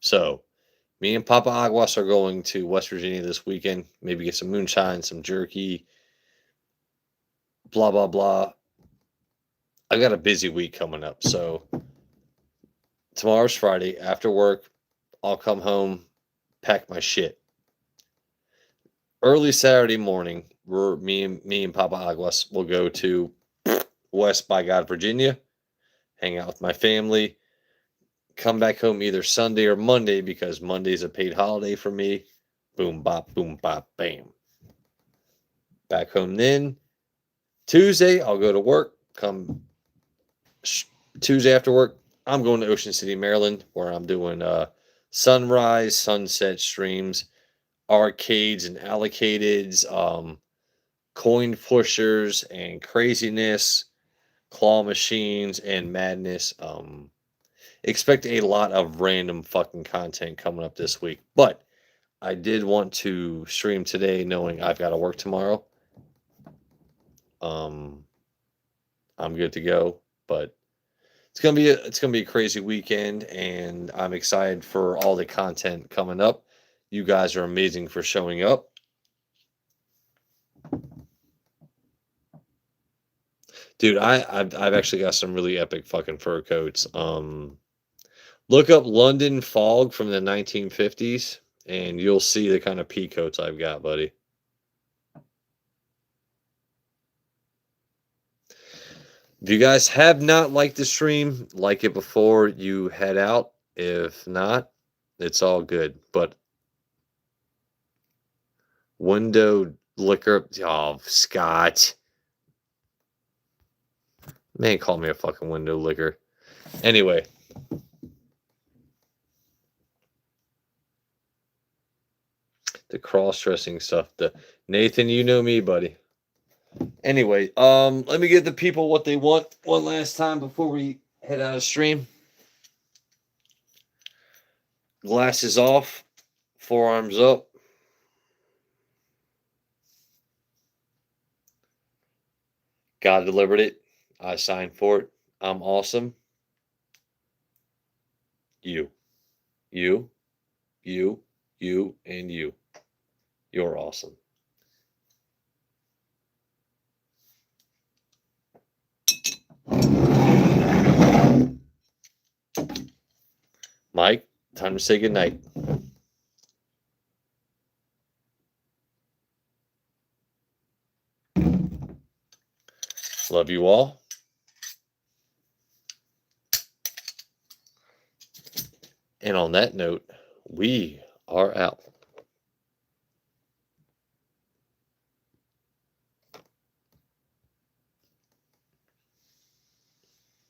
So, me and Papa Aguas are going to West Virginia this weekend. Maybe get some moonshine, some jerky, blah, blah, blah. I got a busy week coming up. So, tomorrow's Friday. After work, I'll come home, pack my shit. Early Saturday morning, me and Papa Aguas will go to West by God, Virginia, hang out with my family, come back home either Sunday or Monday because Monday's a paid holiday for me. Boom, bop, bam. Back home then. Tuesday, I'll go to work. Come Tuesday after work, I'm going to Ocean City, Maryland, where I'm doing sunrise, sunset streams, arcades and allocateds, coin pushers and craziness, claw machines and madness. Expect a lot of random fucking content coming up this week. But I did want to stream today knowing I've got to work tomorrow. I'm good to go, but it's gonna be a crazy weekend, and I'm excited for all the content coming up. You guys are amazing for showing up. Dude, I've actually got some really epic fucking fur coats. Look up London fog from the 1950s, and you'll see the kind of pea coats I've got, buddy. If you guys have not liked the stream, like it before you head out. If not, it's all good. But window liquor, oh, Scott. Man, call me a fucking window liquor. Anyway. The cross-dressing stuff. The Nathan, you know me, buddy. Anyway, let me give the people what they want one last time before we head out of stream. Glasses off, forearms up. God delivered it. I signed for it. I'm awesome. You, you, and you. You're awesome. Mike, time to say goodnight. Love you all. And on that note, we are out.